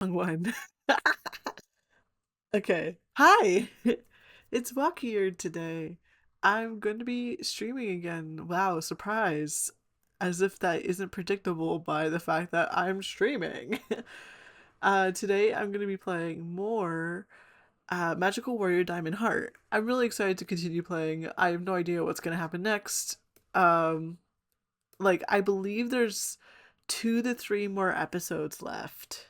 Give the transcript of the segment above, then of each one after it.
Wrong one. Okay. Hi! It's Waki here today. I'm going to be streaming again. Wow, surprise. As if that isn't predictable by the fact that I'm streaming. Today I'm going to be playing more Magical Warrior Diamond Heart. I'm really excited to continue playing. I have no idea what's going to happen next. Um, I believe there's 2 to 3 more episodes left.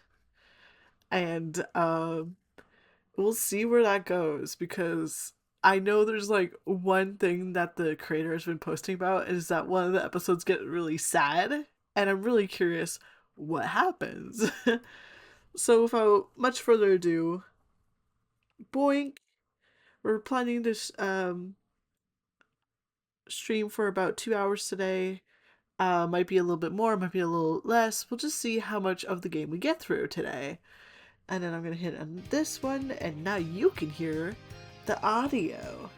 And we'll see where that goes because I know there's like one thing that the creator has been posting about is that one of the episodes get really sad, and I'm really curious what happens. So without much further ado, boink, we're planning to stream for about 2 hours today. Might be a little bit more, might be a little less. We'll just see how much of the game we get through today. And then I'm gonna hit on this one, and now you can hear the audio.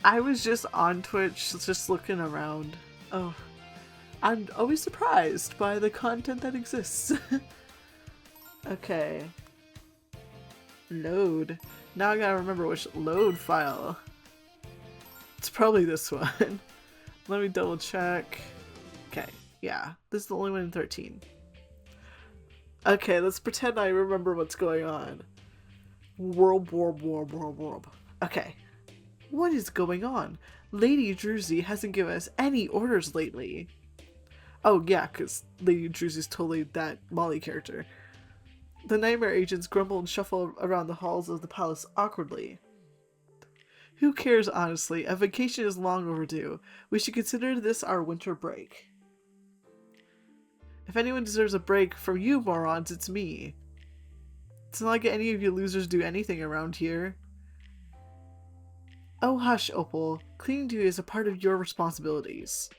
I was just on Twitch, just looking around. Oh, I'm always surprised by the content that exists. Okay. Load. Now I gotta remember which load file. It's probably this one. Let me double check. Okay, yeah, this is the only one in 13. Okay, let's pretend I remember what's going on. World. Okay. What is going on? Lady Druzy hasn't given us any orders lately. Oh yeah, because Lady Druzy's totally that Molly character. The nightmare agents grumble and shuffle around the halls of the palace awkwardly. Who cares, honestly? A vacation is long overdue. We should consider this our winter break. If anyone deserves a break from you morons, it's me. It's not like any of you losers do anything around here. Oh hush, Opal. Cleaning duty is a part of your responsibilities.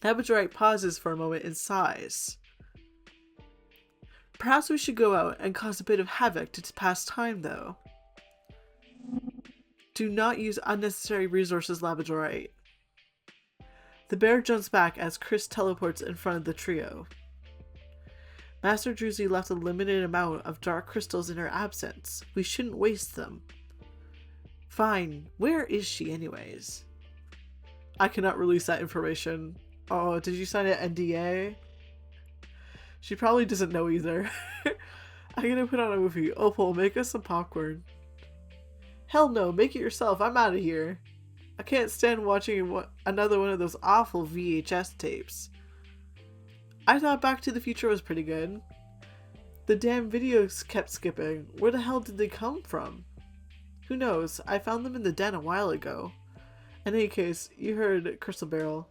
Labradorite pauses for a moment and sighs. Perhaps we should go out and cause a bit of havoc to pass time, though. Do not use unnecessary resources, Labradorite. The bear jumps back as Chris teleports in front of the trio. Master Druzy left a limited amount of dark crystals in her absence. We shouldn't waste them. Fine. Where is she anyways? I cannot release that information. Oh, did you sign an NDA? She probably doesn't know either. I'm gonna put on a movie. Opal, make us some popcorn. Hell no, make it yourself. I'm out of here. I can't stand watching another one of those awful VHS tapes. I thought Back to the Future was pretty good. The damn videos kept skipping. Where the hell did they come from? Who knows? I found them in the den a while ago. In any case, you heard Crystal Barrel.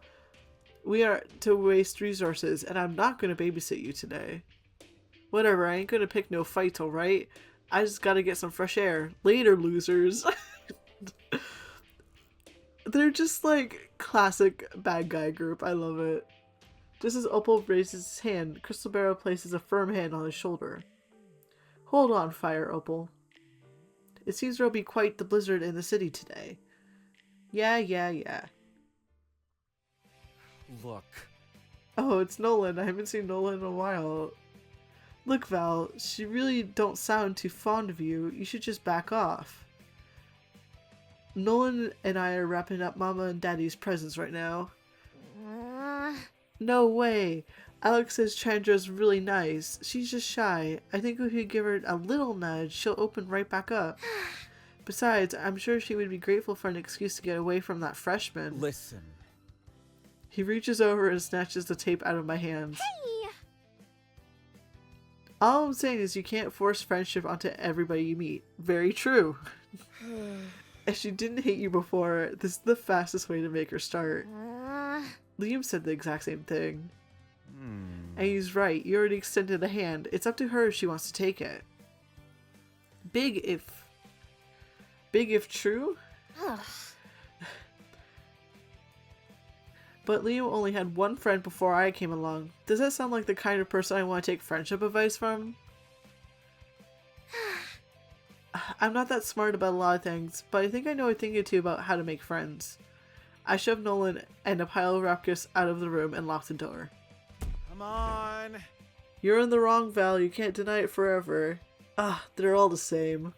We are to waste resources, and I'm not going to babysit you today. Whatever, I ain't going to pick no fights, alright? I just gotta get some fresh air. Later, losers. They're just like classic bad guy group. I love it. Just as Opal raises his hand, Crystal Barrel places a firm hand on his shoulder. Hold on, Fire Opal. It seems there'll be quite the blizzard in the city today. Yeah. Look. Oh, it's Nolan. I haven't seen Nolan in a while. Look, Val, she really don't sound too fond of you. You should just back off. Nolan and I are wrapping up Mama and Daddy's presents right now. No way. Alex says Chandra's really nice. She's just shy. I think if you give her a little nudge, she'll open right back up. Besides, I'm sure she would be grateful for an excuse to get away from that freshman. Listen. He reaches over and snatches the tape out of my hands. Hey! All I'm saying is you can't force friendship onto everybody you meet. Very true. If she didn't hate you before, this is the fastest way to make her start. Liam said the exact same thing. And he's right. You already extended a hand. It's up to her if she wants to take it. Big if true? Ugh. But Liam only had one friend before I came along. Does that sound like the kind of person I want to take friendship advice from? I'm not that smart about a lot of things, but I think I know a thing or two about how to make friends. I shoved Nolan and a pile of rap gifts out of the room and locked the door. Come on. You're in the wrong, Val. You can't deny it forever. Ah, they're all the same.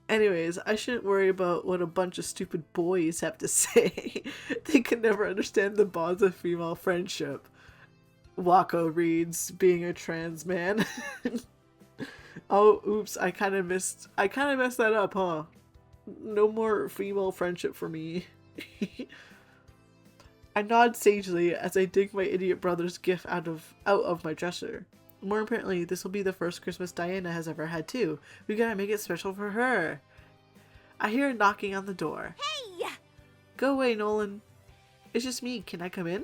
Anyways, I shouldn't worry about what a bunch of stupid boys have to say. They can never understand the bonds of female friendship. Wako reads, being a trans man. Oh, oops, I kind of messed that up, huh? No more female friendship for me. I nod sagely as I dig my idiot brother's gift out of my dresser. More importantly, this will be the first Christmas Diana has ever had too. We gotta make it special for her. I hear a knocking on the door. Hey! Go away, Nolan. It's just me. Can I come in?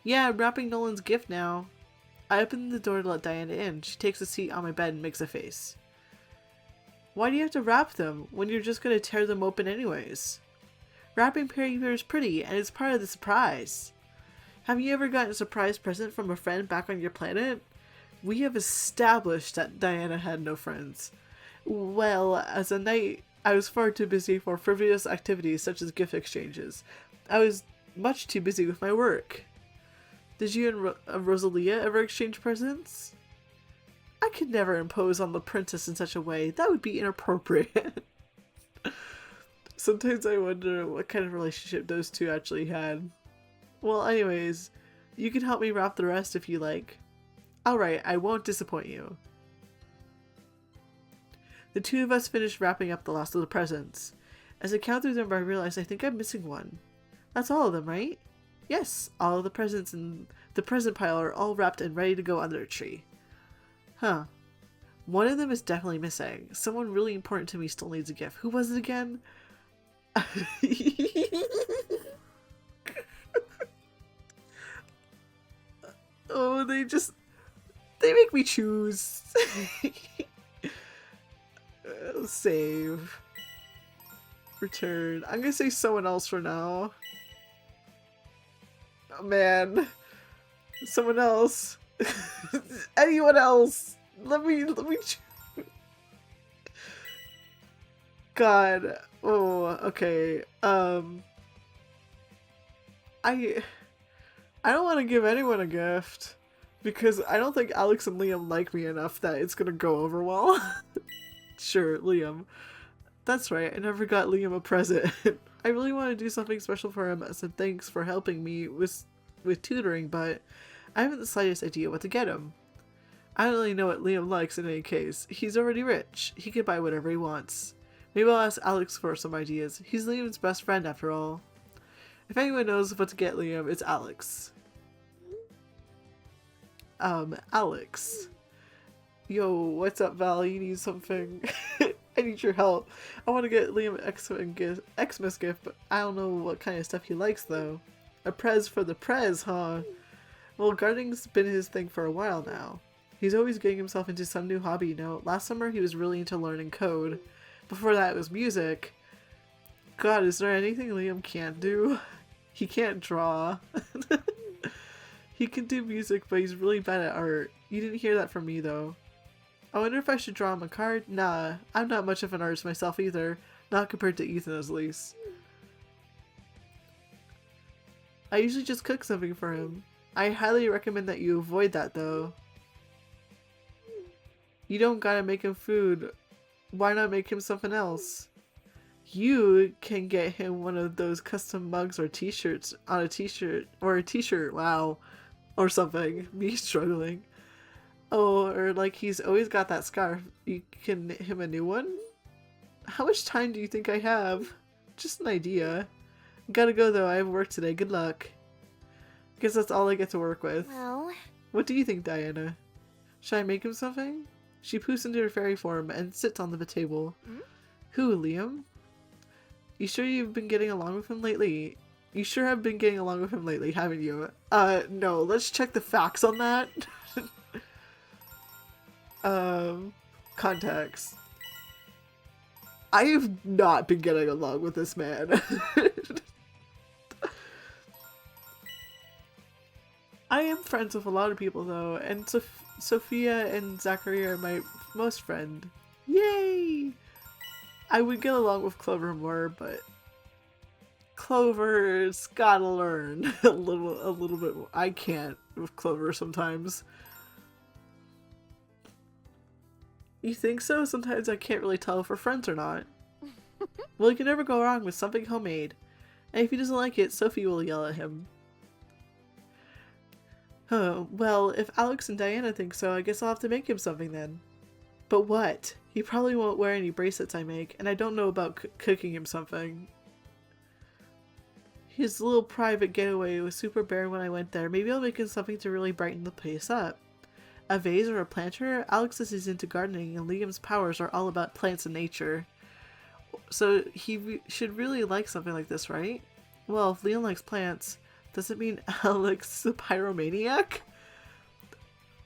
Yeah, I'm wrapping Nolan's gift now. I open the door to let Diana in. She takes a seat on my bed and makes a face. Why do you have to wrap them when you're just gonna tear them open anyways? Wrapping paper is pretty and it's part of the surprise. Have you ever gotten a surprise present from a friend back on your planet? We have established that Diana had no friends. Well, as a knight, I was far too busy for frivolous activities such as gift exchanges. I was much too busy with my work. Did you and Rosalia ever exchange presents? I could never impose on the princess in such a way. That would be inappropriate. Sometimes I wonder what kind of relationship those two actually had. Well, anyways, you can help me wrap the rest if you like. Alright, I won't disappoint you. The two of us finished wrapping up the last of the presents. As I count through them, I realize I think I'm missing one. That's all of them, right? Yes, all of the presents in the present pile are all wrapped and ready to go under a tree. Huh. One of them is definitely missing. Someone really important to me still needs a gift. Who was it again? Oh, they make me choose. Save. Return. I'm gonna say someone else for now. Oh man. Someone else. Anyone else. Let me choose. God. Oh, okay. I don't want to give anyone a gift because I don't think Alex and Liam like me enough that it's gonna go over well. Sure, Liam. That's right, I never got Liam a present. I really want to do something special for him as a thanks for helping me with tutoring, but I haven't the slightest idea what to get him. I don't really know what Liam likes in any case. He's already rich. He can buy whatever he wants. Maybe I'll ask Alex for some ideas. He's Liam's best friend after all. If anyone knows what to get Liam, it's Alex. Alex. Yo, what's up, Val? You need something? I need your help. I want to get Liam an Xmas gift, but I don't know what kind of stuff he likes, though. A prez for the prez, huh? Well, gardening's been his thing for a while now. He's always getting himself into some new hobby, you know. Last summer, he was really into learning code. Before that, it was music. God, is there anything Liam can't do? He can't draw. He can do music, but he's really bad at art. You didn't hear that from me, though. I wonder if I should draw him a card? Nah, I'm not much of an artist myself either. Not compared to Ethan, at least. I usually just cook something for him. I highly recommend that you avoid that, though. You don't gotta make him food. Why not make him something else? You can get him one of those custom mugs or t-shirts on a t-shirt, or a t-shirt, wow, or something. Me struggling. Oh, or like he's always got that scarf. You can knit him a new one? How much time do you think I have? Just an idea. Gotta go though, I have work today. Good luck. Guess that's all I get to work with. Well, What do you think, Diana? Should I make him something? She poofs into her fairy form and sits on the table. Hmm? Who, Liam? You sure you've been getting along with him lately? You sure have been getting along with him lately, haven't you? No, let's check the facts on that. Context. I have not been getting along with this man. I am friends with a lot of people though, and Sophia and Zachary are my most friend. Yay! I would get along with Clover more, but Clover's gotta learn a little bit more. I can't with Clover sometimes. You think so? Sometimes I can't really tell if we're friends or not. Well, you can never go wrong with something homemade. And if he doesn't like it, Sophie will yell at him. Oh, well, if Alex and Diana think so, I guess I'll have to make him something then. But what? He probably won't wear any bracelets I make, and I don't know about cooking him something. His little private getaway was super bare when I went there. Maybe I'll make him something to really brighten the place up. A vase or a planter? Alex is into gardening, and Liam's powers are all about plants and nature. So he should really like something like this, right? Well, if Liam likes plants, does it mean Alex is a pyromaniac?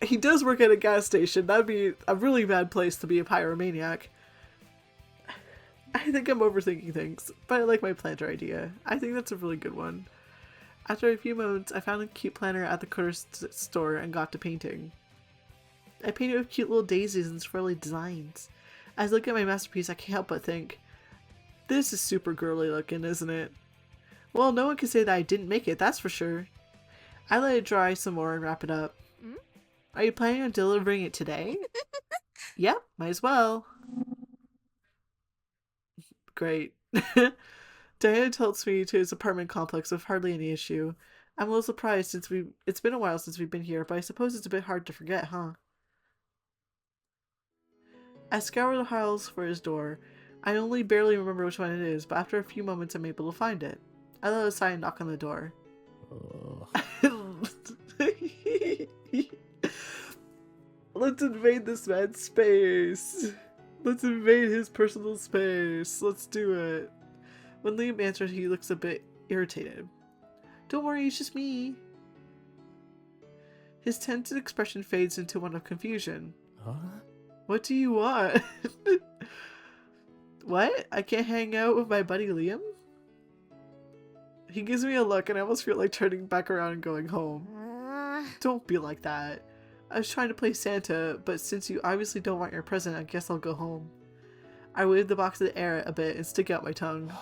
He does work at a gas station. That'd be a really bad place to be a pyromaniac. I think I'm overthinking things, but I like my planter idea. I think that's a really good one. After a few moments, I found a cute planter at the corner store and got to painting. I painted with cute little daisies and swirly designs. As I look at my masterpiece, I can't help but think, this is super girly looking, isn't it? Well, no one can say that I didn't make it, that's for sure. I let it dry some more and wrap it up. Are you planning on delivering it today? Yep, might as well. Great. Diana tells me to his apartment complex with hardly any issue. I'm a little surprised since it's been a while since we've been here, but I suppose it's a bit hard to forget, huh? I scour the halls for his door. I only barely remember which one it is, but after a few moments I'm able to find it. I let aside and knock on the door. Let's invade this man's space. Let's invade his personal space. Let's do it. When Liam answers, he looks a bit irritated. Don't worry, it's just me. His tense expression fades into one of confusion. Huh? What do you want? What? I can't hang out with my buddy Liam? He gives me a look and I almost feel like turning back around and going home. Don't be like that. I was trying to play Santa, but since you obviously don't want your present, I guess I'll go home. I wave the box in the air a bit and stick out my tongue.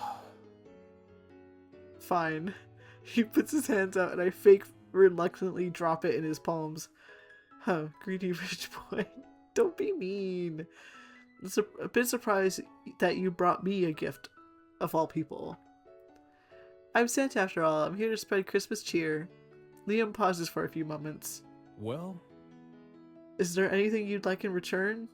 Fine. He puts his hands out and I fake reluctantly drop it in his palms. Huh, greedy rich boy. Don't be mean. I'm a bit surprised that you brought me a gift, of all people. I'm Santa after all. I'm here to spread Christmas cheer. Liam pauses for a few moments. Well? Is there anything you'd like in return?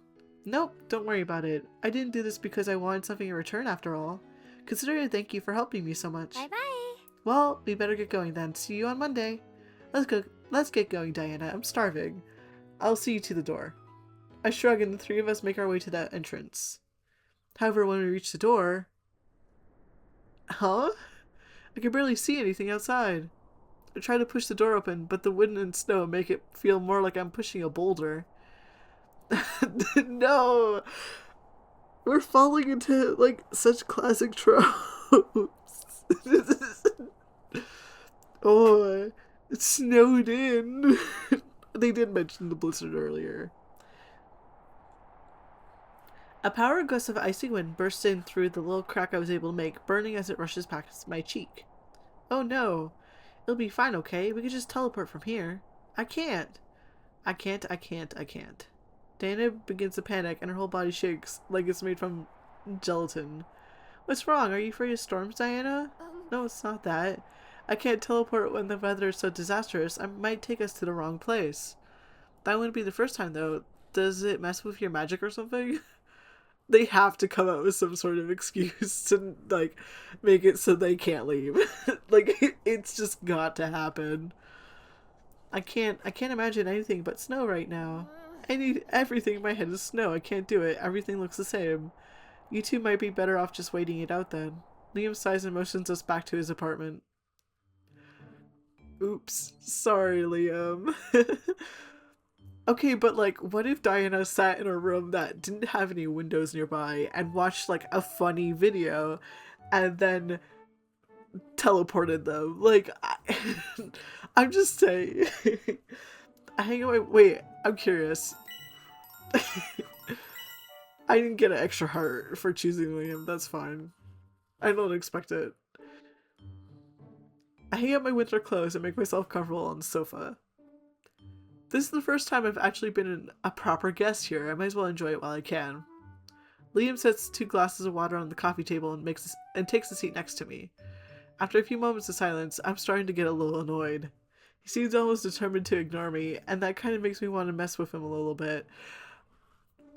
Nope, don't worry about it. I didn't do this because I wanted something in return after all. Consider it a thank you for helping me so much. Bye-bye. Well, we better get going then. See you on Monday. Let's get going, Diana. I'm starving. I'll see you to the door. I shrug and the three of us make our way to that entrance. However, when we reach the door... Huh? I can barely see anything outside. I try to push the door open, but the wind and snow make it feel more like I'm pushing a boulder. No! We're falling into, like, such classic tropes. Oh, it snowed in. They did mention the blizzard earlier. A power gust of icy wind bursts in through the little crack I was able to make, burning as it rushes past my cheek. Oh no. It'll be fine, okay? We can just teleport from here. I can't. I can't. Diana begins to panic and her whole body shakes like it's made from gelatin. What's wrong? Are you afraid of storms, Diana? No, it's not that. I can't teleport when the weather is so disastrous. It might take us to the wrong place. That wouldn't be the first time, though. Does it mess with your magic or something? They have to come up with some sort of excuse to, like, make it so they can't leave. Like, it's just got to happen. I can't imagine anything but snow right now. I need everything in my head is snow. I can't do it. Everything looks the same. You two might be better off just waiting it out then. Liam sighs and motions us back to his apartment. Oops. Sorry, Liam. Okay, but like, what if Diana sat in a room that didn't have any windows nearby and watched like a funny video and then teleported them? Like, I'm just saying. I hang out. Wait, I'm curious. I didn't get an extra heart for choosing Liam. That's fine. I don't expect it. I hang up my winter clothes and make myself comfortable on the sofa. This is the first time I've actually been a proper guest here. I might as well enjoy it while I can. Liam sets 2 glasses of water on the coffee table and takes a seat next to me. After a few moments of silence, I'm starting to get a little annoyed. He seems almost determined to ignore me, and that kind of makes me want to mess with him a little bit.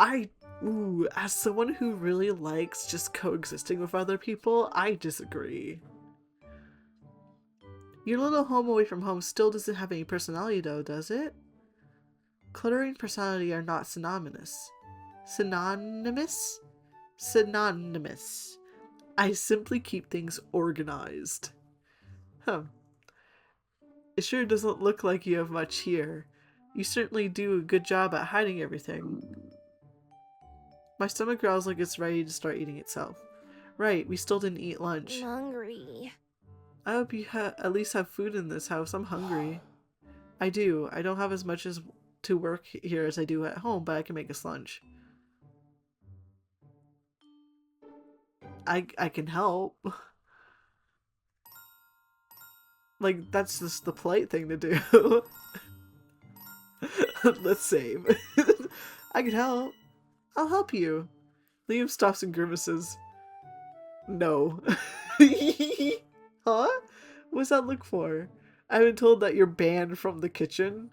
As someone who really likes just coexisting with other people, I disagree. Your little home away from home still doesn't have any personality though, does it? Clutter and personality are not synonymous. Synonymous? Synonymous. I simply keep things organized. It sure doesn't look like you have much here. You certainly do a good job at hiding everything. My stomach growls like it's ready to start eating itself. Right, we still didn't eat lunch. I'm hungry. I hope you at least have food in this house. I'm hungry. I do. I don't have as much as to work here as I do at home, but I can make us lunch. I can help. Like, that's just the polite thing to do. Let's save. I can help. I'll help you. Liam stops and grimaces. No. Huh? What's that look for? I've been told that you're banned from the kitchen.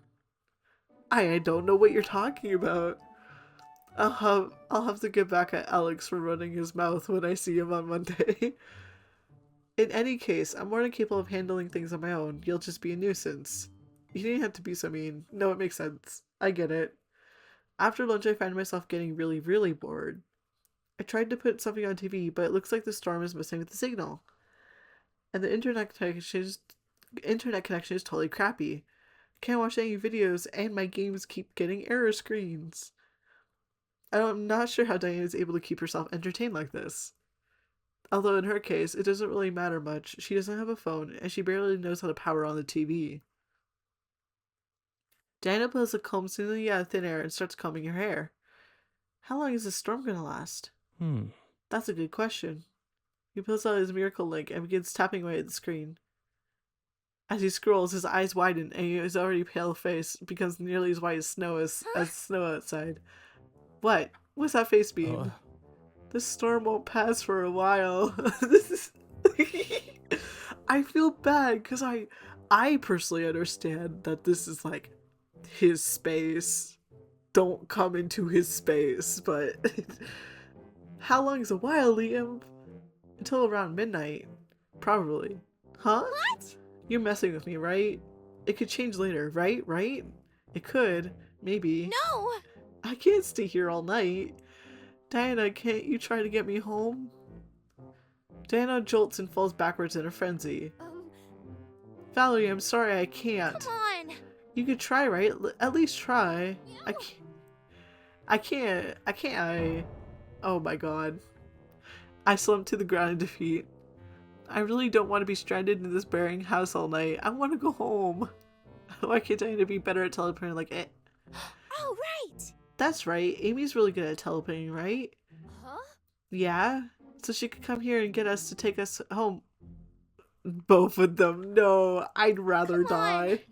I don't know what you're talking about. I'll have to get back at Alex for running his mouth when I see him on Monday. In any case, I'm more than capable of handling things on my own. You'll just be a nuisance. You didn't have to be so mean. No, it makes sense. I get it. After lunch, I find myself getting really, really bored. I tried to put something on TV, but it looks like the storm is messing with the signal. And the internet connection is totally crappy. Can't watch any videos, and my games keep getting error screens. I'm not sure how Diana is able to keep herself entertained like this. Although in her case, it doesn't really matter much. She doesn't have a phone, and she barely knows how to power on the TV. Diana pulls a comb seemingly out of thin air and starts combing her hair. How long is this storm gonna last? That's a good question. He pulls out his miracle link and begins tapping away at the screen. As he scrolls, his eyes widen and his already pale face becomes nearly as white as snow snow outside. What? What's that face mean? This storm won't pass for a while. This is I feel bad because I personally understand that this is like his space. Don't come into his space, but how long is a while, Liam? Until around midnight. Probably. Huh? What? You're messing with me, right? It could change later, right? It could. Maybe. No! I can't stay here all night. Diana, can't you try to get me home? Diana jolts and falls backwards in a frenzy. Valerie, I'm sorry, I can't. Come on! You could try, right? At least try. No. I can't. Oh my god. I slump to the ground in defeat. I really don't want to be stranded in this burying house all night. I want to go home. Why can't Diana be better at teleporting like it? Oh, right! That's right. Amy's really good at teleporting, right? Huh? Yeah? So she could come here and get us to take us home. Both of them. No, I'd rather die.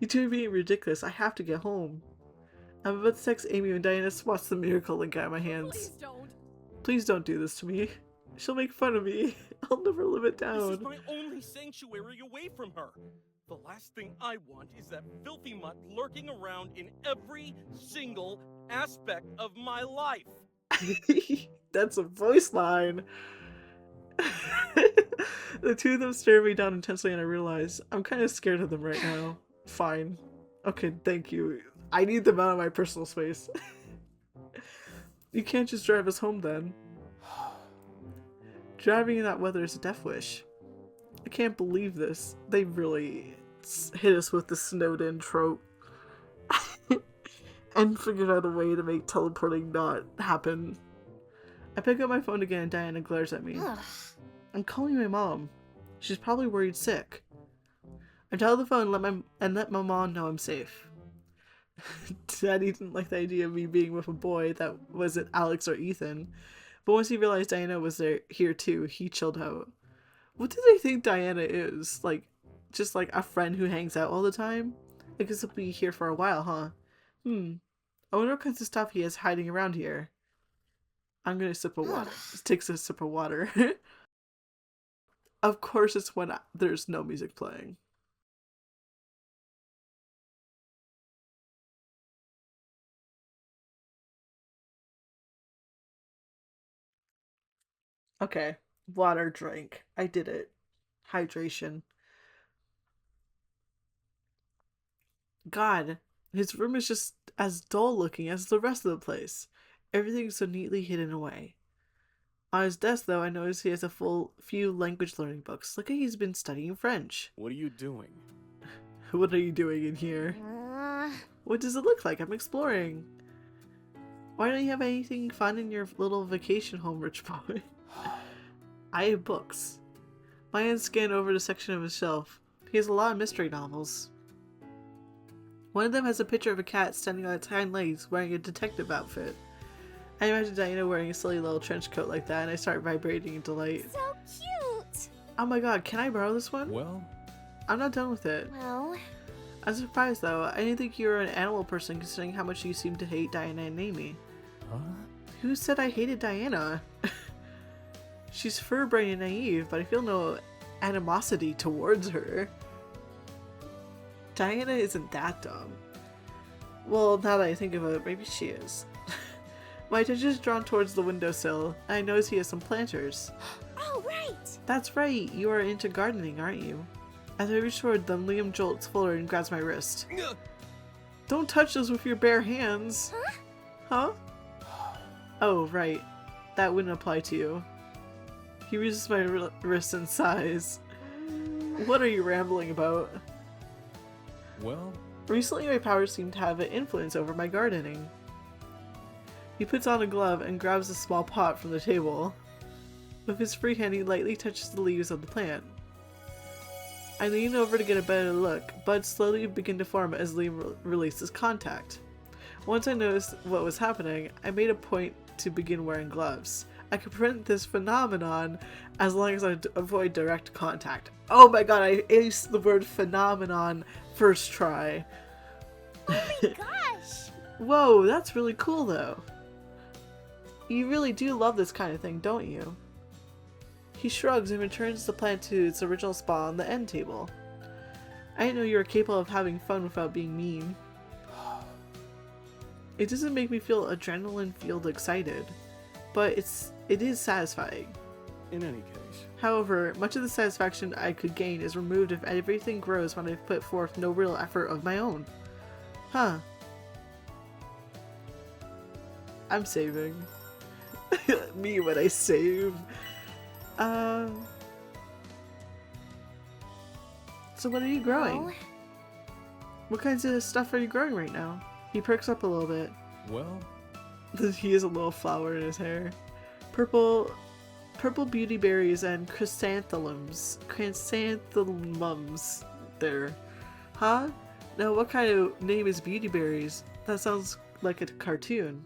You two are being ridiculous. I have to get home. I'm about to text Amy when Diana swats the miracle link out of my hands. Please don't. Please don't do this to me. She'll make fun of me. I'll never live it This down. is my only sanctuary away from her. The last thing I want is that filthy mutt lurking around in every single aspect of my life. That's a voice line. The two of them stare me down intensely and I realize I'm kind of scared of them right now. Fine. Okay, thank you. I need them out of my personal space. You can't just drive us home then. Driving in that weather is a death wish. I can't believe this. They really hit us with the snowed-in trope. And figured out a way to make teleporting not happen. I pick up my phone again and Diana glares at me. Ugh. I'm calling my mom. She's probably worried sick. I tell the phone and let my mom know I'm safe. Daddy didn't like the idea of me being with a boy that wasn't Alex or Ethan. But once he realized Diana was here too, he chilled out. What do they think Diana is? Like, just like a friend who hangs out all the time? I guess he'll be here for a while, huh? I wonder what kinds of stuff he has hiding around here. I'm gonna sip of water. Takes a sip of water. Of course it's when there's no music playing. Okay. Water drink. I did it. Hydration. God, his room is just as dull looking as the rest of the place. Everything's so neatly hidden away. On his desk, though, I notice he has a full few language learning books. Look like he's been studying French. What are you doing? What are you doing in here? What does it look like? I'm exploring. Why don't you have anything fun in your little vacation home, rich boy? I have books. My hands scan over the section of his shelf. He has a lot of mystery novels. One of them has a picture of a cat standing on its hind legs wearing a detective outfit. I imagine Diana wearing a silly little trench coat like that, and I start vibrating in delight. So cute! Oh my god, can I borrow this one? Well, I'm not done with it. Well, I'm surprised though. I didn't think you were an animal person considering how much you seem to hate Diana and Amy. huh? Who said I hated Diana? She's fur-brained and naive, but I feel no animosity towards her. Diana isn't that dumb. Well, now that I think of it, maybe she is. My attention is drawn towards the windowsill, and I notice he has some planters. oh, right! That's right, you are into gardening, aren't you? As I reach toward them, Liam jolts forward and grabs my wrist. Don't touch those with your bare hands! Huh? Huh? Oh, right. That wouldn't apply to you. He reaches my wrist and sighs. What are you rambling about? Well, Recently my powers seem to have an influence over my gardening. He puts on a glove and grabs a small pot from the table. With his free hand he lightly touches the leaves of the plant. I lean over to get a better look. Buds slowly begin to form as Liam releases contact. Once I noticed what was happening, I made a point to begin wearing gloves. I could prevent this phenomenon as long as I avoid direct contact. Oh my god, I aced the word phenomenon first try. Gosh! Whoa, that's really cool though. You really do love this kind of thing, don't you? He shrugs and returns the plant to its original spot on the end table. I didn't know you were capable of having fun without being mean. It doesn't make me feel adrenaline-fueled excited, but it is satisfying. in any case, However, much of the satisfaction I could gain is removed if everything grows when I've put forth no real effort of my own. Huh. I'm saving. Me when I save. So what are you growing? Well, What kinds of stuff are you growing right now? He perks up a little bit. well, He has a little flower in his hair. Purple beauty berries and chrysanthemums. Chrysanthemums. There. Huh? Now what kind of name is beauty berries? That sounds like a cartoon.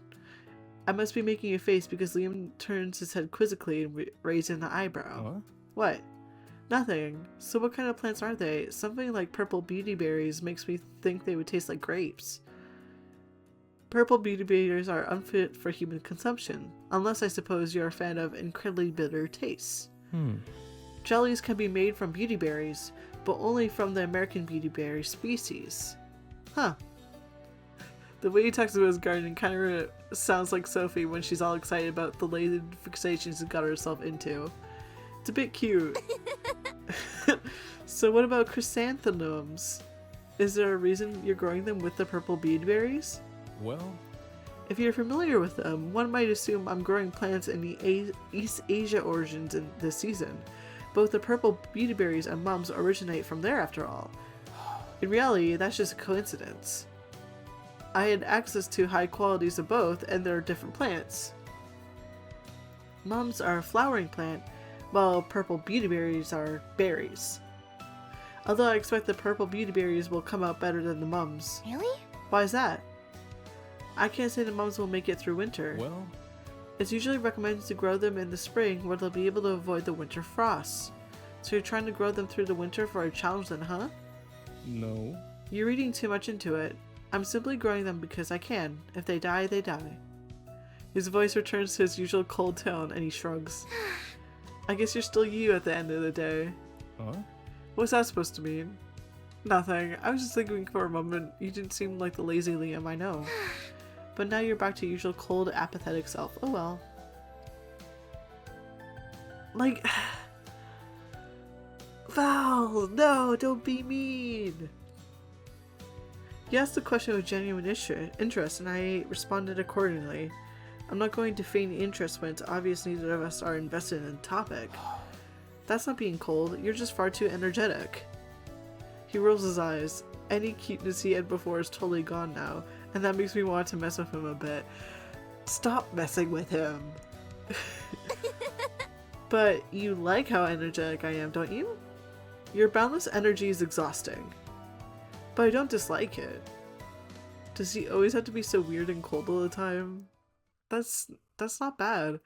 I must be making a face because Liam turns his head quizzically and raises an eyebrow. huh? What? Nothing. So what kind of plants are they? Something like purple beauty berries makes me think they would taste like grapes. Purple beauty berries are unfit for human consumption, unless I suppose you're a fan of incredibly bitter tastes. Jellies can be made from beauty berries, but only from the American beauty berry species. Huh. The way he talks about his garden kind of sounds like Sophie when she's all excited about the latest fixations she got herself into. It's a bit cute. So what about chrysanthemums? Is there a reason you're growing them with the purple beauty berries? Well, If you're familiar with them, one might assume I'm growing plants in the East Asia origins in this season. Both the purple beauty berries and mums originate from there after all. In reality, that's just a coincidence. I had access to high qualities of both, and they're different plants. Mums are a flowering plant, while purple beauty berries are berries. Although I expect the purple beauty berries will come out better than the mums. really? Why is that? I can't say the mums will make it through winter. Well, It's usually recommended to grow them in the spring where they'll be able to avoid the winter frosts. So you're trying to grow them through the winter for a challenge then, huh? no. You're reading too much into it. I'm simply growing them because I can. If they die, they die. His voice returns to his usual cold tone and he shrugs. I guess you're still you at the end of the day. Huh? What's that supposed to mean? Nothing. I was just thinking for a moment, you didn't seem like the lazy Liam I know. But now you're back to your usual cold, apathetic self. Oh well. Like... Val, no, don't be mean! You asked the question with genuine interest, and I responded accordingly. I'm not going to feign interest when it's obvious neither of us are invested in the topic. That's not being cold, you're just far too energetic. He rolls his eyes. Any cuteness he had before is totally gone now, and that makes me want to mess with him a bit. Stop messing with him! But you like how energetic I am, don't you? Your boundless energy is exhausting. But I don't dislike it. Does he always have to be so weird and cold all the time? That's not bad.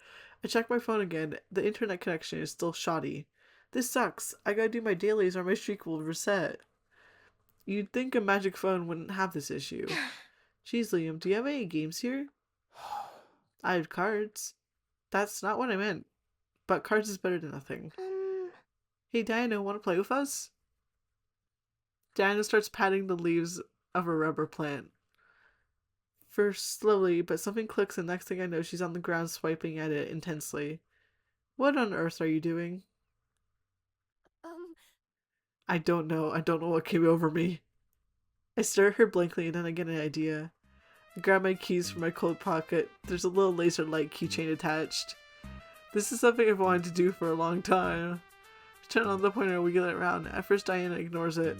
I checked my phone again. The internet connection is still shoddy. This sucks. I gotta do my dailies or my streak will reset. You'd think a magic phone wouldn't have this issue. Jeez, Liam, do you have any games here? I have cards. That's not what I meant. But cards is better than nothing. Hey Diana, wanna play with us? Diana starts patting the leaves of a rubber plant. First slowly, but something clicks and next thing I know she's on the ground swiping at it intensely. What on earth are you doing? I don't know. I don't know what came over me. I stare at her blankly and then I get an idea. I grab my keys from my coat pocket. There's a little laser light keychain attached. This is something I've wanted to do for a long time. I turn on the pointer and wiggle it around. At first Diana ignores it.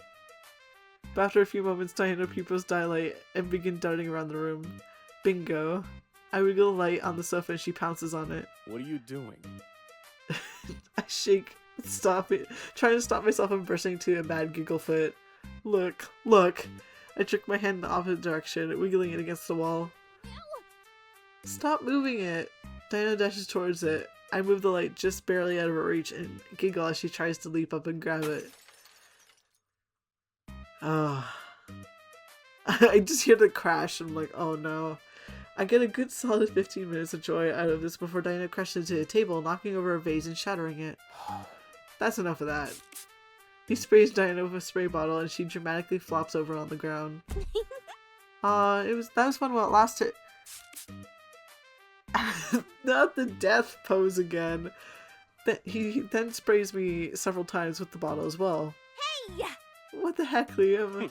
But after a few moments Diana's pupils dilate and begin darting around the room. Bingo. I wiggle the light on the sofa and she pounces on it. What are you doing? I shake, stop it, trying to stop myself from bursting into a mad giggle fit. Look, look. I trick my hand in the opposite direction, wiggling it against the wall. Stop moving it. Diana dashes towards it. I move the light just barely out of her reach and giggle as she tries to leap up and grab it. I just hear the crash and I'm like, oh no. I get a good solid 15 minutes of joy out of this before Diana crashes into a table, knocking over a vase and shattering it. That's enough of that. He sprays Diana with a spray bottle and she dramatically flops over on the ground. That was fun while it lasted. Not the death pose again. He then sprays me several times with the bottle as well. Hey! What the heck, Liam?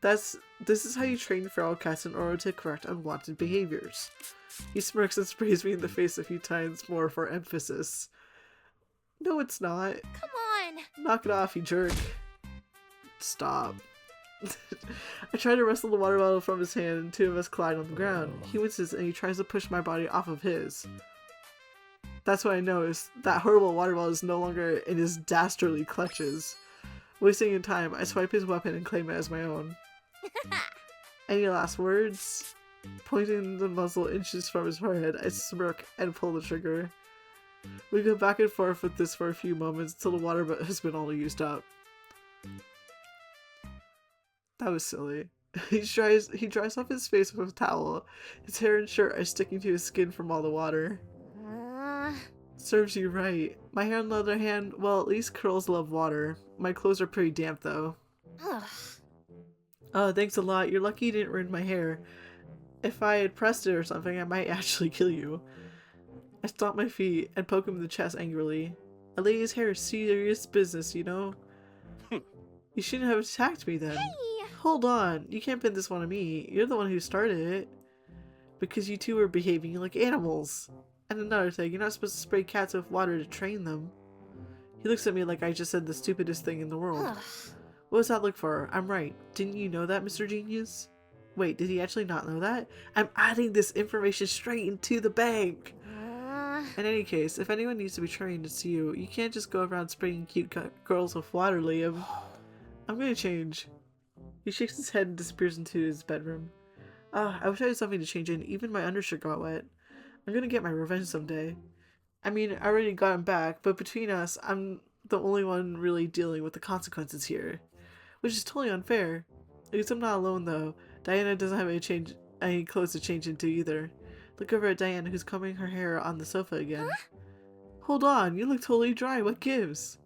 This is how you train feral cats in order to correct unwanted behaviors. He smirks and sprays me in the face a few times more for emphasis. No, it's not. Come on! Knock it off, you jerk. Stop. I try to wrestle the water bottle from his hand and two of us collide on the ground. He winces and he tries to push my body off of his. That's what I noticed. That horrible water bottle is no longer in his dastardly clutches. Wasting in time, I swipe his weapon and claim it as my own. Any last words? Pointing the muzzle inches from his forehead, I smirk and pull the trigger. We go back and forth with this for a few moments till the water has been all used up. That was silly. He dries off his face with a towel. His hair and shirt are sticking to his skin from all the water. Serves you right. My hair on the other hand, well, at least curls love water. My clothes are pretty damp though. Ugh. Oh, thanks a lot. You're lucky you didn't ruin my hair. If I had pressed it or something, I might actually kill you. I stomp my feet and poke him in the chest angrily. A lady's hair is serious business, you know? You shouldn't have attacked me then. Hey! Hold on. You can't pin this one on me. You're the one who started it. Because you two were behaving like animals. And another thing, you're not supposed to spray cats with water to train them. He looks at me like I just said the stupidest thing in the world. Ugh. What does that look for? I'm right. Didn't you know that, Mr. Genius? Wait, did he actually not know that? I'm adding this information straight into the bank! In any case, if anyone needs to be trained, it's you. You can't just go around spraying cute girls with water, Liam. I'm gonna change. He shakes his head and disappears into his bedroom. Ah, I wish I had something to change in. Even my undershirt got wet. I'm gonna get my revenge someday. I mean, I already got him back, but between us, I'm the only one really dealing with the consequences here. Which is totally unfair. At least I'm not alone, though. Diana doesn't have any clothes to change into either. Look over at Diana, who's combing her hair on the sofa again. Huh? Hold on, you look totally dry. What gives?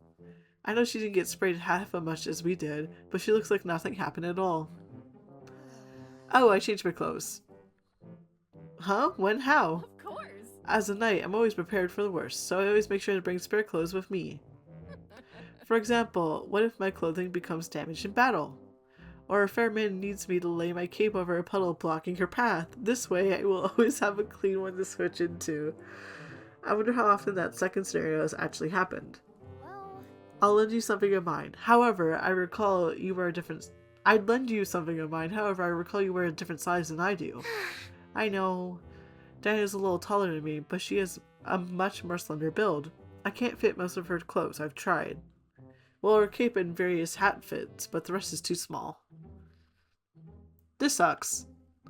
I know she didn't get sprayed half as much as we did, but she looks like nothing happened at all. Oh, I changed my clothes. Huh? When? How? Of course. As a knight, I'm always prepared for the worst, so I always make sure to bring spare clothes with me. For example, what if my clothing becomes damaged in battle? Or a fair maiden needs me to lay my cape over a puddle blocking her path. This way, I will always have a clean one to switch into. I wonder how often that second scenario has actually happened. Well, I'll lend you something of mine. However, I recall you wear a different... I'd lend you something of mine. However, I recall you wear a different size than I do. I know. Diana's a little taller than me, but she has a much more slender build. I can't fit most of her clothes. I've tried. Well, her cape and various hat fits, but the rest is too small. This sucks.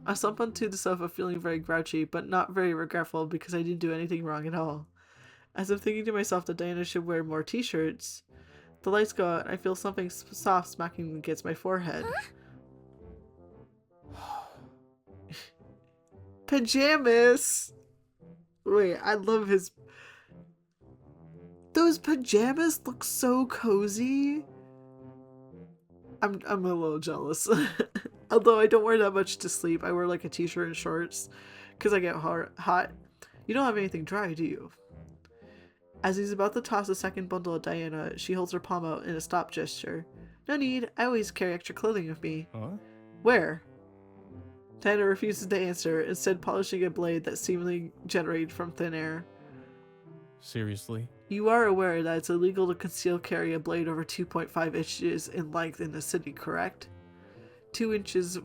I slump onto the sofa feeling very grouchy, but not very regretful because I didn't do anything wrong at all. As I'm thinking to myself that Diana should wear more t-shirts, the lights go out and I feel something soft smacking against my forehead. Pajamas! Wait, I love his... Those pajamas look so cozy. I'm a little jealous. Although I don't wear that much to sleep. I wear like a t-shirt and shorts because I get hot. You don't have anything dry, do you? As he's about to toss a second bundle at Diana, she holds her palm out in a stop gesture. No need. I always carry extra clothing with me. Huh? Where? Diana refuses to answer, instead polishing a blade that seemingly generated from thin air. Seriously? You are aware that it's illegal to conceal carry a blade over 2.5 inches in length in the city, correct? 2 inches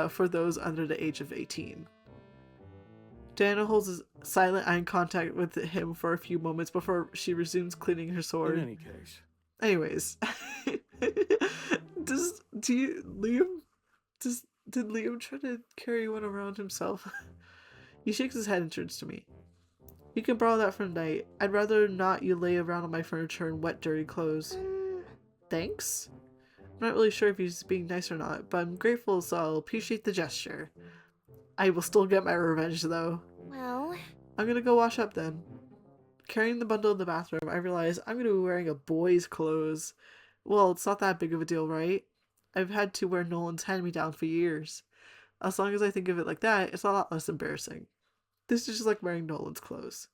for those under the age of 18. Diana holds a silent eye contact with him for a few moments before she resumes cleaning her sword. In any case. Anyways. Did Liam try to carry one around himself? He shakes his head and turns to me. You can borrow that for tonight. I'd rather not you lay around on my furniture in wet, dirty clothes. Thanks? I'm not really sure if he's being nice or not, but I'm grateful, so I'll appreciate the gesture. I will still get my revenge, though. well, I'm gonna go wash up then. Carrying the bundle in the bathroom, I realize I'm gonna be wearing a boy's clothes. Well, it's not that big of a deal, right? I've had to wear Nolan's hand-me-down for years. As long as I think of it like that, it's a lot less embarrassing. This is just like wearing Nolan's clothes.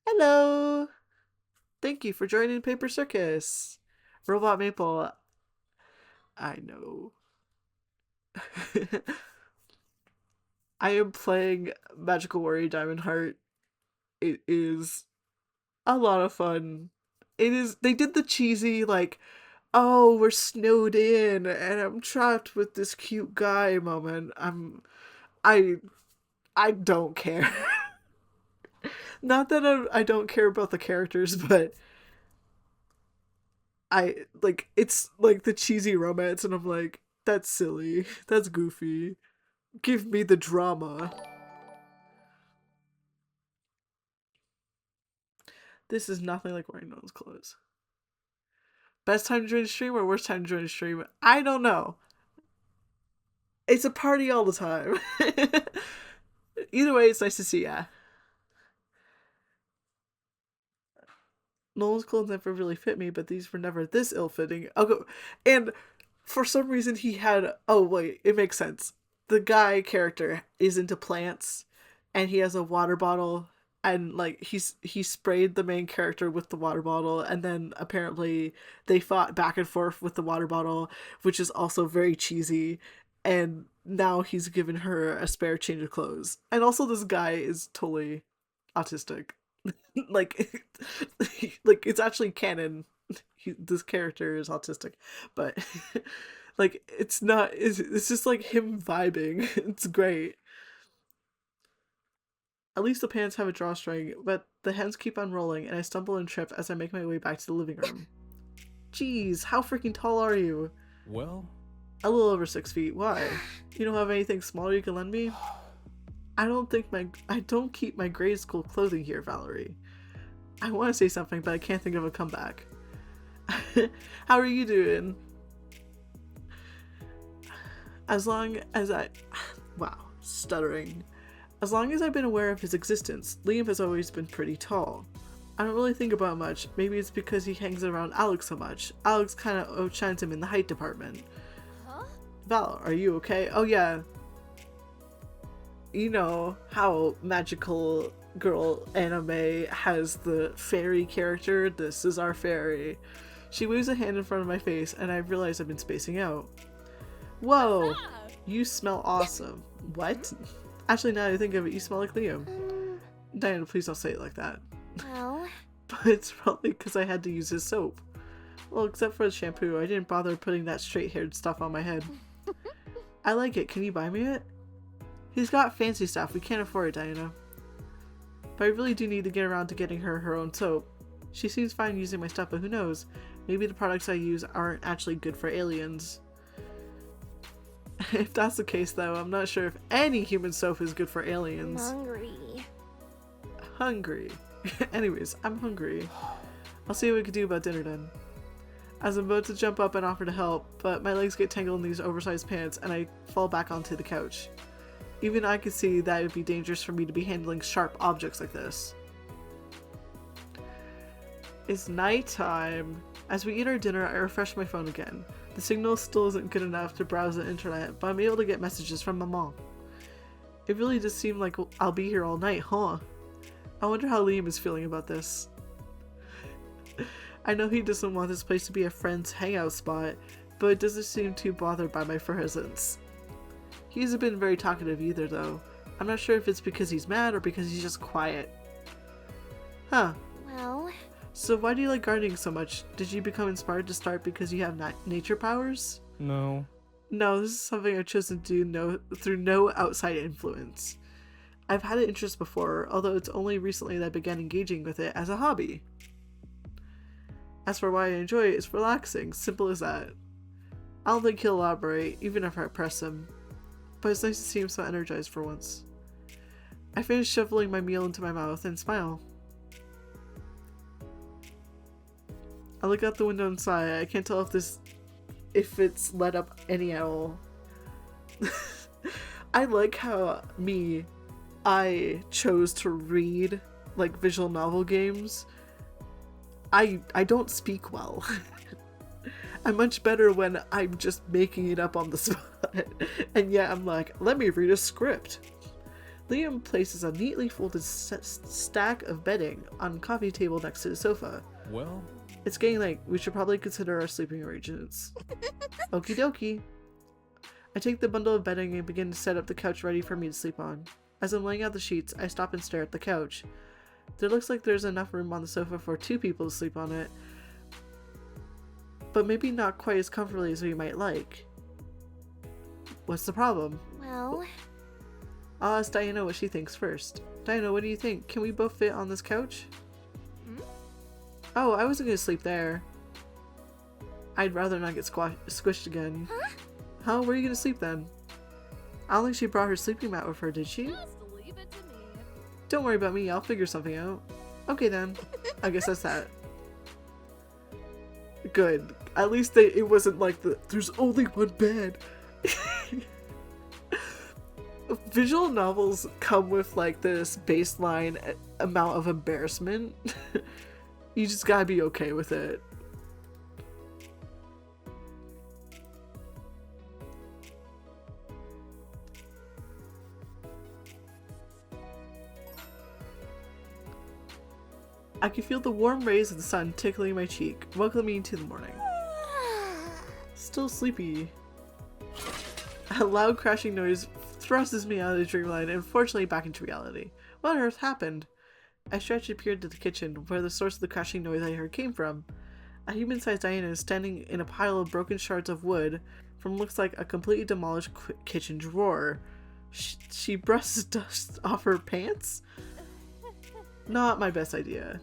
Hello! Thank you for joining Paper Circus. Robot Maple. I know. I am playing Magical Warrior Diamond Heart. It is a lot of fun. They did the cheesy, like, oh, we're snowed in and I'm trapped with this cute guy moment. I don't care. Not that I don't care about the characters, but it's like the cheesy romance and I'm like, that's silly. That's goofy. Give me the drama. This is nothing like wearing Nolan's clothes. Best time to join the stream or worst time to join the stream? I don't know. It's a party all the time. Either way, it's nice to see ya. Nolan's clothes never really fit me, but these were never this ill-fitting. I'll go. And for some reason he had... Oh, wait. It makes sense. The guy character is into plants, and he has a water bottle, and, like, he sprayed the main character with the water bottle, and then apparently they fought back and forth with the water bottle, which is also very cheesy, and now he's given her a spare change of clothes. And also this guy is totally autistic. like like it's actually canon. This character is autistic, but like it's not, it's just like him vibing. It's great. At least the pants have a drawstring, but the hens keep on rolling and I stumble and trip as I make my way back to the living room. Jeez, how freaking tall are you? Well, A little over 6 feet. Why? You don't have anything smaller you can lend me? I don't keep my grade school clothing here, Valerie. I want to say something, but I can't think of a comeback. How are you doing? As long as wow, stuttering. As long as I've been aware of his existence, Liam has always been pretty tall. I don't really think about it much. Maybe it's because he hangs around Alex so much. Alex kind of outshines him in the height department. Huh? Val, are you okay? Oh yeah. You know how magical girl anime has the fairy character? This is our fairy. She waves a hand in front of my face and I realize I've been spacing out. Whoa! You smell awesome. What? Actually, now that I think of it, you smell like Liam. Diana, please don't say it like that. Well, But it's probably because I had to use his soap. Well, except for the shampoo, I didn't bother putting that straight-haired stuff on my head. I like it. Can you buy me it? He's got fancy stuff. We can't afford it, Diana. But I really do need to get around to getting her own soap. She seems fine using my stuff, but who knows? Maybe the products I use aren't actually good for aliens. If that's the case, though, I'm not sure if any human soap is good for I'm aliens. hungry. Hungry. Anyways, I'm hungry. I'll see what we can do about dinner then. As I'm about to jump up and offer to help, but my legs get tangled in these oversized pants and I fall back onto the couch. Even I could see that it would be dangerous for me to be handling sharp objects like this. It's nighttime. As we eat our dinner, I refresh my phone again. The signal still isn't good enough to browse the internet, but I'm able to get messages from my mom. It really does seem like I'll be here all night, huh? I wonder how Liam is feeling about this. I know he doesn't want this place to be a friend's hangout spot, but doesn't seem too bothered by my presence. He hasn't been very talkative either, though. I'm not sure if it's because he's mad or because he's just quiet. Huh. Well, So why do you like gardening so much? Did you become inspired to start because you have nature powers? no. No, this is something I've chosen to do through no outside influence. I've had an interest before, although it's only recently that I began engaging with it as a hobby. As for why I enjoy it, it's relaxing, simple as that. I don't think he'll elaborate, even if I press him. But it's nice to see him so energized for once. I finish shoveling my meal into my mouth and smile. I look out the window inside. I can't tell if it's lit up any at all. I like how I chose to read like visual novel games. I don't speak well. I'm much better when I'm just making it up on the spot. And yet I'm like, let me read a script. Liam places a neatly folded stack of bedding on the coffee table next to the sofa. Well, It's getting late. We should probably consider our sleeping arrangements. Okie dokie. I take the bundle of bedding and begin to set up the couch ready for me to sleep on. As I'm laying out the sheets, I stop and stare at the couch. There looks like there's enough room on the sofa for 2 people to sleep on it, but maybe not quite as comfortably as we might like. What's the problem? well, I'll ask Diana what she thinks first. Diana, what do you think? Can we both fit on this couch? Oh, I wasn't gonna sleep there. I'd rather not get squished again. Huh? Where are you gonna sleep then? I don't think she brought her sleeping mat with her, did she? just leave it to me. Don't worry about me, I'll figure something out. Okay then. I guess that's that. Good. At least it wasn't like there's only one bed. Visual novels come with like this baseline amount of embarrassment. You just gotta be okay with it. I can feel the warm rays of the sun tickling my cheek, welcoming me to the morning. Still sleepy. A loud crashing noise thrusts me out of the dreamland and fortunately back into reality. What on earth happened? I stretched and peered into the kitchen, where the source of the crashing noise I heard came from. A human-sized Diana is standing in a pile of broken shards of wood from looks like a completely demolished kitchen drawer. She brushes dust off her pants? Not my best idea.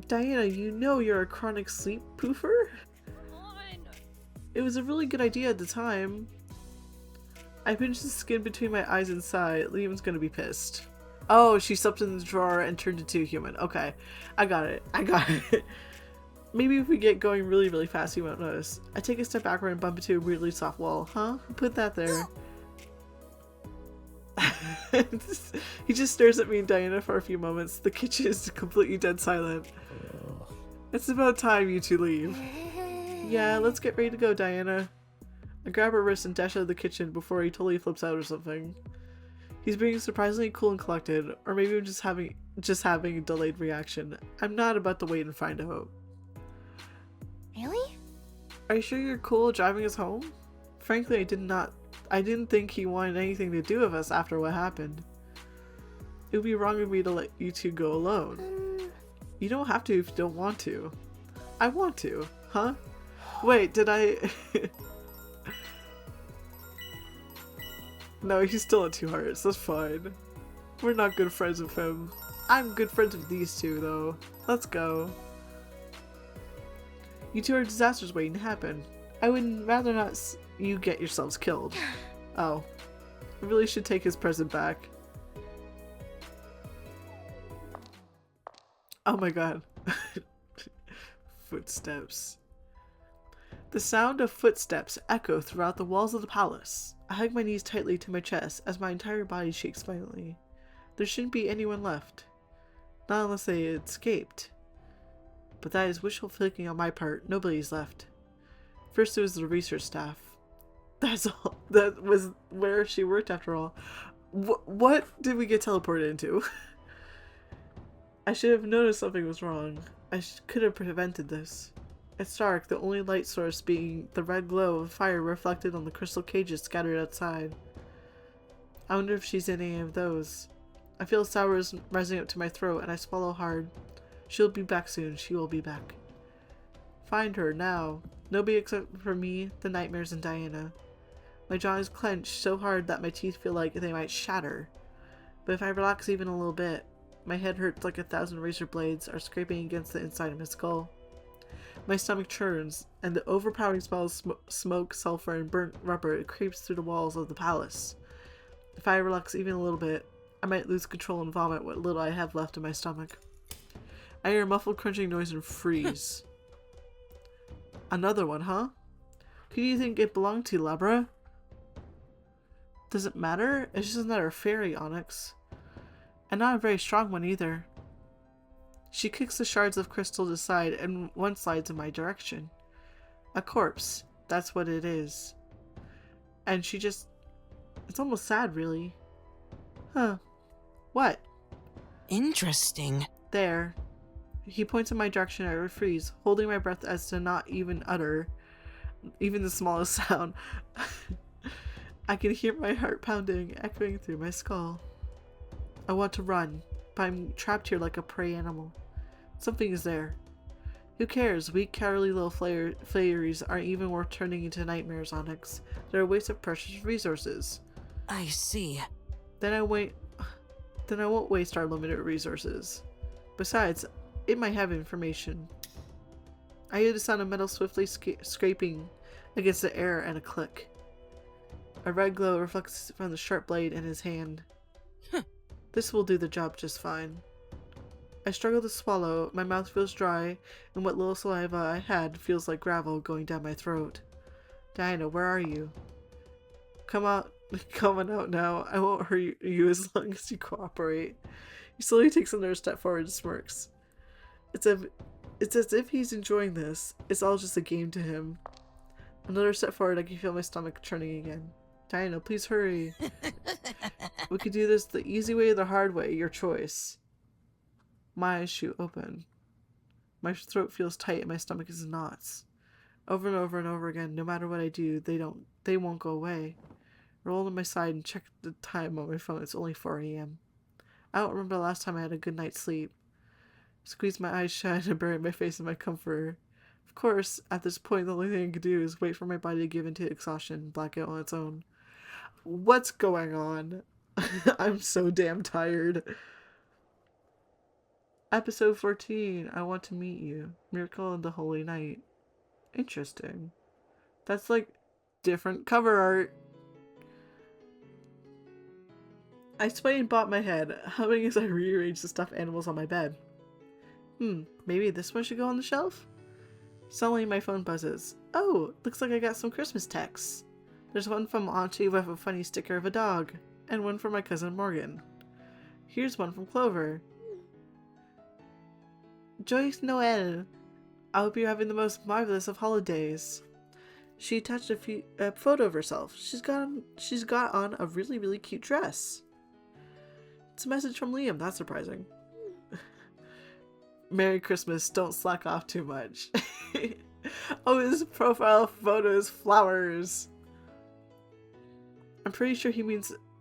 Diana, you know you're a chronic sleep poofer? It was a really good idea at the time. I pinched the skin between my eyes and sighed. Liam's gonna be pissed. Oh, she slept in the drawer and turned into a human. Okay, I got it. I got it. Maybe if we get going really, really fast, you won't notice. I take a step backward and bump into a weirdly soft wall. Huh? Who put that there? He just stares at me and Diana for a few moments. The kitchen is completely dead silent. It's about time you two leave. Yeah, let's get ready to go, Diana. I grab her wrist and dash out of the kitchen before he totally flips out or something. He's being surprisingly cool and collected, or maybe I'm just having a delayed reaction. I'm not about to wait and find out. Really? Are you sure you're cool driving us home? Frankly, I didn't think he wanted anything to do with us after what happened. It would be wrong of me to let you two go alone. You don't have to if you don't want to. I want to, huh? Wait, did I... No, he's still at 2 hearts, that's fine. We're not good friends with him. I'm good friends with these two, though. Let's go. You two are disasters waiting to happen. I would rather not you get yourselves killed. Oh. I really should take his present back. Oh my god. Footsteps. The sound of footsteps echo throughout the walls of the palace. I hug my knees tightly to my chest as my entire body shakes violently. There shouldn't be anyone left. Not unless they escaped. But that is wishful thinking on my part. Nobody's left. First it was the research staff. That's all. That was where she worked after all. What did we get teleported into? I should have noticed something was wrong. I could have prevented this. It's dark, the only light source being the red glow of fire reflected on the crystal cages scattered outside. I wonder if she's in any of those. I feel sours rising up to my throat and I swallow hard. She'll be back soon. She will be back. Find her, now. Nobody except for me, the nightmares, and Diana. My jaw is clenched so hard that my teeth feel like they might shatter. But if I relax even a little bit, my head hurts like 1,000 razor blades are scraping against the inside of my skull. My stomach churns, and the overpowering smell of smoke, sulfur, and burnt rubber creeps through the walls of the palace. If I relax even a little bit, I might lose control and vomit what little I have left in my stomach. I hear a muffled crunching noise and freeze. Another one, huh? Who do you think it belonged to, Labra? Does it matter? It's just another fairy, Onyx. And not a very strong one either. She kicks the shards of crystal aside and one slides in my direction. A corpse. That's what it is. And she just... It's almost sad, really. Huh. What? Interesting. There. He points in my direction and I freeze, holding my breath as to not even utter even the smallest sound. I can hear my heart pounding, echoing through my skull. I want to run, but I'm trapped here like a prey animal. Something is there. Who cares? Weak, cowardly little fairies aren't even worth turning into nightmares, Onyx. They're a waste of precious resources. I see. Then I won't waste our limited resources. Besides, it might have information. I hear the sound of metal swiftly scraping against the air and a click. A red glow reflects from the sharp blade in his hand. This will do the job just fine. I struggle to swallow, my mouth feels dry, and what little saliva I had feels like gravel going down my throat. Diana, where are you? Come on out now. I won't hurt you as long as you cooperate. He slowly takes another step forward and smirks. It's as if he's enjoying this. It's all just a game to him. Another step forward, I can feel my stomach churning again. Diana, please hurry. We could do this the easy way or the hard way, your choice. My eyes shoot open. My throat feels tight and my stomach is in knots. Over and over and over again, no matter what I do, they won't go away. Roll on my side and check the time on my phone. It's only 4 a.m. I don't remember the last time I had a good night's sleep. Squeeze my eyes shut and bury my face in my comforter. Of course, at this point, the only thing I can do is wait for my body to give into exhaustion and black out on its own. What's going on? I'm so damn tired. Episode 14, I Want to Meet You. Miracle in the Holy Night. Interesting. That's like different cover art. I sway and bob my head, humming as I rearrange the stuffed animals on my bed. Maybe this one should go on the shelf? Suddenly my phone buzzes. Oh, looks like I got some Christmas texts. There's one from Auntie with a funny sticker of a dog, and one from my cousin Morgan. Here's one from Clover. Joyce Noel. I hope you're having the most marvelous of holidays. She attached a photo of herself. She's got on a really, really cute dress. It's a message from Liam. That's surprising. Merry Christmas. Don't slack off too much. Oh, his profile photo is flowers. I'm pretty sure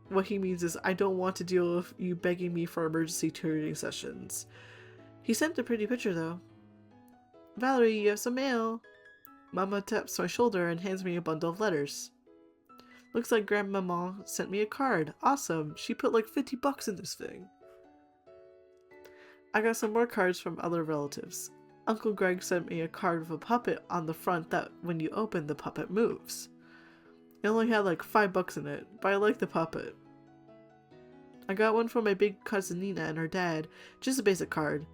what he means is I don't want to deal with you begging me for emergency tutoring sessions. He sent a pretty picture though. Valerie, you have some mail. Mama taps my shoulder and hands me a bundle of letters. Looks like Grandmama sent me a card. Awesome. She put like $50 in this thing. I got some more cards from other relatives. Uncle Greg sent me a card with a puppet on the front that when you open the puppet moves. It only had like $5 in it, but I like the puppet. I got one from my big cousin Nina and her dad, just a basic card,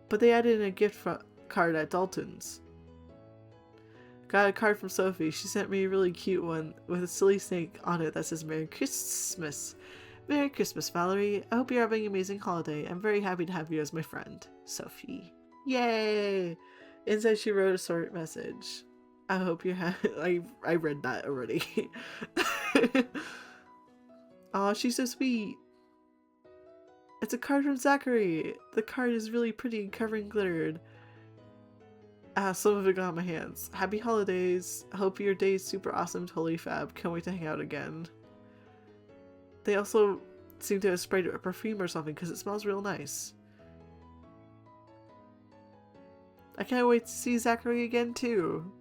but they added in a gift card at Dalton's. Got a card from Sophie. She sent me a really cute one with a silly snake on it that says Merry Christmas. Merry Christmas, Valerie. I hope you're having an amazing holiday. I'm very happy to have you as my friend, Sophie. Yay! Inside she wrote a short message. I hope you have. I read that already. Aw, she's so sweet. It's a card from Zachary. The card is really pretty, covered in glittered. Some of it got on my hands. Happy holidays. Hope your day is super awesome, totally fab. Can't wait to hang out again. They also seem to have sprayed it with perfume or something because it smells real nice. I can't wait to see Zachary again too.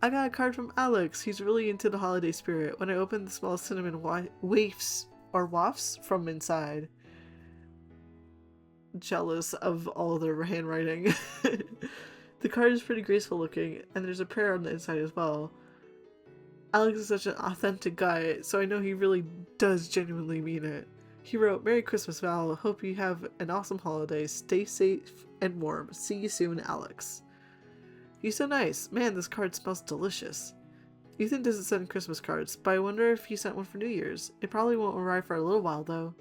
I got a card from Alex. He's really into the holiday spirit. When I opened the small cinnamon wafts from inside. Jealous of all their handwriting. The card is pretty graceful looking, and there's a prayer on the inside as well. Alex is such an authentic guy, so I know he really does genuinely mean it. He wrote, Merry Christmas, Val. Hope you have an awesome holiday. Stay safe and warm. See you soon, Alex. He's so nice. Man, this card smells delicious. Ethan doesn't send Christmas cards, but I wonder if he sent one for New Year's. It probably won't arrive for a little while, though.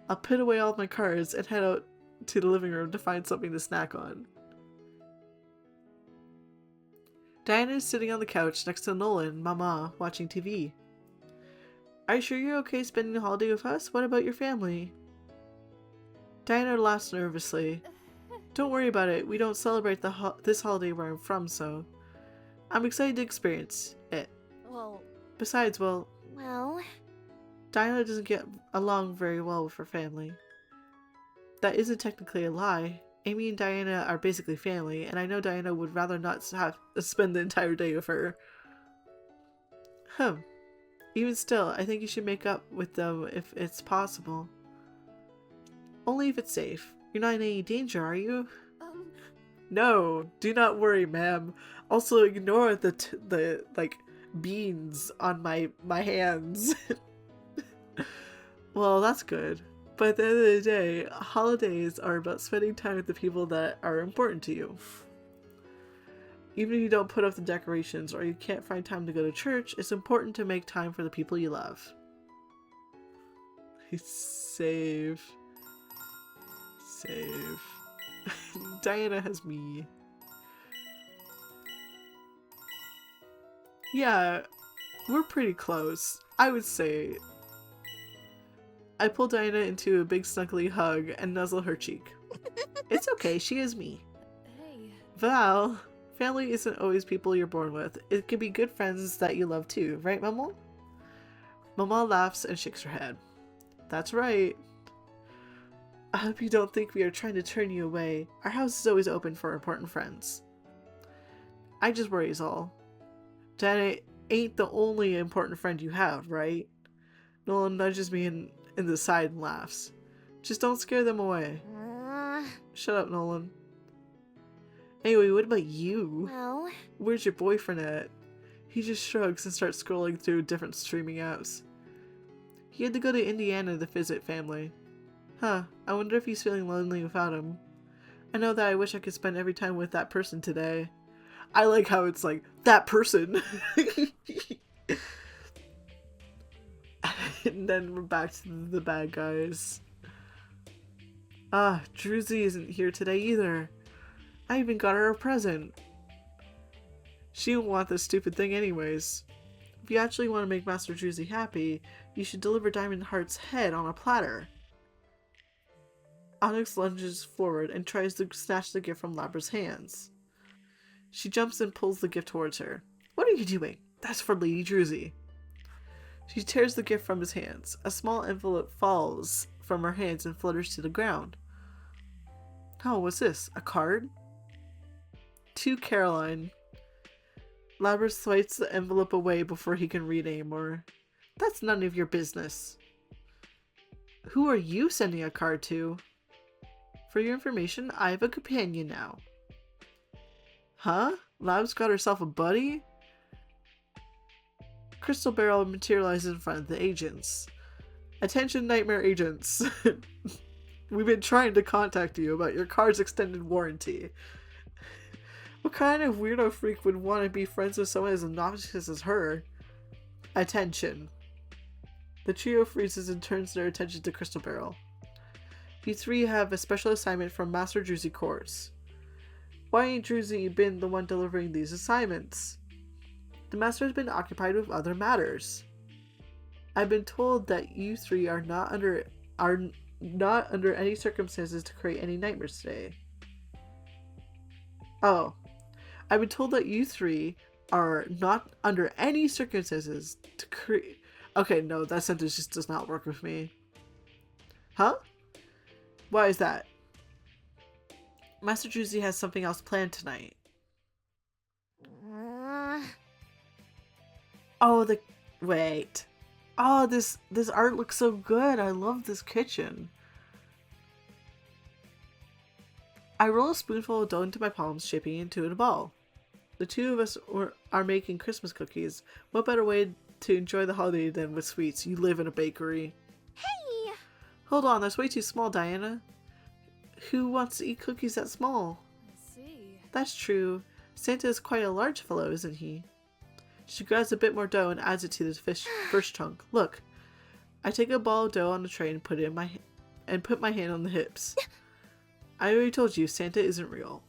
I'll put away all my cards and head out to the living room to find something to snack on. Diana is sitting on the couch next to Nolan and Mama, watching TV. Are you sure you're okay spending the holiday with us? What about your family? Diana laughs nervously. Don't worry about it. We don't celebrate this holiday where I'm from, so... I'm excited to experience it. Well... Besides, well... Well... Diana doesn't get along very well with her family. That isn't technically a lie. Amy and Diana are basically family, and I know Diana would rather not have to spend the entire day with her. Even still, I think you should make up with them if it's possible. Only if it's safe. You're not in any danger, are you? No, do not worry, ma'am. Also, ignore the beans on my hands. Well, that's good. But at the end of the day, holidays are about spending time with the people that are important to you. Even if you don't put up the decorations or you can't find time to go to church, it's important to make time for the people you love. Save. Save. Diana has me. Yeah, we're pretty close. I would say. I pull Diana into a big snuggly hug and nuzzle her cheek. It's okay, she is me. Hey... Val, family isn't always people you're born with. It can be good friends that you love too, right, Mama? Mama laughs and shakes her head. That's right. I hope you don't think we are trying to turn you away. Our house is always open for important friends. I just worry is all. Diana ain't the only important friend you have, right? Nolan nudges me in the side and laughs. Just don't scare them away. Shut up, Nolan. Anyway, what about you? Well, Where's your boyfriend at? He just shrugs and starts scrolling through different streaming apps. He had to go to Indiana to visit family. Huh, I wonder if he's feeling lonely without him. I know that I wish I could spend every time with that person today. I like how it's like, that person! And then we're back to the bad guys. Ah, Druzy isn't here today either. I even got her a present. She didn't want this stupid thing anyways. If you actually want to make Master Druzy happy, you should deliver Diamond Heart's head on a platter. Onyx lunges forward and tries to snatch the gift from Labra's hands. She jumps and pulls the gift towards her. What are you doing? That's for Lady Druzy. She tears the gift from his hands. A small envelope falls from her hands and flutters to the ground. Oh, what's this? A card? To Caroline. Labra swipes the envelope away before he can read anymore. That's none of your business. Who are you sending a card to? For your information, I have a companion now. Huh? Lab's got herself a buddy? Crystal Barrel materializes in front of the agents. Attention, Nightmare agents. We've been trying to contact you about your car's extended warranty. What kind of weirdo freak would want to be friends with someone as obnoxious as her? Attention. The trio freezes and turns their attention to Crystal Barrel. You three have a special assignment from Master Druzy Course. Why ain't Druzy been the one delivering these assignments? The Master has been occupied with other matters. I've been told that you three are not under any circumstances to create any nightmares today. Oh. I've been told that you three are not under any circumstances to create... Okay, no, that sentence just does not work with me. Huh? Why is that? Master Druzy has something else planned tonight. Oh, wait. Oh, this art looks so good. I love this kitchen. I roll a spoonful of dough into my palms, shaping it into a ball. The two of us are making Christmas cookies. What better way to enjoy the holiday than with sweets? You live in a bakery. hey! Hold on, that's way too small, Diana. Who wants to eat cookies that small? I see. That's true. Santa is quite a large fellow, isn't he? She grabs a bit more dough and adds it to the first chunk. Look. I take a ball of dough on the tray and put my hand on the hips. I already told you, Santa isn't real.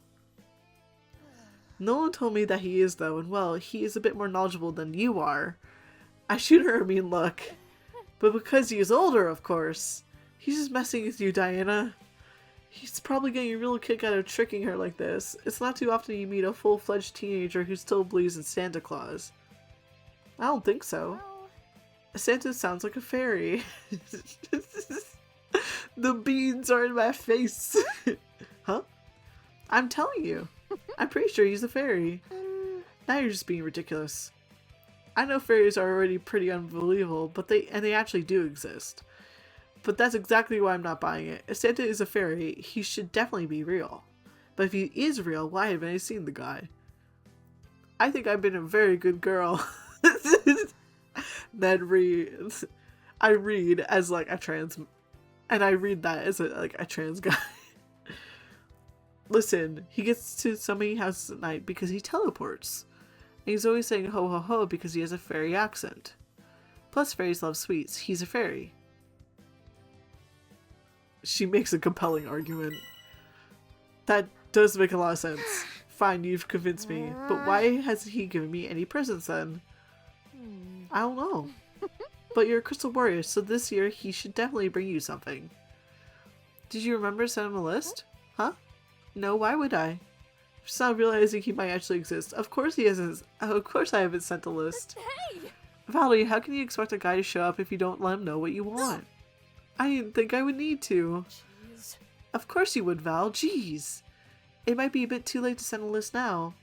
No one told me that he is, though, and well, he is a bit more knowledgeable than you are. I shoot her a mean look. But because he is older, of course. He's just messing with you, Diana. He's probably getting a real kick out of tricking her like this. It's not too often you meet a full-fledged teenager who still believes in Santa Claus. I don't think so. Well, Santa sounds like a fairy. The beads are in my face. Huh? I'm telling you. I'm pretty sure he's a fairy. Now you're just being ridiculous. I know fairies are already pretty unbelievable, but they actually do exist. But that's exactly why I'm not buying it. If Santa is a fairy, he should definitely be real. But if he is real, why haven't I seen the guy? I think I've been a very good girl. Then reads. I read as like a trans, and I read that as a trans guy. Listen, he gets to so many houses at night because he teleports. And he's always saying ho ho ho because he has a fairy accent. Plus fairies love sweets. He's a fairy. She makes a compelling argument. That does make a lot of sense. Fine, you've convinced me. But why hasn't he given me any presents then? I don't know. But you're a crystal warrior, so this year he should definitely bring you something. Did you remember to send him a list? Huh? No, why would I? Just not realizing he might actually exist. Of course he hasn't. Of course I haven't sent a list. hey! Valerie, how can you expect a guy to show up if you don't let him know what you want? I didn't think I would need to. Jeez. Of course you would, Val. Jeez. It might be a bit too late to send a list now.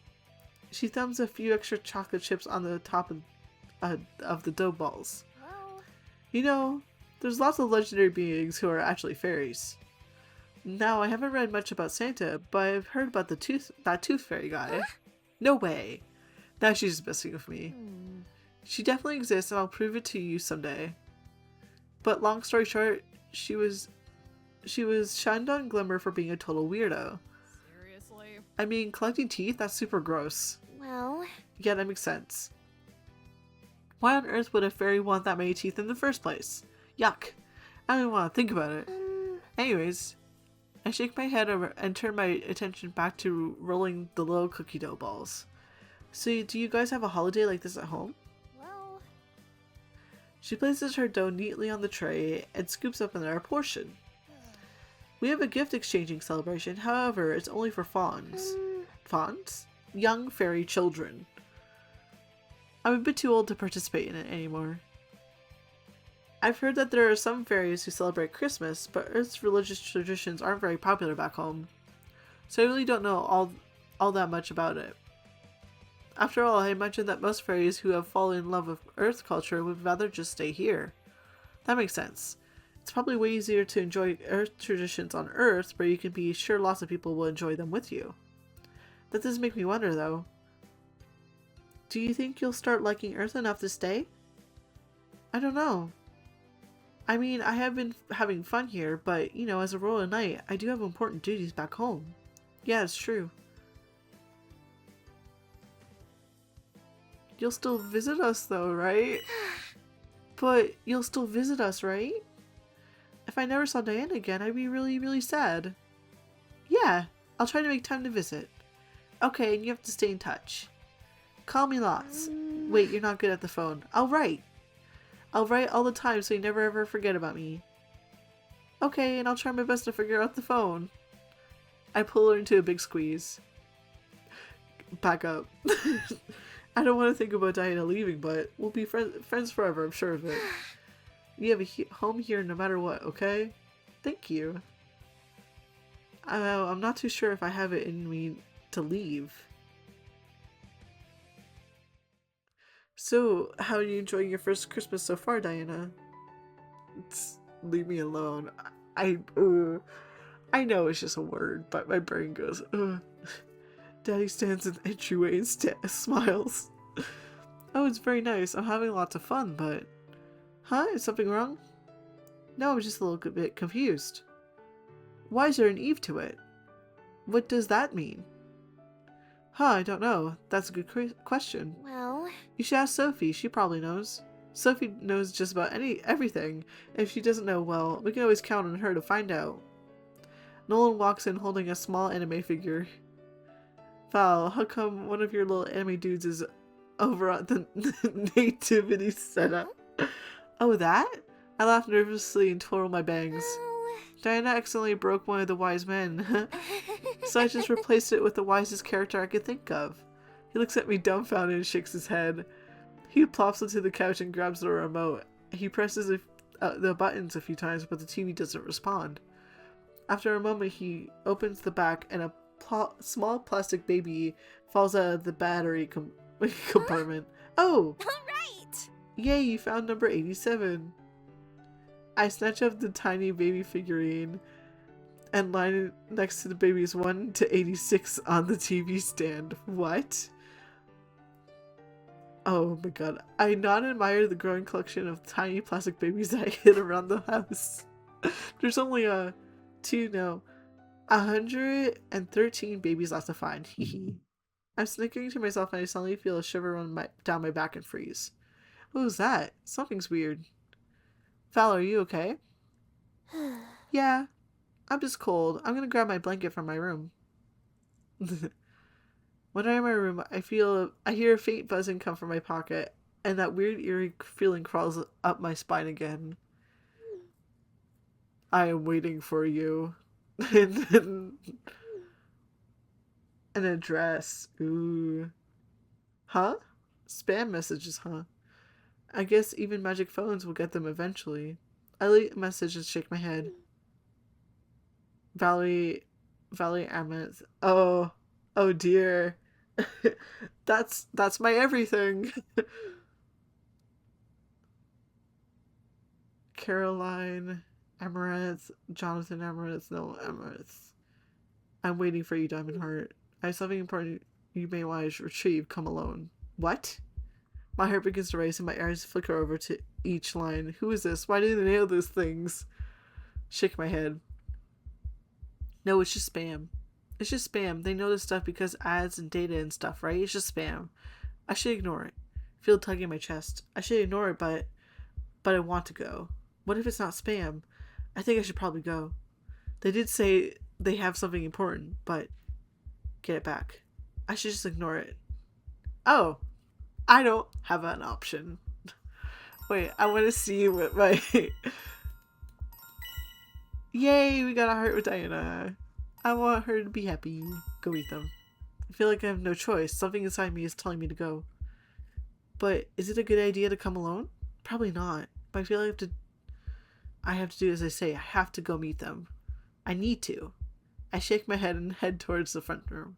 She thumbs a few extra chocolate chips on the top of the dough balls. Well, You know, there's lots of legendary beings who are actually fairies. Now, I haven't read much about Santa, but I've heard about that tooth fairy guy. No way. Now she's just messing with me. She definitely exists, and I'll prove it to you someday. But long story short, she was shunned on Glimmer for being a total weirdo. Seriously? I mean, collecting teeth, that's super gross. Well, Yeah, that makes sense. Why on earth would a fairy want that many teeth in the first place? Yuck. I don't even want to think about it. Anyways, I shake my head over and turn my attention back to rolling the little cookie dough balls. So, do you guys have a holiday like this at home? well, She places her dough neatly on the tray and scoops up another portion. We have a gift exchanging celebration, however, it's only for fawns. Fawns? Young fairy children. I'm a bit too old to participate in it anymore. I've heard that there are some fairies who celebrate Christmas, but Earth's religious traditions aren't very popular back home. So I really don't know all that much about it. After all, I imagine that most fairies who have fallen in love with Earth culture would rather just stay here. That makes sense. It's probably way easier to enjoy Earth traditions on Earth, where you can be sure lots of people will enjoy them with you. That does make me wonder, though. Do you think you'll start liking Earth enough to stay? I don't know. I mean, I have been having fun here, but, you know, as a royal knight, I do have important duties back home. Yeah, it's true. You'll still visit us, though, right? But you'll still visit us, right? If I never saw Diana again, I'd be really, really sad. Yeah, I'll try to make time to visit. Okay, and you have to stay in touch. Call me lots. Wait, you're not good at the phone. I'll write. I'll write all the time so you never ever forget about me. Okay, and I'll try my best to figure out the phone. I pull her into a big squeeze. Back up. I don't want to think about Diana leaving, but we'll be friends forever, I'm sure of it. You have a home here no matter what, okay? Thank you. I'm not too sure if I have it in me to leave. So, how are you enjoying your first Christmas so far, Diana? Leave me alone. I know it's just a word, but my brain goes, ugh. Daddy stands in the entryway and smiles. Oh, it's very nice. I'm having lots of fun, but... Huh? Is something wrong? No, I'm just a little bit confused. Why is there an Eve to it? What does that mean? Huh, I don't know. That's a good question. well, You should ask Sophie. She probably knows. Sophie knows just about everything. If she doesn't know, well, we can always count on her to find out. Nolan walks in holding a small anime figure. Val, how come one of your little anime dudes is over at the nativity setup? Oh, that? I laughed nervously and twirled my bangs. Diana accidentally broke one of the wise men, so I just replaced it with the wisest character I could think of. He looks at me dumbfounded and shakes his head. He plops onto the couch and grabs the remote. He presses the buttons a few times, but the TV doesn't respond. After a moment, he opens the back and a small plastic baby falls out of the battery compartment. Oh! alright! Yay, you found number 87. I snatch up the tiny baby figurine and line it next to the babies 1 to 86 on the TV stand. What? Oh my god. I not admire the growing collection of tiny plastic babies that I hid around the house. There's only 113 babies left to find. Hehe. I'm snickering to myself and I suddenly feel a shiver run down my back and freeze. What was that? Something's weird. Val, are you okay? Yeah. I'm just cold. I'm gonna grab my blanket from my room. When I'm in my room, I hear a faint buzzing come from my pocket, and that weird eerie feeling crawls up my spine again. I am waiting for you. An address. Ooh. Huh? Spam messages, huh? I guess even magic phones will get them eventually. I leave a message and shake my head. Valerie Amath. Oh dear. That's my everything. Caroline. Amaranth, Jonathan Amaranth, no Amaranth. I'm waiting for you, Diamond Heart. I have something important you may want to retrieve. Come alone. What? My heart begins to race and my eyes flicker over to each line. Who is this? Why do they nail those things? Shake my head. No, it's just spam. It's just spam. They know this stuff because ads and data and stuff, right? It's just spam. I should ignore it. Feel tugging in my chest. I should ignore it, but I want to go. What if it's not spam? I think I should probably go. They did say they have something important, but get it back. I should just ignore it. Oh, I don't have an option. Wait, I want to see what my... Yay, we got a heart with Diana. I want her to be happy. Go eat them. I feel like I have no choice. Something inside me is telling me to go. But is it a good idea to come alone? Probably not. But I feel like I have to do as I say. I have to go meet them. I need to. I shake my head and head towards the front room.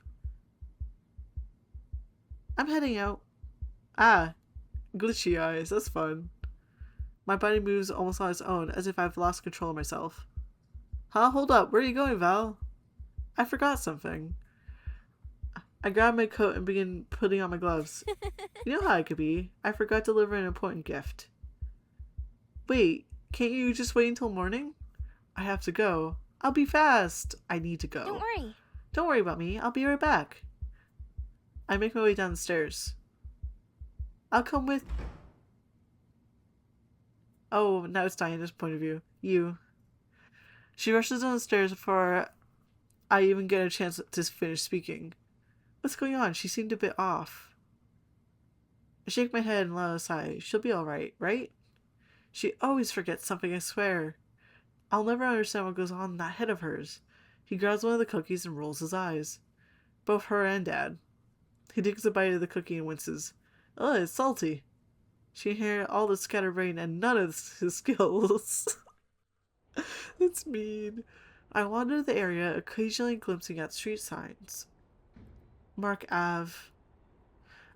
I'm heading out. Ah, glitchy eyes. That's fun. My body moves almost on its own, as if I've lost control of myself. Huh? Hold up. Where are you going, Val? I forgot something. I grab my coat and begin putting on my gloves. You know how I could be. I forgot to deliver an important gift. Wait, can't you just wait until morning? I have to go. I'll be fast. I need to go. Don't worry. Don't worry about me. I'll be right back. I make my way down the stairs. I'll come with... Oh, now it's Diana's point of view. You. She rushes down the stairs before I even get a chance to finish speaking. What's going on? She seemed a bit off. I shake my head and let out a sigh. She'll be alright, right? She always forgets something, I swear. I'll never understand what goes on in that head of hers. He grabs one of the cookies and rolls his eyes. Both her and Dad. He takes a bite of the cookie and winces. Oh, it's salty. She can hear all the scatterbrain and none of his skills. That's mean. I wander the area, occasionally glimpsing at street signs. Mark Ave.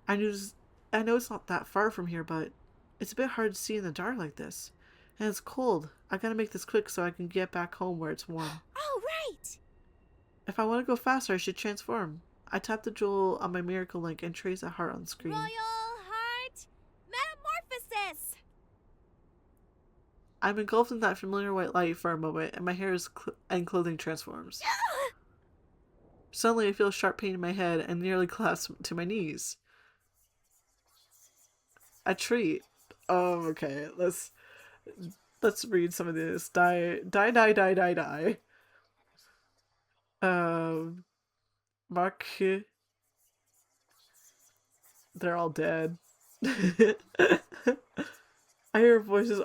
I know it's not that far from here, but it's a bit hard to see in the dark like this. And it's cold. I gotta make this quick so I can get back home where it's warm. Oh, right. If I want to go faster, I should transform. I tap the jewel on my miracle link and trace a heart on the screen. Royal Heart Metamorphosis. I'm engulfed in that familiar white light for a moment, and my hair and clothing transforms. Suddenly, I feel a sharp pain in my head and nearly collapse to my knees. A treat. Oh, okay. Let's read some of this. Die. Mark. They're all dead. I hear voices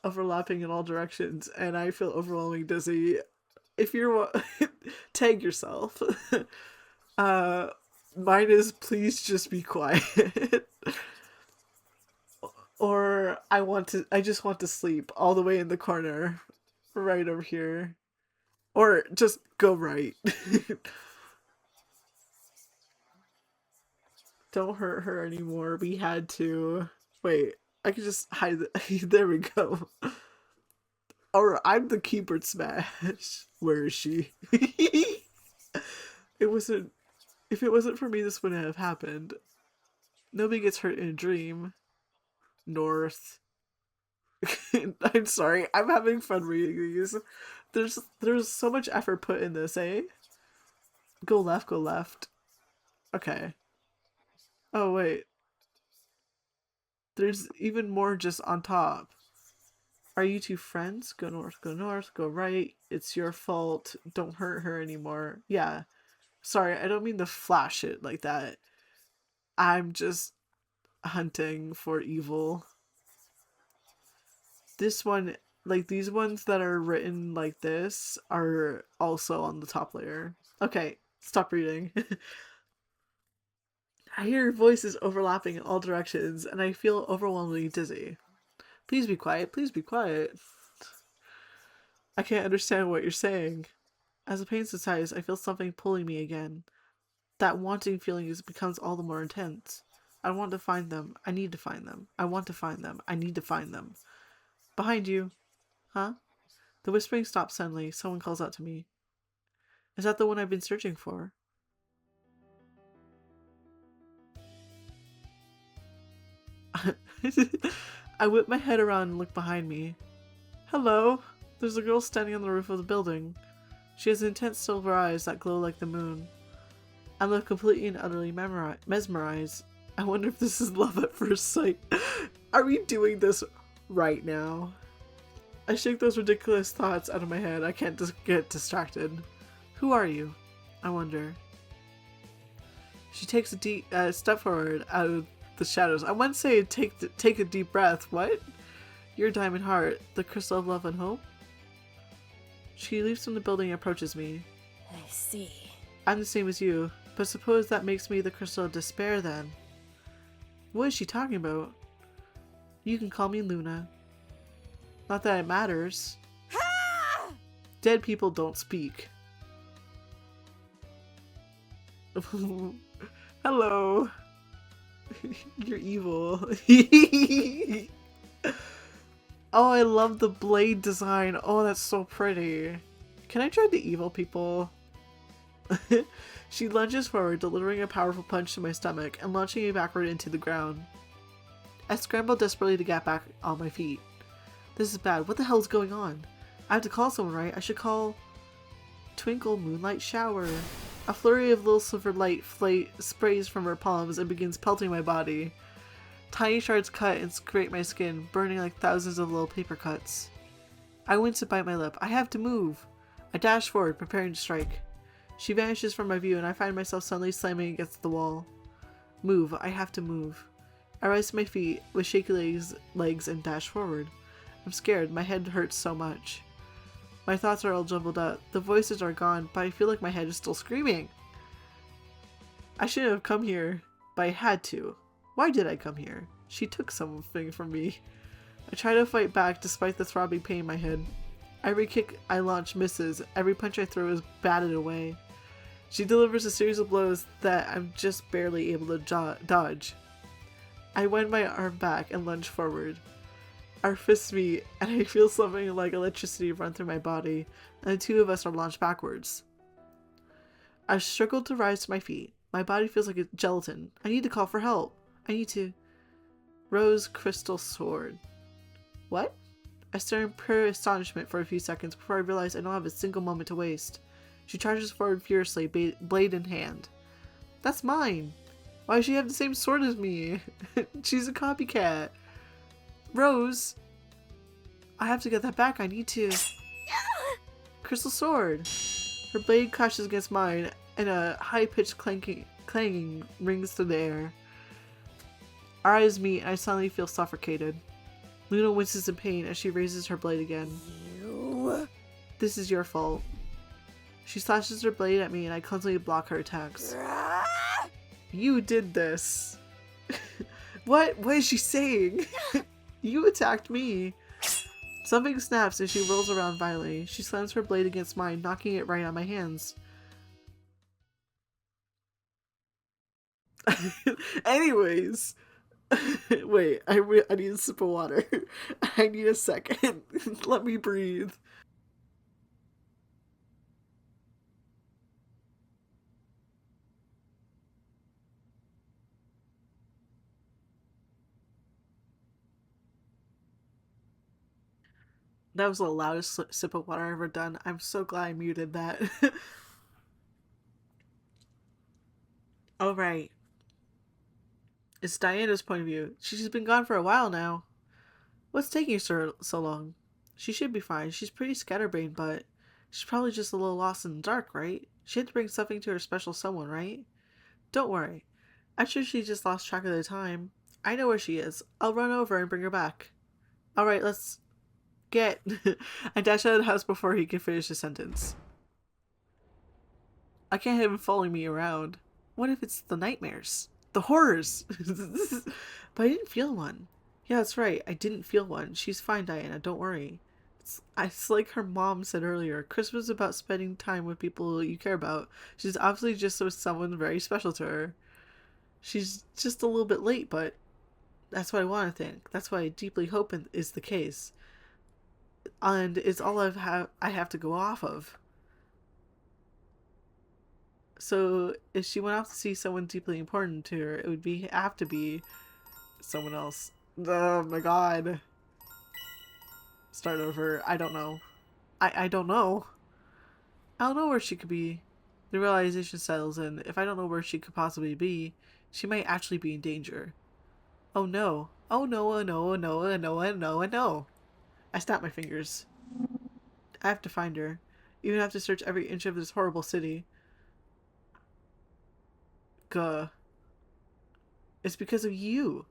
overlapping in all directions, and I feel overwhelming dizzy. If you're tag yourself. Mine is please just be quiet. Or I just want to sleep all the way in the corner, right over here. Or just go right. Don't hurt her anymore. We had to. Wait, I could just hide there we go. Or I'm the keyboard smash. Where is she? It wasn't. If it wasn't for me, this wouldn't have happened. Nobody gets hurt in a dream. North. I'm sorry. I'm having fun reading these. There's so much effort put in this, eh? Go left, go left. Okay. Oh, wait. There's even more just on top. Are you two friends? Go north, go right. It's your fault. Don't hurt her anymore. Yeah. Sorry, I don't mean to flash it like that. I'm just hunting for evil. This one, like these ones that are written like this, are also on the top layer. Okay, stop reading. I hear voices overlapping in all directions, and I feel overwhelmingly dizzy. Please be quiet, please be quiet. I can't understand what you're saying. As the pain subsides, I feel something pulling me again. That wanting feeling becomes all the more intense. I want to find them. I need to find them. I want to find them. I need to find them. Behind you. Huh? The whispering stops suddenly. Someone calls out to me. Is that the one I've been searching for? I whip my head around and look behind me. Hello! There's a girl standing on the roof of the building. She has intense silver eyes that glow like the moon. I'm left completely and utterly mesmerized. I wonder if this is love at first sight. Are we doing this right now? I shake those ridiculous thoughts out of my head. I can't just get distracted. Who are you? I wonder. She takes a deep step forward out of the shadows. I wouldn't say take a deep breath. What? Your diamond heart, the crystal of love and hope? She leaps from the building and approaches me. I see. I'm the same as you, but suppose that makes me the crystal of despair then. What is she talking about? You can call me Luna. Not that it matters. Dead people don't speak. Hello. You're evil. Oh, I love the blade design. Oh, that's so pretty. Can I try the evil people? She lunges forward, delivering a powerful punch to my stomach and launching me backward into the ground. I scramble desperately to get back on my feet. This is bad. What the hell is going on? I have to call someone, right? I should call Twinkle Moonlight Shower. A flurry of little silver light sprays from her palms and begins pelting my body. Tiny shards cut and scrape my skin, burning like thousands of little paper cuts. I wince and bite my lip. I have to move. I dash forward, preparing to strike. She vanishes from my view and I find myself suddenly slamming against the wall. Move. I have to move. I rise to my feet with shaky legs and dash forward. I'm scared. My head hurts so much. My thoughts are all jumbled up. The voices are gone, but I feel like my head is still screaming. I shouldn't have come here, but I had to. Why did I come here? She took something from me. I try to fight back despite the throbbing pain in my head. Every kick I launch misses. Every punch I throw is batted away. She delivers a series of blows that I'm just barely able to dodge. I wind my arm back and lunge forward. Our fists meet, and I feel something like electricity run through my body, and the two of us are launched backwards. I struggle to rise to my feet. My body feels like a gelatin. I need to call for help. I need to... Rose Crystal Sword. What? I stare in pure astonishment for a few seconds before I realize I don't have a single moment to waste. She charges forward furiously, blade in hand. That's mine! Why does she have the same sword as me? She's a copycat. Rose! I have to get that back. I need to... Crystal Sword! Her blade crashes against mine, and a high-pitched clanging rings through the air. Our eyes meet, and I suddenly feel suffocated. Luna winces in pain as she raises her blade again. You... This is your fault. She slashes her blade at me, and I clumsily block her attacks. You did this. What? What is she saying? You attacked me. Something snaps and she rolls around violently. She slams her blade against mine, knocking it right on my hands. Anyways. Wait, I need a sip of water. I need a second. Let me breathe. That was the loudest sip of water I've ever done. I'm so glad I muted that. Alright. It's Diana's point of view. She's been gone for a while now. What's taking her so long? She should be fine. She's pretty scatterbrained, but she's probably just a little lost in the dark, right? She had to bring something to her special someone, right? Don't worry. I'm sure she just lost track of the time. I know where she is. I'll run over and bring her back. Alright, let's... Get. I dash out of the house before he can finish his sentence. I can't have him following me around. What if it's the nightmares? The horrors! But I didn't feel one. Yeah, that's right. I didn't feel one. She's fine, Diana. Don't worry. It's like her mom said earlier. Christmas is about spending time with people you care about. She's obviously just with someone very special to her. She's just a little bit late, but that's what I want to think. That's what I deeply hope is the case. and it's all I have to go off of. So if she went off to see someone deeply important to her, it would have to be someone else. Oh my god. Start over. I don't know. I don't know. I don't know where she could be. The realization settles in. If I don't know where she could possibly be, she might actually be in danger. Oh no. Oh no, oh no, oh no, oh no, oh no, oh no. I snap my fingers. I have to find her. Even have to search every inch of this horrible city. Gah. It's because of you.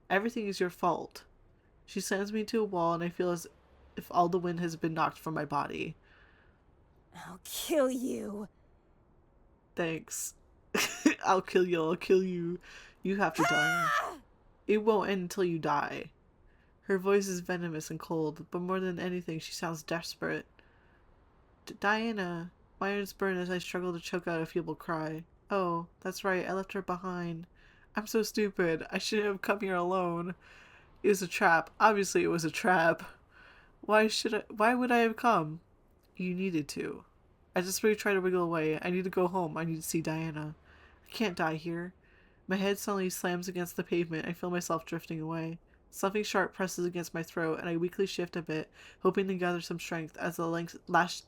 Everything is your fault. She slams me into a wall and I feel as if all the wind has been knocked from my body. I'll kill you. Thanks. I'll kill you, I'll kill you. You have to die. It won't end until you die. Her voice is venomous and cold, but more than anything, she sounds desperate. Diana. My ears burn as I struggle to choke out a feeble cry. Oh, that's right, I left her behind. I'm so stupid. I shouldn't have come here alone. It was a trap. Obviously it was a trap. Why would I have come? You needed to. I desperately try to wiggle away. I need to go home. I need to see Diana. I can't die here. My head suddenly slams against the pavement. I feel myself drifting away. Something sharp presses against my throat, and I weakly shift a bit, hoping to gather some strength as the last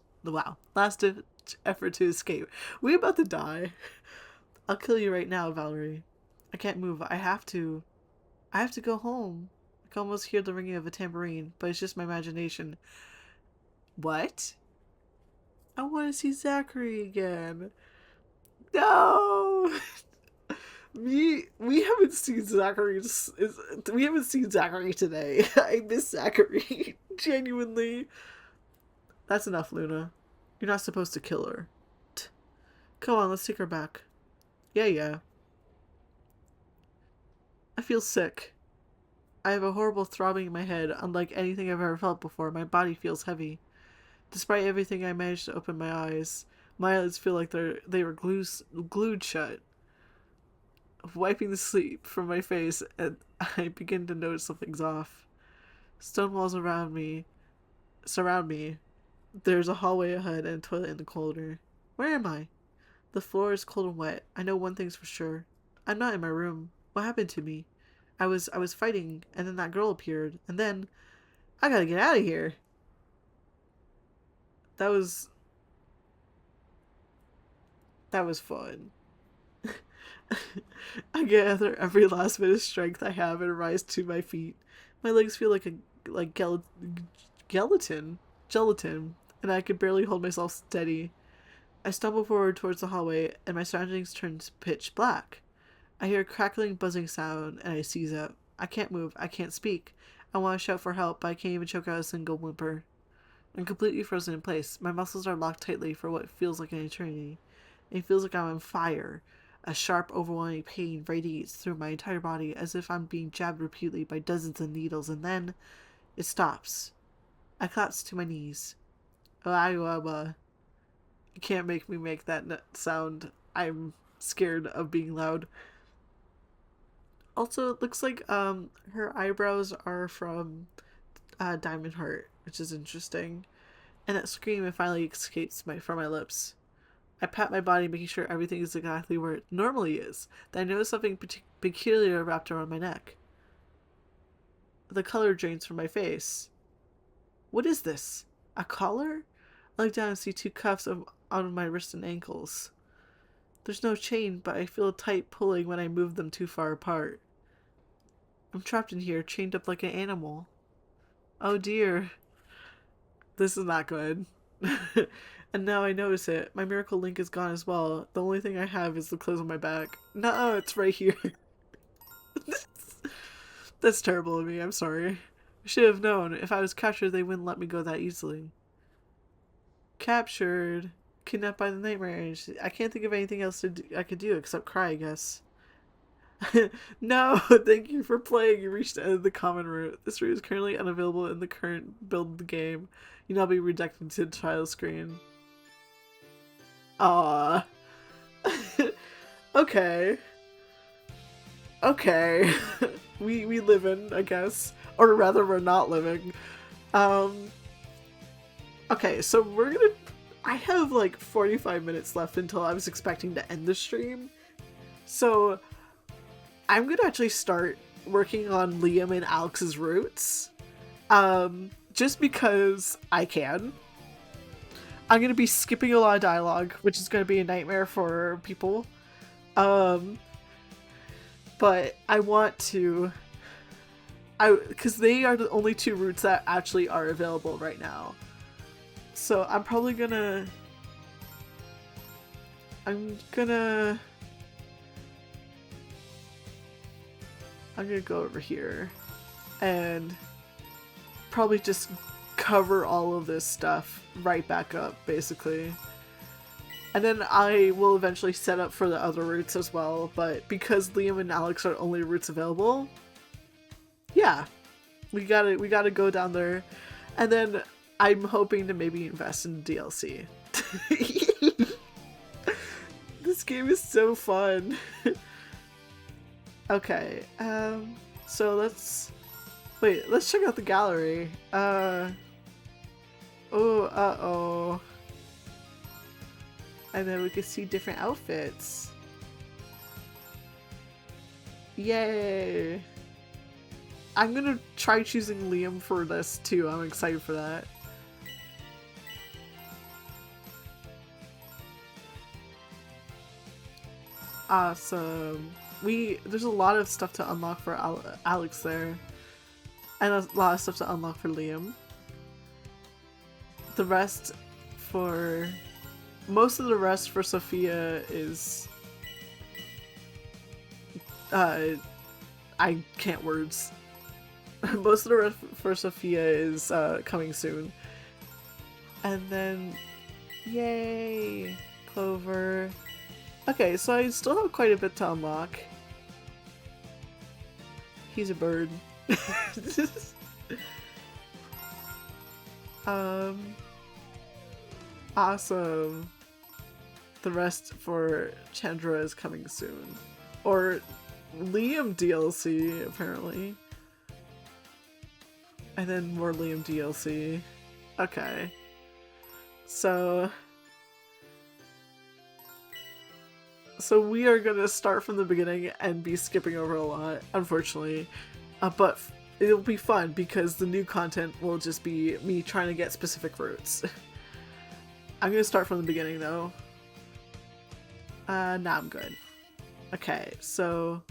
effort to escape. We about to die. I'll kill you right now, Valerie. I can't move. I have to. I have to go home. I can almost hear the ringing of a tambourine, but it's just my imagination. What? I want to see Zachary again. No! We haven't seen Zachary. We haven't seen Zachary today. I miss Zachary. Genuinely. That's enough, Luna. You're not supposed to kill her. Come on, let's take her back. Yeah. I feel sick. I have a horrible throbbing in my head, unlike anything I've ever felt before. My body feels heavy. Despite everything, I managed to open my eyes. My eyelids feel like they were glued shut. Wiping the sleep from my face, and I begin to notice something's off. Stone walls surround me. There's a hallway ahead and a toilet in the corner. Where am I? The floor is cold and wet. I know one thing's for sure. I'm not in my room. What happened to me? I was fighting, and then that girl appeared, and then I gotta get out of here. That was fun. I gather every last bit of strength I have and rise to my feet. My legs feel like gelatin, and I can barely hold myself steady. I stumble forward towards the hallway, and my surroundings turn pitch black. I hear a crackling, buzzing sound, and I seize up. I can't move. I can't speak. I want to shout for help, but I can't even choke out a single whimper. I'm completely frozen in place. My muscles are locked tightly for what feels like an eternity. It feels like I'm on fire. A sharp, overwhelming pain radiates through my entire body as if I'm being jabbed repeatedly by dozens of needles, and then it stops. I collapse to my knees. You can't make me make that sound. I'm scared of being loud. Also, it looks like her eyebrows are from Diamond Heart, which is interesting. And that scream it finally escapes from my lips. I pat my body, making sure everything is exactly where it normally is. Then I notice something peculiar wrapped around my neck. The color drains from my face. What is this? A collar? I look down and see two cuffs on my wrists and ankles. There's no chain, but I feel a tight pulling when I move them too far apart. I'm trapped in here, chained up like an animal. Oh dear. This is not good. And now I notice it. My miracle link is gone as well. The only thing I have is the clothes on my back. No, it's right here. That's terrible of me. I'm sorry. I should have known. If I was captured, they wouldn't let me go that easily. Captured. Kidnapped by the nightmare. I can't think of anything else I could do except cry, I guess. No, thank you for playing. You reached the end of the common route. This route is currently unavailable in the current build of the game. You now be redirected to the trial screen. Aww. Okay. Okay. we live in, I guess. Or rather, we're not living. Okay, so I have like 45 minutes left until I was expecting to end the stream. So I'm gonna actually start working on Liam and Alex's roots. Just because I can. I'm gonna be skipping a lot of dialogue, which is gonna be a nightmare for people. But I want to... because they are the only two routes that actually are available right now. So I'm probably gonna... I'm gonna go over here and probably just cover all of this stuff right back up, basically. And then I will eventually set up for the other routes as well, but because Liam and Alex are only routes available, yeah, we gotta go down there. And then I'm hoping to maybe invest in DLC. This game is so fun. Okay, so let's check out the gallery. Uh-oh. And then we can see different outfits. Yay! I'm gonna try choosing Liam for this too. I'm excited for that. Awesome. There's a lot of stuff to unlock for Alex there. And a lot of stuff to unlock for Liam. Most of the rest for Sophia is... I can't words. Most of the rest for Sophia is coming soon. And then... Yay! Clover. Okay, so I still have quite a bit to unlock. He's a bird. Awesome. The rest for Chandra is coming soon. Or Liam DLC, apparently. And then more Liam DLC. Okay. So we are gonna start from the beginning and be skipping over a lot, unfortunately. But it'll be fun because the new content will just be me trying to get specific routes. I'm gonna start from the beginning though. Nah, I'm good. Okay, so...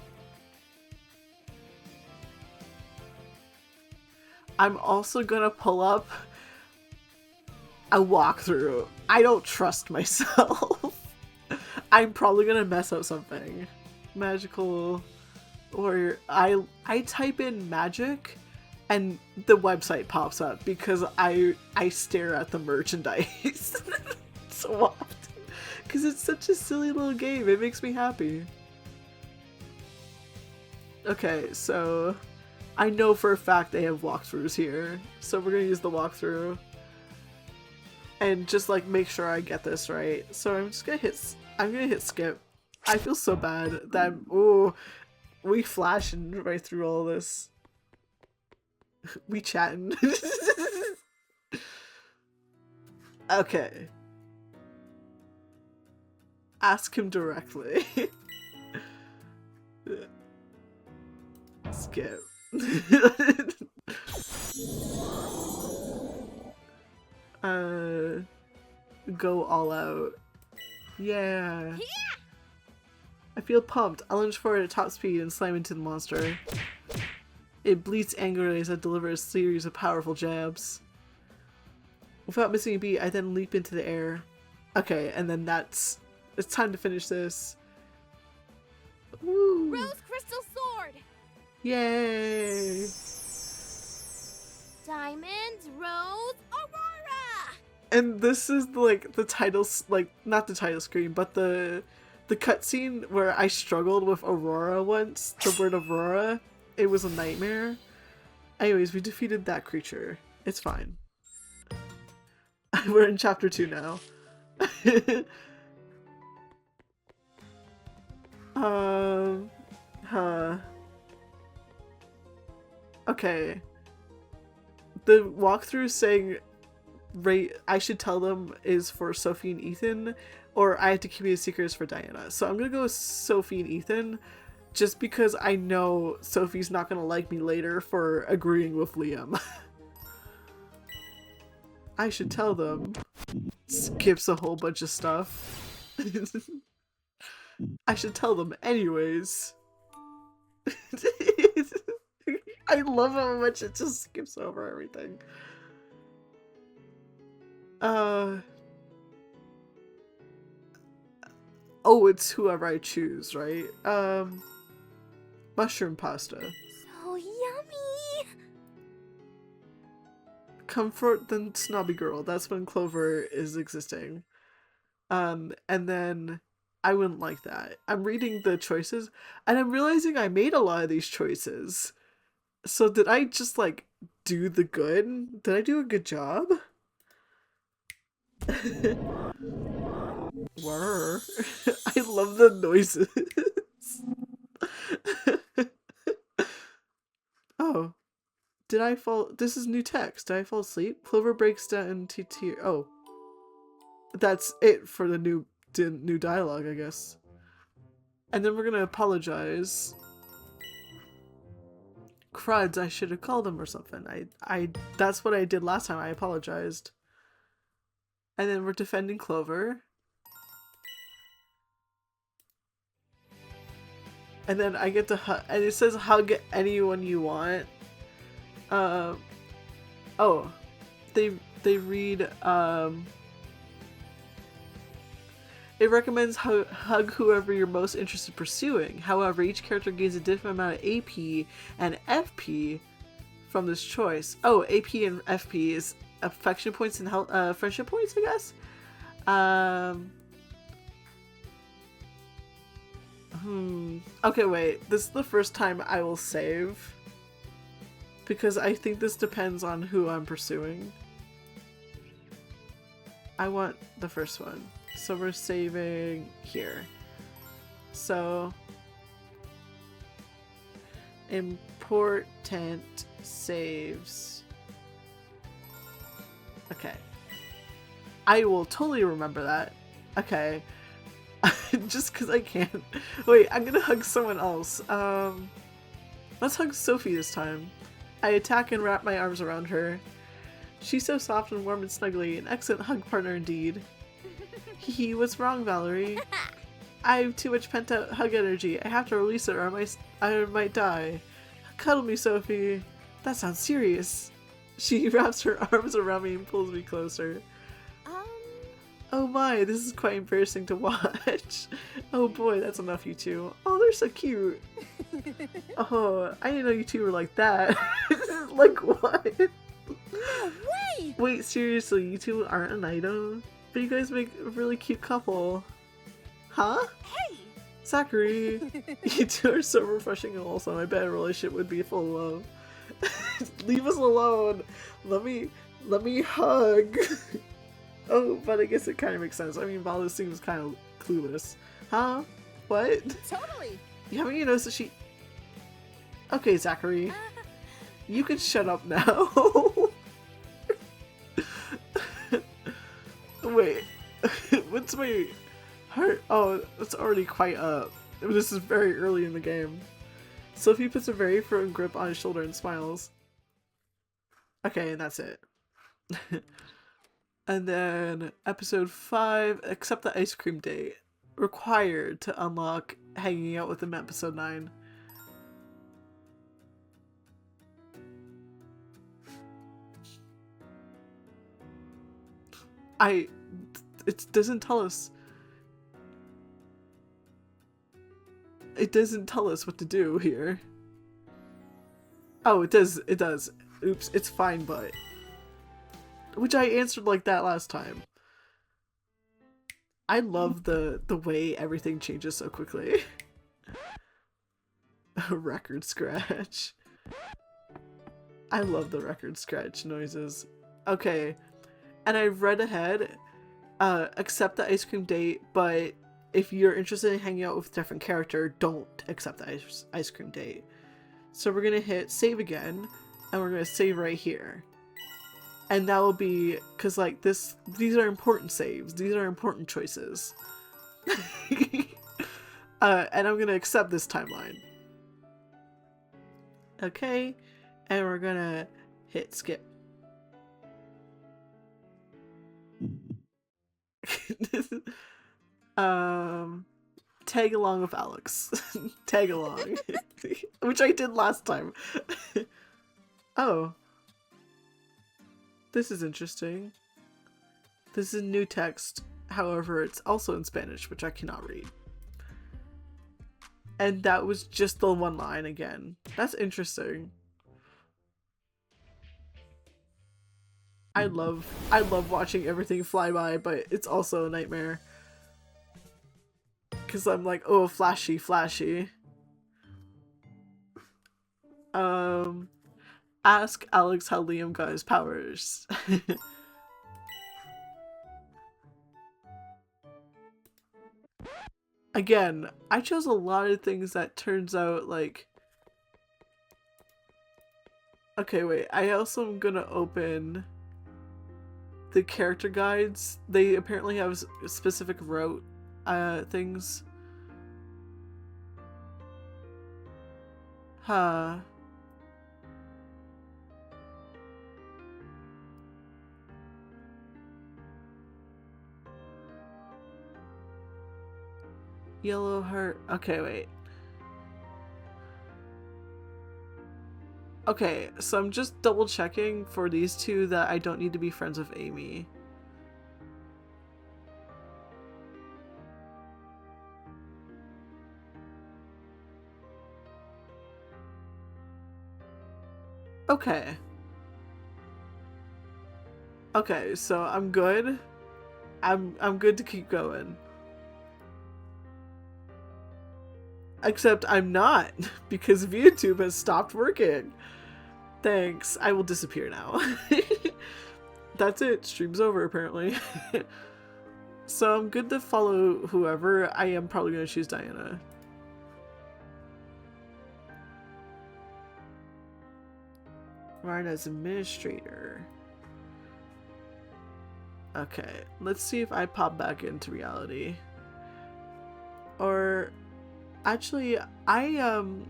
I'm also gonna pull up a walkthrough. I don't trust myself. I'm probably gonna mess up something. Magical warrior. I type in magic and the website pops up because I stare at the merchandise so often. Because it's such a silly little game. It makes me happy. Okay, so I know for a fact they have walkthroughs here. So we're gonna use the walkthrough. And just like make sure I get this right. So I'm just gonna hit skip. I feel so bad that we flashing right through all this. We chatting. Okay. Ask him directly. Skip. Go all out. Yeah. I feel pumped. I'll lunge forward at top speed and slam into the monster. It bleats angrily as I deliver a series of powerful jabs. Without missing a beat, I then leap into the air. Okay, and then it's time to finish this. Woo! Rose Crystal Sword! Yay! Diamond, Rose, Aurora! And this is like the title, like not the title screen, but the cutscene where I struggled with Aurora once. The word Aurora, it was a nightmare. Anyways, we defeated that creature. It's fine. We're in chapter 2 now. Okay. The walkthrough is saying I should tell them is for Sophie and Ethan, or I have to keep it a secret is for Diana. So I'm gonna go with Sophie and Ethan, just because I know Sophie's not gonna like me later for agreeing with Liam. I should tell them. Skips a whole bunch of stuff. I should tell them anyways. I love how much it just skips over everything. Oh, it's whoever I choose, right? Mushroom pasta. So yummy! Comfort the snobby girl. That's when Clover is existing. And then I wouldn't like that. I'm reading the choices and I'm realizing I made a lot of these choices. So did I just like do the good? Did I do a good job? Whir. I love the noises. Oh. Did I fall? This is new text. Did I fall asleep? Clover breaks down into tears. Oh. That's it for the new dialogue, I guess. And then we're gonna apologize. Cruds, I should have called him or something. That's what I did last time. I apologized. And then we're defending Clover. And then I get to hug, and it says hug anyone you want. Oh, they read, it recommends hug whoever you're most interested in pursuing. However, each character gains a different amount of AP and FP from this choice. Oh, AP and FP is affection points and health, friendship points, I guess? Okay, wait. This is the first time I will save. Because I think this depends on who I'm pursuing. I want the first one. So we're saving here. So important saves. Okay. I will totally remember that. Okay. Just because I can't. Wait, I'm gonna hug someone else. Let's hug Sophie this time. I attack and wrap my arms around her. She's so soft and warm and snuggly, an excellent hug partner indeed. Hee, what's wrong, Valerie? I have too much pent-up hug energy. I have to release it or I might die. Cuddle me, Sophie. That sounds serious. She wraps her arms around me and pulls me closer. Oh my, this is quite embarrassing to watch. Oh boy, that's enough, you two. Oh, they're so cute. Oh, I didn't know you two were like that. Like what? No way! Wait, seriously, you two aren't an item? But you guys make a really cute couple. Huh? Hey! Zachary, you two are so refreshing and wholesome. I bet a relationship would be full of love. Leave us alone. Let me hug. Oh, but I guess it kind of makes sense. I mean, Vala seems kind of clueless. Huh? What? Totally! Haven't you noticed that she... Okay, Zachary. You can shut up now. Wait. What's my heart? Oh, it's already quite up. This is very early in the game. Sophie puts a very firm grip on his shoulder and smiles. Okay, and that's it. And then episode 5, accept the ice cream date. Required to unlock hanging out with him episode 9. It doesn't tell us. It doesn't tell us what to do here. Oh, it does. It does. Oops, it's fine, but. Which I answered like that last time. I love the way everything changes so quickly. A record scratch. I love the record scratch noises. Okay. And I read ahead, accept the ice cream date, but if you're interested in hanging out with a different character, don't accept the ice cream date. So we're gonna hit save again, and we're gonna save right here. And that will be, because like these are important saves. These are important choices. And I'm gonna accept this timeline. Okay, and we're gonna hit skip. Tag along with Alex. Tag along. Which I did last time. Oh. This is interesting. This is new text. However, it's also in Spanish, which I cannot read. And that was just the one line again. That's interesting. I love watching everything fly by, but it's also a nightmare. Cause I'm like, oh, flashy, flashy. Ask Alex how Liam got his powers. Again, I chose a lot of things that turns out like... Okay, wait, I also am gonna open the character guides. They apparently have specific route things. Huh. Yellow heart. Okay, wait. Okay, so I'm just double checking for these two that I don't need to be friends with Amy. Okay. Okay, so I'm good. I'm good to keep going. Except I'm not, because VOD has stopped working. Thanks. I will disappear now. That's it. Stream's over, apparently. So I'm good to follow whoever. I am probably going to choose Diana. Ryan as administrator. Okay, let's see if I pop back into reality. Or... Actually, I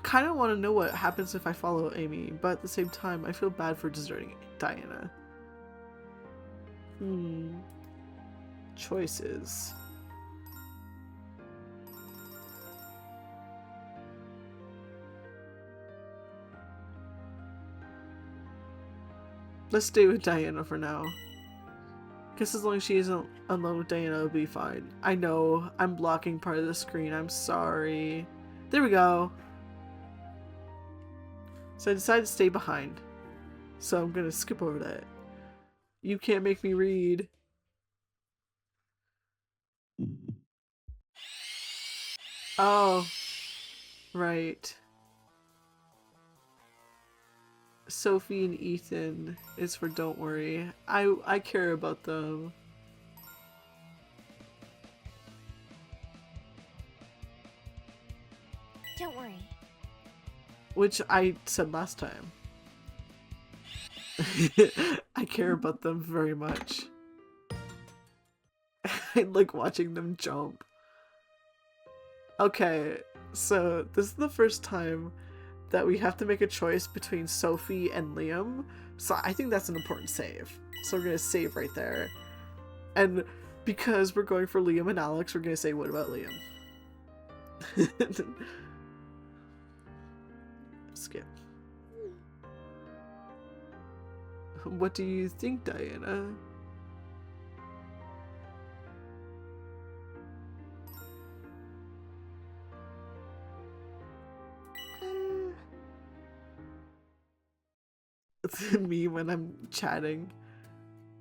kind of want to know what happens if I follow Amy, but at the same time, I feel bad for deserting Diana. Choices. Let's stay with Diana for now. Guess as long as she isn't alone with Diana, it'll be fine. I know, I'm blocking part of the screen. I'm sorry. There we go. So I decided to stay behind. So I'm gonna skip over that. You can't make me read. Oh. Right. Sophie and Ethan is for don't worry. I care about them. Don't worry. Which I said last time. I care about them very much. I like watching them jump. Okay, so this is the first time that we have to make a choice between Sophie and Liam. So I think that's an important save. So we're gonna save right there. And because we're going for Liam and Alex, we're gonna say, what about Liam? Skip. What do you think, Diana? It's me when I'm chatting.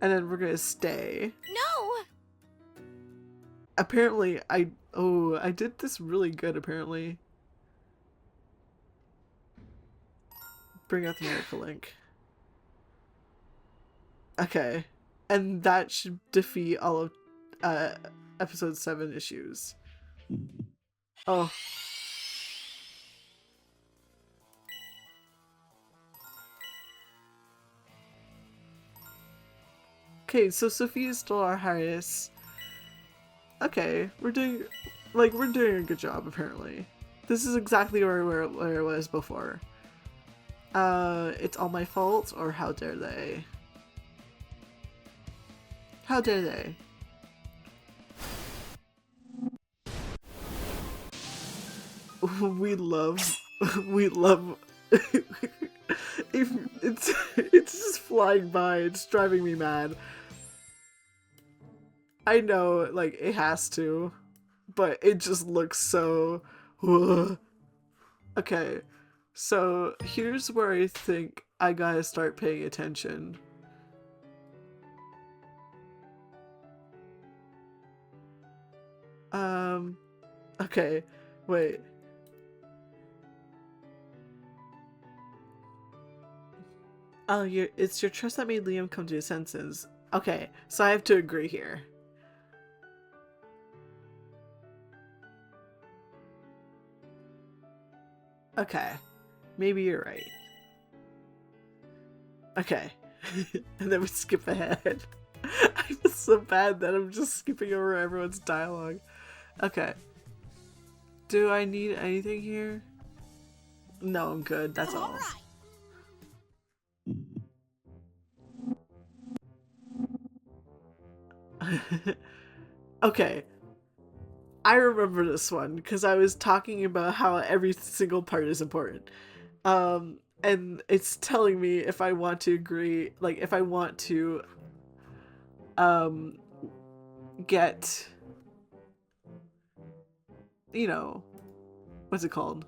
And then we're gonna stay. No! Apparently, I did this really good, apparently. Bring out the miracle link. Okay. And that should defeat all of episode 7 issues. Oh. Okay, so Sophia's still our highest. Okay, we're doing a good job apparently. This is exactly where it was before. It's all my fault, or how dare they? How dare they? We love if it's just flying by, it's driving me mad. I know, like, it has to, but it just looks so okay, so here's where I think I gotta start paying attention. Okay, wait. Oh, it's your trust that made Liam come to his senses. Okay, so I have to agree here. Okay, maybe you're right. Okay, and then we skip ahead. I feel so bad that I'm just skipping over everyone's dialogue. Okay. Do I need anything here? No, I'm good. That's all. Okay. I remember this one because I was talking about how every single part is important. And it's telling me if I want to agree, like if I want to get, you know, what's it called?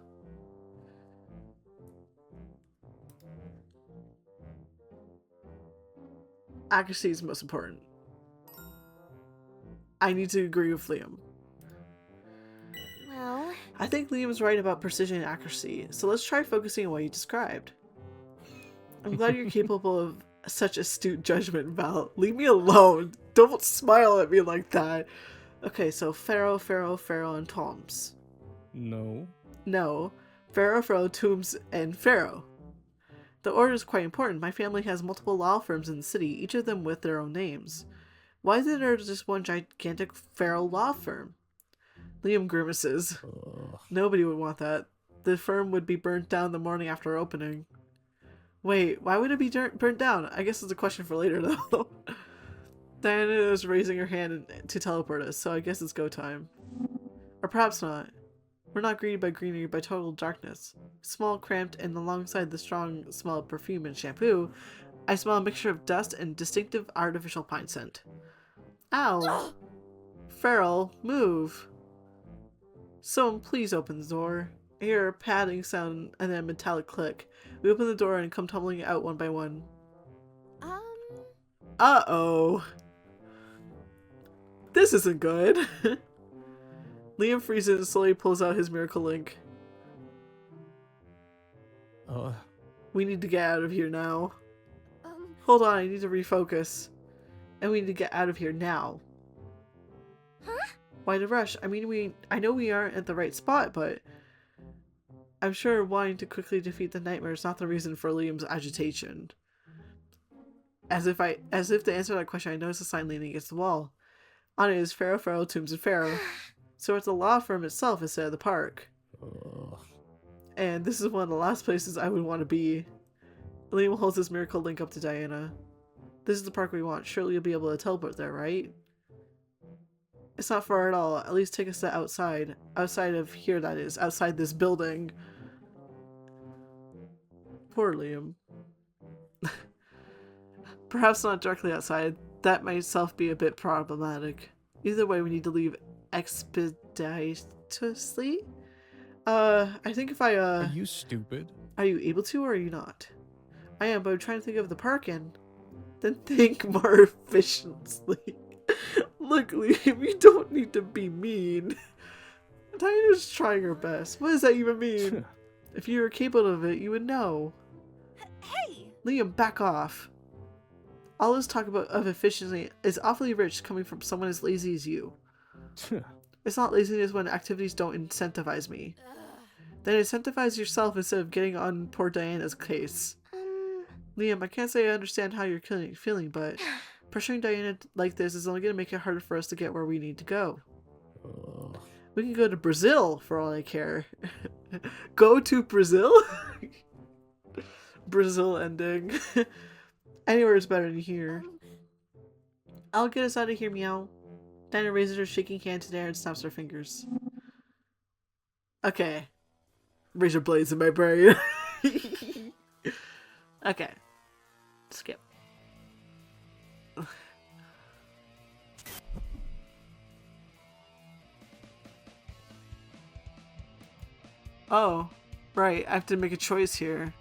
Accuracy is most important. I need to agree with Liam. Well, I think Liam's right about precision and accuracy, so let's try focusing on what you described. I'm glad you're capable of such astute judgment, Val. Leave me alone. Don't smile at me like that. Okay, so Pharaoh, and Toms. No. No. Pharaoh, Tombs, and Pharaoh. The order is quite important. My family has multiple law firms in the city, each of them with their own names. Why isn't there just one gigantic Pharaoh law firm? Liam grimaces. Nobody would want that. The firm would be burnt down the morning after opening. Wait, why would it be burnt down? I guess it's a question for later, though. Diana is raising her hand to teleport us, so I guess it's go time. Or perhaps not. We're not greeted by greenery, by total darkness. Small, cramped, and alongside the strong smell of perfume and shampoo, I smell a mixture of dust and distinctive artificial pine scent. Ow! Farrell, move! Someone please open the door. I hear a padding sound and then a metallic click. We open the door and come tumbling out one by one. Uh-oh. This isn't good. Liam freezes and slowly pulls out his miracle link. We need to get out of here now. Hold on, I need to refocus. And we need to get out of here now. Huh? Why the rush? I mean, I know we aren't at the right spot, but I'm sure wanting to quickly defeat the nightmare is not the reason for Liam's agitation. As if to answer that question, I notice a sign leaning against the wall. On it is Pharaoh, Tombs, and Pharaoh. So it's the law firm itself instead of the park. And this is one of the last places I would want to be. Liam holds his miracle link up to Diana. This is the park we want. Surely you'll be able to teleport there, right? It's not far at all. At least take us to outside. Outside of here, that is. Outside this building. Poor Liam. Perhaps not directly outside. That might itself be a bit problematic. Either way, we need to leave expeditiously. I think if I, Are you stupid? Are you able to, or are you not? I am, but I'm trying to think of the park and then think more efficiently. Look, Liam, you don't need to be mean. Diana's trying her best. What does that even mean? If you were capable of it, you would know. Hey! Liam, back off. All this talk of efficiency is awfully rich coming from someone as lazy as you. It's not laziness when activities don't incentivize me. Then incentivize yourself instead of getting on poor Diana's case. Liam, I can't say I understand how you're feeling, but Pressuring Diana like this is only going to make it harder for us to get where we need to go. Ugh. We can go to Brazil for all I care. Go to Brazil? Brazil ending. Anywhere is better than here. I'll get us out of here, meow. Diana raises her shaking hand to the air and snaps her fingers. Okay. Razor blades in my brain. Okay. Skip. Oh, right. I have to make a choice here.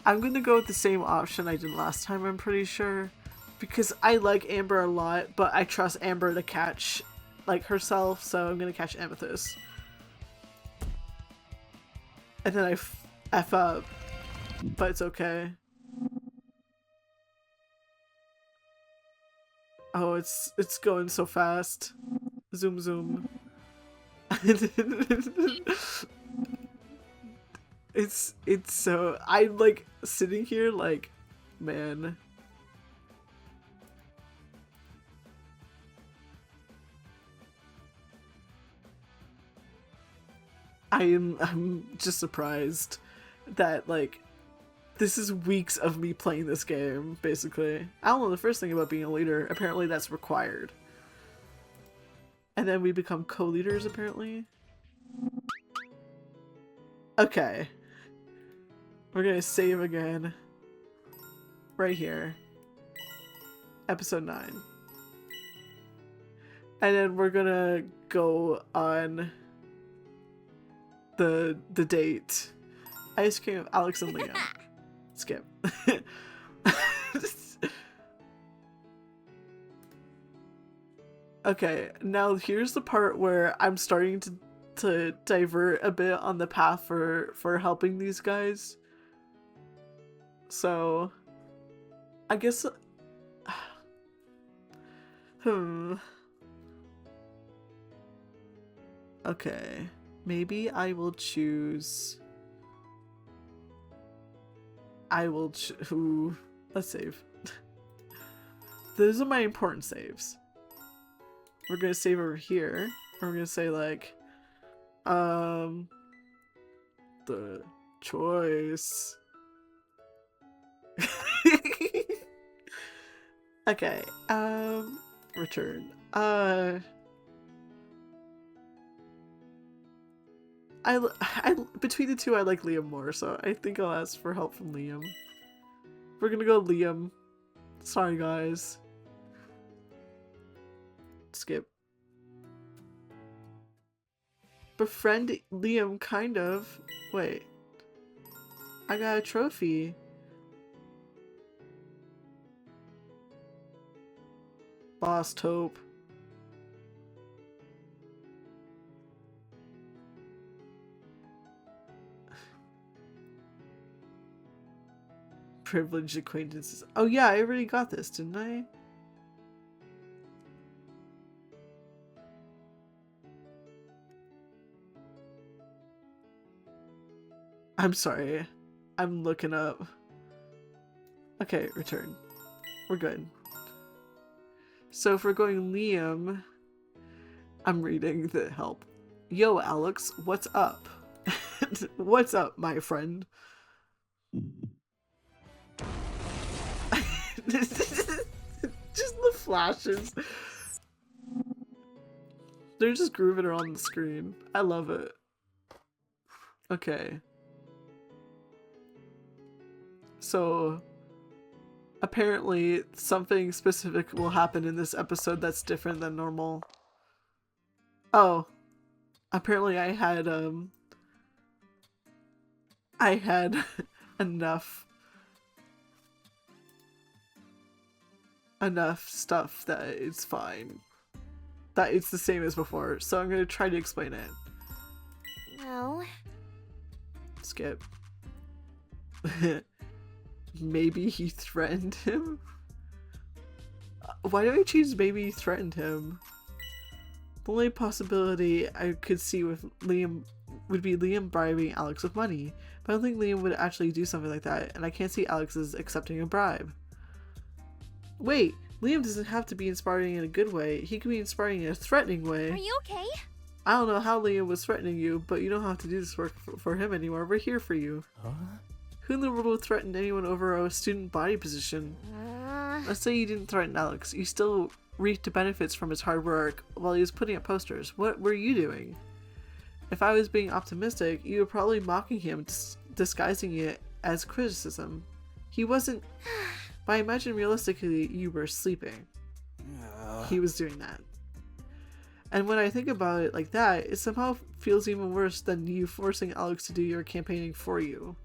I'm gonna go with the same option I did last time, I'm pretty sure. Because I like Amber a lot, but I trust Amber to catch, like, herself, so I'm gonna catch Amethyst. And then I F up. But it's okay. Oh, it's going so fast. Zoom zoom. It's so, I'm like sitting here like, man. I'm just surprised that like this is weeks of me playing this game, basically. I don't know the first thing about being a leader. Apparently that's required. And then we become co-leaders, apparently. Okay. We're gonna save again. Right here. Episode 9. And then we're gonna go on the date. Ice cream of Alex and Liam. Skip. Okay, now here's the part where I'm starting to divert a bit on the path for helping these guys. So, I guess... Okay, maybe I will choose... Ooh, let's save. Those are my important saves. We're gonna save over here. We're gonna say like, the choice. Okay, return. I between the two I like Liam more, so I think I'll ask for help from Liam. We're gonna go Liam. Sorry guys. Skip. Befriend Liam, kind of. Wait. I got a trophy. Lost hope. Privileged acquaintances. Oh yeah, I already got this, didn't I? I'm sorry. I'm looking up. Okay, return. We're good. So if we're going Liam, I'm reading the help. Yo, Alex, what's up? What's up, my friend? Just the flashes. They're just grooving around the screen. I love it. Okay. So, apparently something specific will happen in this episode that's different than normal. Oh. Apparently I had enough stuff that it's fine. That it's the same as before, so I'm gonna try to explain it. Well, Skip. Maybe he threatened him? Why do I choose maybe he threatened him? The only possibility I could see with Liam would be Liam bribing Alex with money, but I don't think Liam would actually do something like that, and I can't see Alex as accepting a bribe. Wait, Liam doesn't have to be inspiring in a good way. He can be inspiring in a threatening way. Are you okay? I don't know how Liam was threatening you, but you don't have to do this work for him anymore. We're here for you. Huh? Who in the world would threaten anyone over a student body position? Let's say you didn't threaten Alex. You still reaped the benefits from his hard work while he was putting up posters. What were you doing? If I was being optimistic, you were probably mocking him, disguising it as criticism. He wasn't... But I imagine realistically you were sleeping. He was doing that. And when I think about it like that, it somehow feels even worse than you forcing Alex to do your campaigning for you.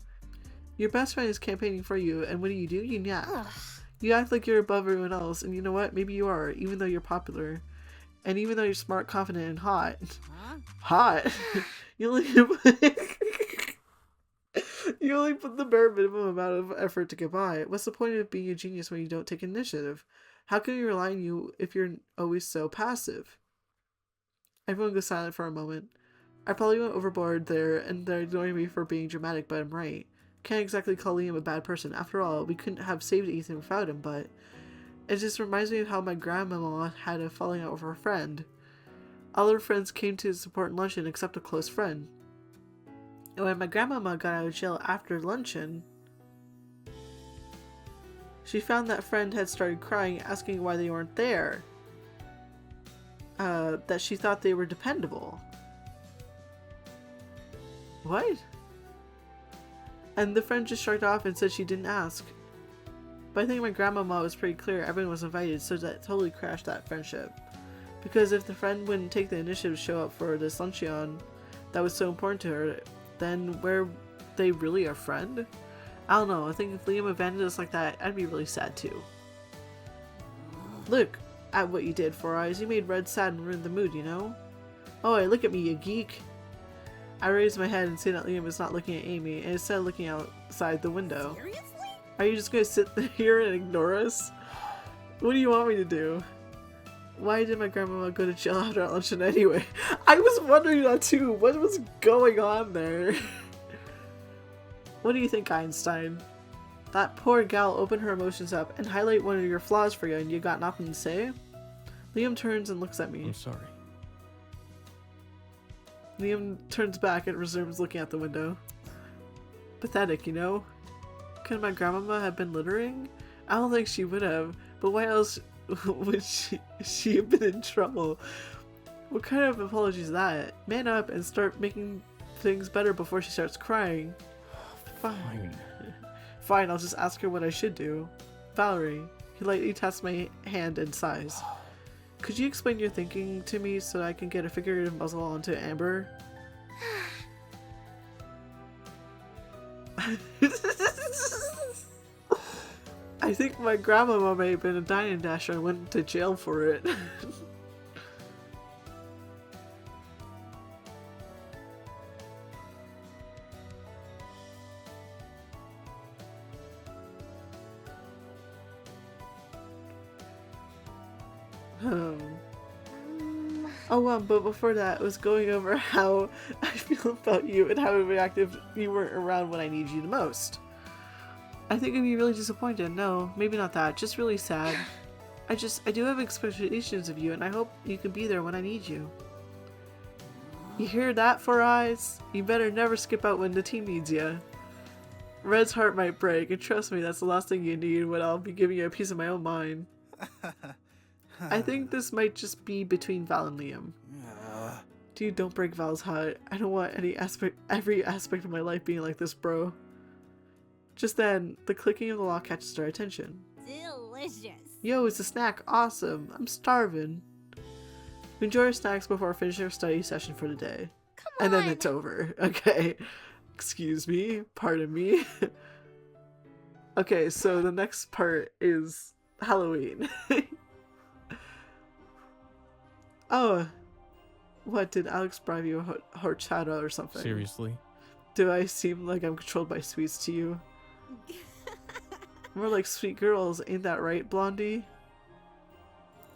Your best friend is campaigning for you, and what do? You nap. You act like you're above everyone else, and you know what? Maybe you are, even though you're popular. And even though you're smart, confident, and hot. Hot? You only you only put the bare minimum amount of effort to get by. What's the point of being a genius when you don't take initiative? How can we rely on you if you're always so passive? Everyone goes silent for a moment. I probably went overboard there, and they're ignoring me for being dramatic, but I'm right. Can't exactly call Liam a bad person. After all, we couldn't have saved Ethan without him, but it just reminds me of how my grandmama had a falling out with her friend. All her friends came to support luncheon except a close friend. And when my grandmama got out of jail after luncheon, she found that friend had started crying, asking why they weren't there. That she thought they were dependable. What? And the friend just shrugged off and said she didn't ask. But I think my grandmama was pretty clear everyone was invited, so that totally crashed that friendship. Because if the friend wouldn't take the initiative to show up for this luncheon that was so important to her, then were they really a friend? I don't know, I think if Liam abandoned us like that, I'd be really sad too. Look at what you did, Four Eyes. You made Red sad and ruined the mood, you know? Oh, hey, look at me, you geek. I raised my head and see that Liam is not looking at Amy, and instead looking outside the window. Seriously? Are you just gonna sit here and ignore us? What do you want me to do? Why did my grandmama go to jail after luncheon anyway? I was wondering that too. What was going on there? What do you think, Einstein? That poor gal opened her emotions up and highlight one of your flaws for you, and you got nothing to say? Liam turns and looks at me. I'm sorry. Liam turns back and resumes looking out the window. Pathetic, you know? Could my grandmama have been littering? I don't think she would have, but why else would she have been in trouble? What kind of apology is that? Man up and start making things better before she starts crying. Fine. Fine, I'll just ask her what I should do. Valerie. He lightly taps my hand and sighs. Could you explain your thinking to me so I can get a figurative muzzle onto Amber? I think my grandmama may have been a dine dasher and went to jail for it. Oh, but before that, I was going over how I feel about you and how reactive you weren't around when I need you the most. I think I'd be really disappointed. No, maybe not that. Just really sad. I do have expectations of you, and I hope you can be there when I need you. You hear that, Four Eyes? You better never skip out when the team needs you. Red's heart might break, and trust me, that's the last thing you need when I'll be giving you a piece of my own mind. I think this might just be between Val and Liam. Dude, don't break Val's heart. I don't want every aspect of my life being like this, bro. Just then, the clicking of the lock catches our attention. Delicious. Yo, it's a snack. Awesome. I'm starving. We enjoy our snacks before finishing our study session for the day. Come And on. then it's over. Okay. Excuse me. Pardon me. Okay, so the next part is Halloween. Oh. What, did Alex bribe you a horchata or something? Seriously? Do I seem like I'm controlled by sweets to you? More like sweet girls, ain't that right, Blondie?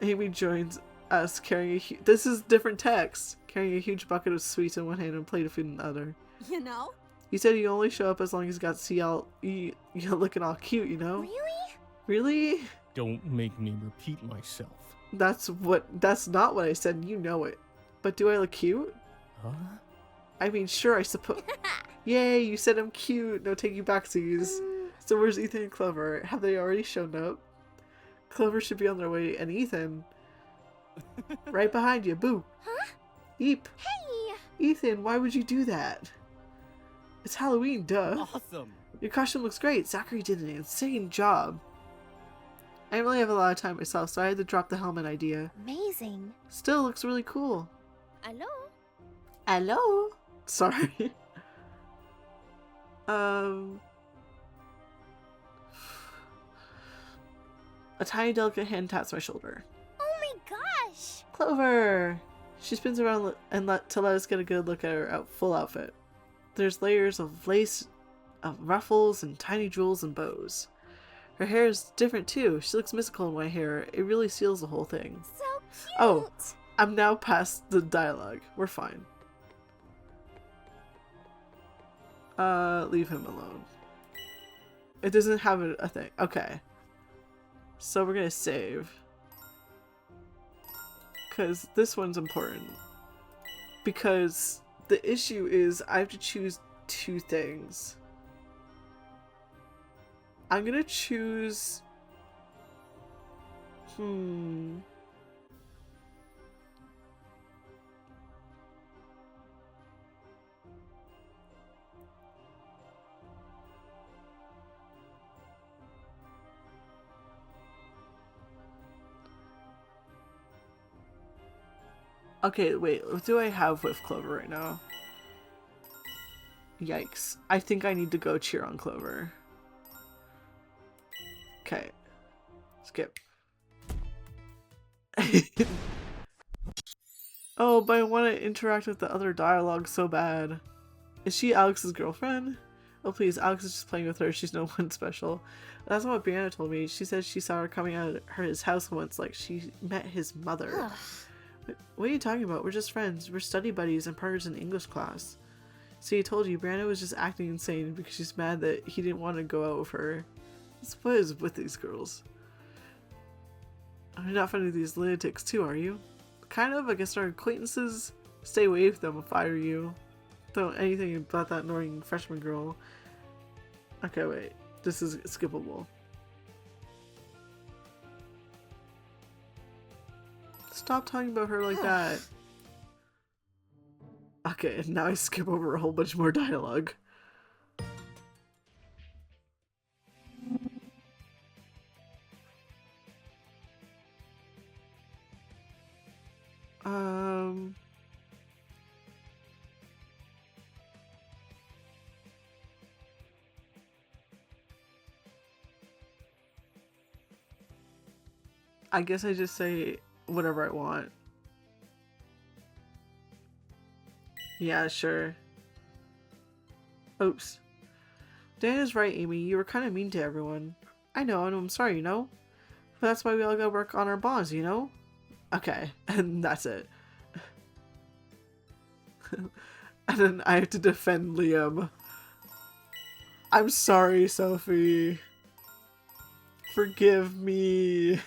Amy joins us carrying this is different text. Carrying a huge bucket of sweets in one hand and a plate of food in the other. You know? You said you only show up as long as you got to see you're looking all cute, you know? Really? Really? Don't make me repeat myself. That's not what I said, you know it. But do I look cute? Huh? I mean, sure, I suppose. Yay, you said I'm cute. No take you backsies. So where's Ethan and Clover? Have they already shown up? Clover should be on their way, and Ethan. Right behind you, boo. Huh? Eep. Hey! Ethan, why would you do that? It's Halloween, duh. Awesome. Your costume looks great. Zachary did an insane job. I didn't really have a lot of time myself, so I had to drop the helmet idea. Amazing. Still looks really cool. Hello? Hello? Sorry. A tiny delicate hand taps my shoulder. Oh my gosh! Clover! She spins around and to let us get a good look at her full outfit. There's layers of lace, of ruffles, and tiny jewels and bows. Her hair is different too. She looks mystical in white hair. It really seals the whole thing. So cute! Oh, I'm now past the dialogue. We're fine. Leave him alone. It doesn't have a thing. Okay. So we're gonna save. Because this one's important. Because the issue is I have to choose two things. I'm gonna choose... Okay, wait, what do I have with Clover right now? Yikes. I think I need to go cheer on Clover. Okay. Skip. Oh, but I want to interact with the other dialogue so bad. Is she Alex's girlfriend? Oh please, Alex is just playing with her. She's no one special. That's not what Brianna told me. She said she saw her coming out of his house once, like she met his mother. What are you talking about? We're just friends. We're study buddies and partners in English class. See, I told you, Brianna was just acting insane because she's mad that he didn't want to go out with her. What is with these girls? You're not friendly with these lunatics too, are you? Kind of. I guess our acquaintances. Stay away from them if I were you. Don't anything about that annoying freshman girl. Okay, wait. This is skippable. Stop talking about her like that. Okay, now I skip over a whole bunch more dialogue. I guess I just say whatever I want. Yeah, sure. Oops. Dan is right, Amy. You were kind of mean to everyone. I know, and I'm sorry, you know? But that's why we all gotta work on our bonds, you know? Okay, and that's it. And then I have to defend Liam. I'm sorry, Sophie. Forgive me.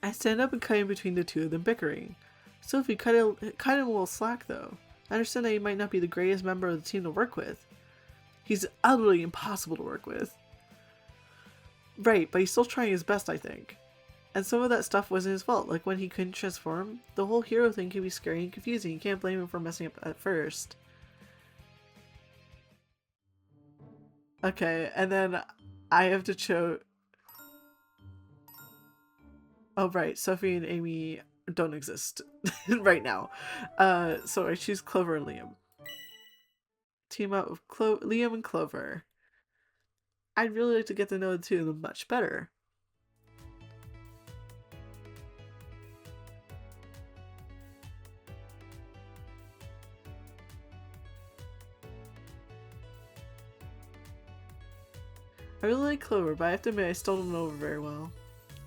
I stand up and cut in between the two of them bickering. Sophie, cut him a little slack though. I understand that he might not be the greatest member of the team to work with. He's utterly impossible to work with. Right, but he's still trying his best, I think. And some of that stuff wasn't his fault, like when he couldn't transform. The whole hero thing can be scary and confusing. You can't blame him for messing up at first. Okay, and then I have to choose... Oh right, Sophie and Amy don't exist right now. So I choose Clover and Liam. Team up with Liam and Clover. I'd really like to get to know the two of them much better. I really like Clover, but I have to admit I still don't know her very well.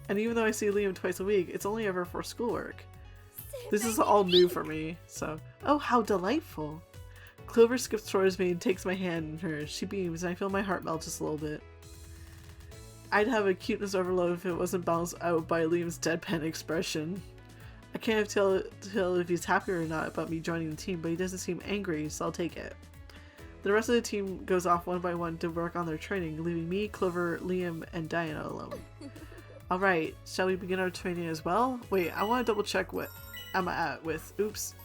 And even though I see Liam twice a week, it's only ever for schoolwork. This is all new for me, so... Oh, how delightful! Clover skips towards me and takes my hand in hers. She beams, and I feel my heart melt just a little bit. I'd have a cuteness overload if it wasn't balanced out by Liam's deadpan expression. I can't tell if he's happy or not about me joining the team, but he doesn't seem angry, so I'll take it. The rest of the team goes off one by one to work on their training, leaving me, Clover, Liam, and Diana alone. Alright, shall we begin our training as well? Wait, I want to double check what I'm at with. Oops.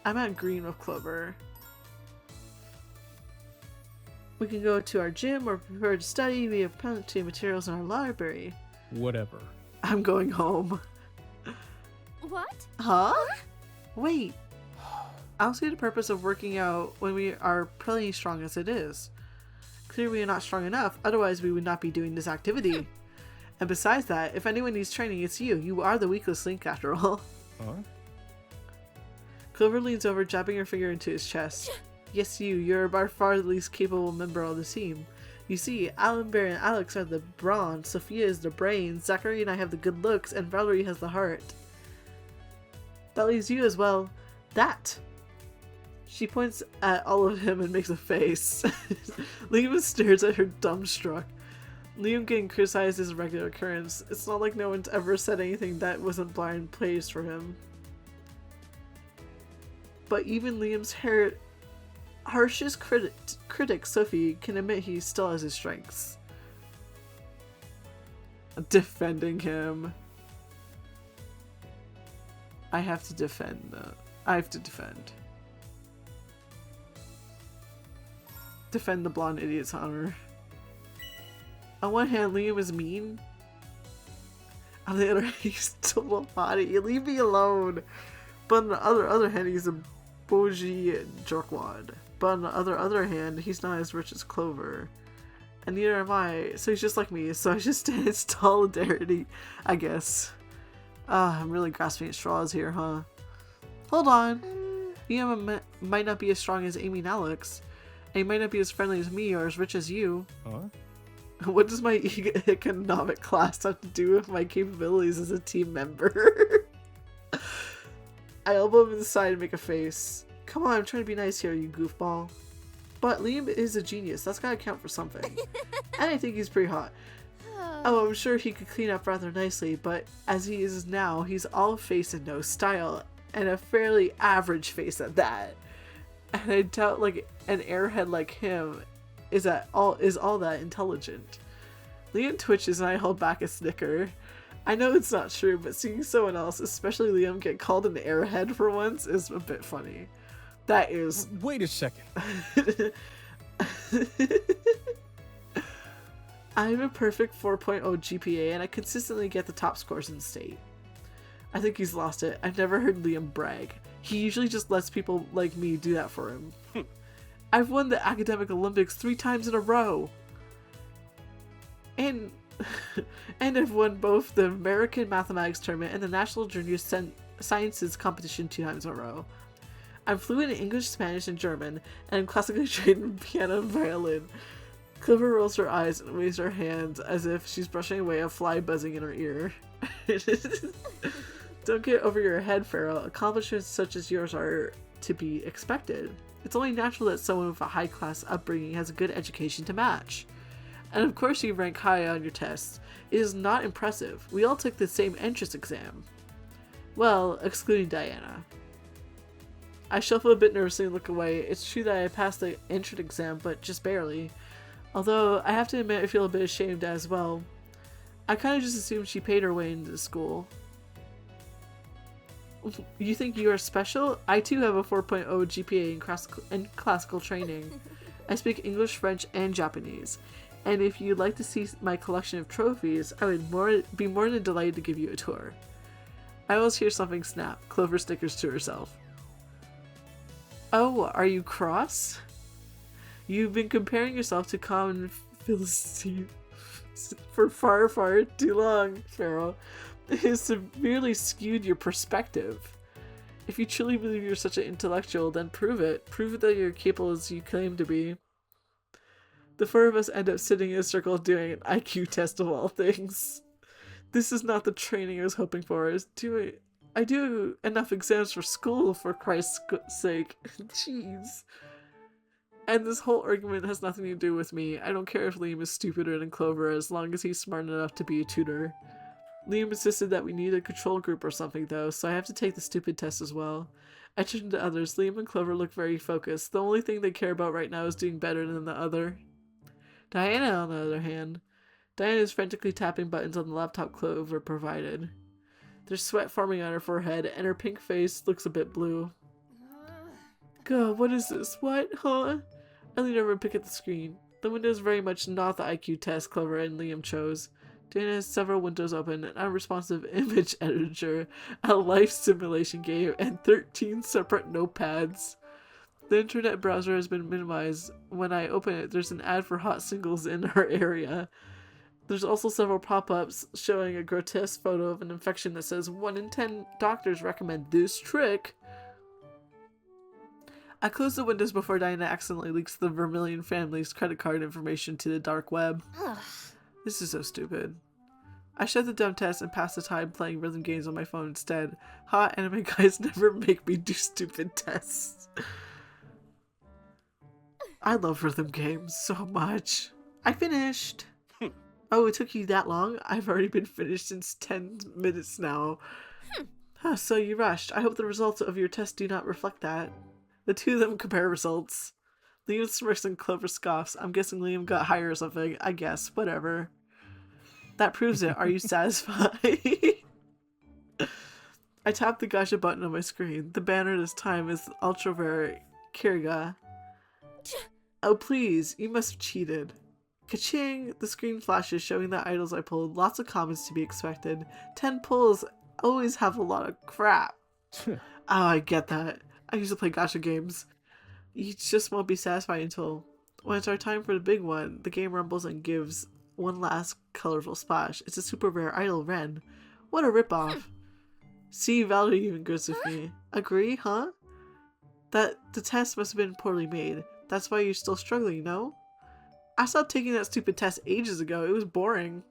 I'm at green with Clover. We can go to our gym or prepare to study. We have plenty of materials in our library. Whatever. I'm going home. What? Huh? Wait. I don't see the purpose of working out when we are plenty strong as it is. Clearly we are not strong enough, otherwise we would not be doing this activity. And besides that, if anyone needs training, it's you. You are the weakest link after all. Huh? Clover leans over, jabbing her finger into his chest. Yes, you're by far the least capable member of the team. You see, Alan, Bear, and Alex are the brawn, Sophia is the brains, Zachary and I have the good looks, and Valerie has the heart. That leaves you as well. That! She points at all of him and makes a face. Liam stares at her dumbstruck. Liam getting criticized is a regular occurrence. It's not like no one's ever said anything that wasn't blind praise for him. But even Liam's harshest critic, Sophie, can admit he still has his strengths. Defending him. I have to defend. I have to defend. Defend the blonde idiot's honor. On one hand, Liam is mean. On the other hand, he's total hottie. Leave me alone. But on the other hand, he's a bougie jerkwad. But on the other hand, he's not as rich as Clover. And neither am I, so he's just like me, so I just stand in solidarity, I guess. I'm really grasping at straws here, huh? Hold on. Liam might not be as strong as Amy and Alex, and he might not be as friendly as me or as rich as you. Huh? What does my economic class have to do with my capabilities as a team member? I elbow him in the side and make a face. Come on, I'm trying to be nice here, you goofball. But Liam is a genius. That's gotta count for something. And I think he's pretty hot. Oh, I'm sure he could clean up rather nicely, but as he is now, he's all face and no style, and a fairly average face at that. And I doubt like an airhead like him is all that intelligent. Liam twitches and I hold back a snicker. I know it's not true, but seeing someone else, especially Liam, get called an airhead for once is a bit funny. That is. Wait a second. I have a perfect 4.0 GPA and I consistently get the top scores in the state. I think he's lost it. I've never heard Liam brag. He usually just lets people like me do that for him. I've won the academic Olympics 3 times in a row. And I've won both the American Mathematics Tournament and the National Junior Sciences Competition 2 times in a row. I'm fluent in English, Spanish, and German, and I'm classically trained in piano and violin. Clover rolls her eyes and waves her hands as if she's brushing away a fly buzzing in her ear. Don't get over your head, Farrell. Accomplishments such as yours are to be expected. It's only natural that someone with a high-class upbringing has a good education to match. And of course you rank high on your tests. It is not impressive. We all took the same entrance exam. Well, excluding Diana. I shuffle a bit nervously and look away. It's true that I passed the entrance exam, but just barely. Although, I have to admit I feel a bit ashamed as well. I kind of just assumed she paid her way into the school. You think you are special? I too have a 4.0 GPA in classical training. I speak English, French, and Japanese. And if you'd like to see my collection of trophies, I would be more than delighted to give you a tour. I always hear something snap. Clover snickers to herself. Oh, are you cross? You've been comparing yourself to common Philistine for far, far too long, Farrell. It has severely skewed your perspective. If you truly believe you're such an intellectual, then prove it. Prove it that you're capable as you claim to be. The 4 of us end up sitting in a circle doing an IQ test of all things. This is not the training I was hoping for. I was I do enough exams for school, for Christ's sake. Jeez. And this whole argument has nothing to do with me. I don't care if Liam is stupider than Clover as long as he's smart enough to be a tutor. Liam insisted that we need a control group or something though, so I have to take the stupid test as well. I turned to others. Liam and Clover look very focused. The only thing they care about right now is doing better than the other. Diana, on the other hand. Diana is frantically tapping buttons on the laptop Clover provided. There's sweat forming on her forehead, and her pink face looks a bit blue. God, what is this? What? Huh? I lean over and pick at the screen. The window is very much not the IQ test Clover and Liam chose. Diana has several windows open, an unresponsive image editor, a life simulation game, and 13 separate notepads. The internet browser has been minimized. When I open it, there's an ad for hot singles in her area. There's also several pop-ups showing a grotesque photo of an infection that says 1 in 10 doctors recommend this trick. I close the windows before Diana accidentally leaks the Vermilion family's credit card information to the dark web. This is so stupid. I shut the dumb test and pass the time playing rhythm games on my phone instead. Hot anime guys never make me do stupid tests. I love rhythm games so much. I finished! Oh, it took you that long? I've already been finished since 10 minutes now. So you rushed. I hope the results of your test do not reflect that. The two of them compare results. Liam smirks and Clover scoffs. I'm guessing Liam got higher or something. I guess. Whatever. That proves it. Are you satisfied? I tap the gacha button on my screen. The banner this time is Ultra Rare Kiriga. Oh please, you must have cheated. Ka-ching! The screen flashes showing the idols I pulled. Lots of comments to be expected. 10 pulls always have a lot of crap. Oh, I get that. I used to play gacha games. You just won't be satisfied until when it's our time for the big one. The game rumbles and gives one last colorful splash. It's a super rare idol, Ren. What a ripoff. See, Valerie even agrees with me. Agree, huh? That the test must have been poorly made. That's why you're still struggling, no? I stopped taking that stupid test ages ago. It was boring.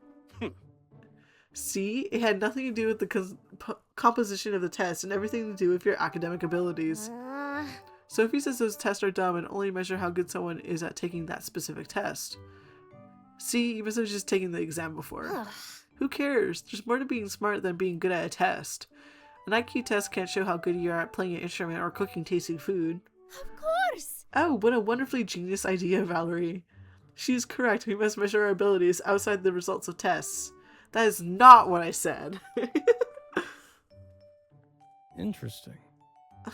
See? It had nothing to do with the composition of the test and everything to do with your academic abilities. Sophie says those tests are dumb and only measure how good someone is at taking that specific test. See? You must have just taken the exam before. Who cares? There's more to being smart than being good at a test. An IQ test can't show how good you are at playing an instrument or cooking tasty food. Of course! Oh, what a wonderfully genius idea, Valerie. She's correct. We must measure our abilities outside the results of tests. That is not what I said. Interesting.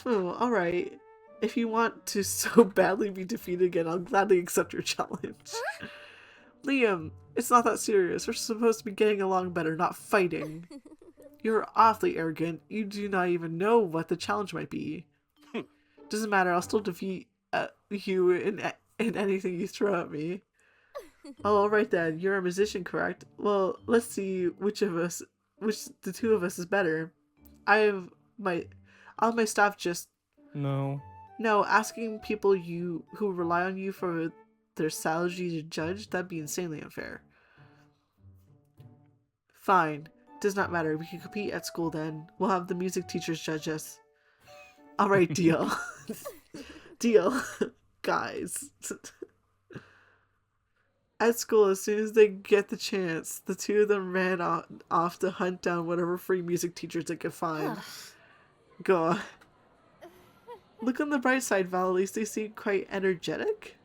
Oh, alright. If you want to so badly be defeated again, I'll gladly accept your challenge. Liam, it's not that serious. We're supposed to be getting along better, not fighting. You're awfully arrogant. You do not even know what the challenge might be. Doesn't matter. I'll still defeat you in anything you throw at me. Oh, alright then. You're a musician, correct? Well, let's see which the two of us is better. All my staff just... No. No, asking people who rely on you for their salary to judge, that'd be insanely unfair. Fine. Does not matter. We can compete at school then. We'll have the music teachers judge us. Alright, deal. Deal. Guys. At school, as soon as they get the chance, the two of them ran off to hunt down whatever free music teachers they could find. Go. Look on the bright side, Val. At least they seem quite energetic.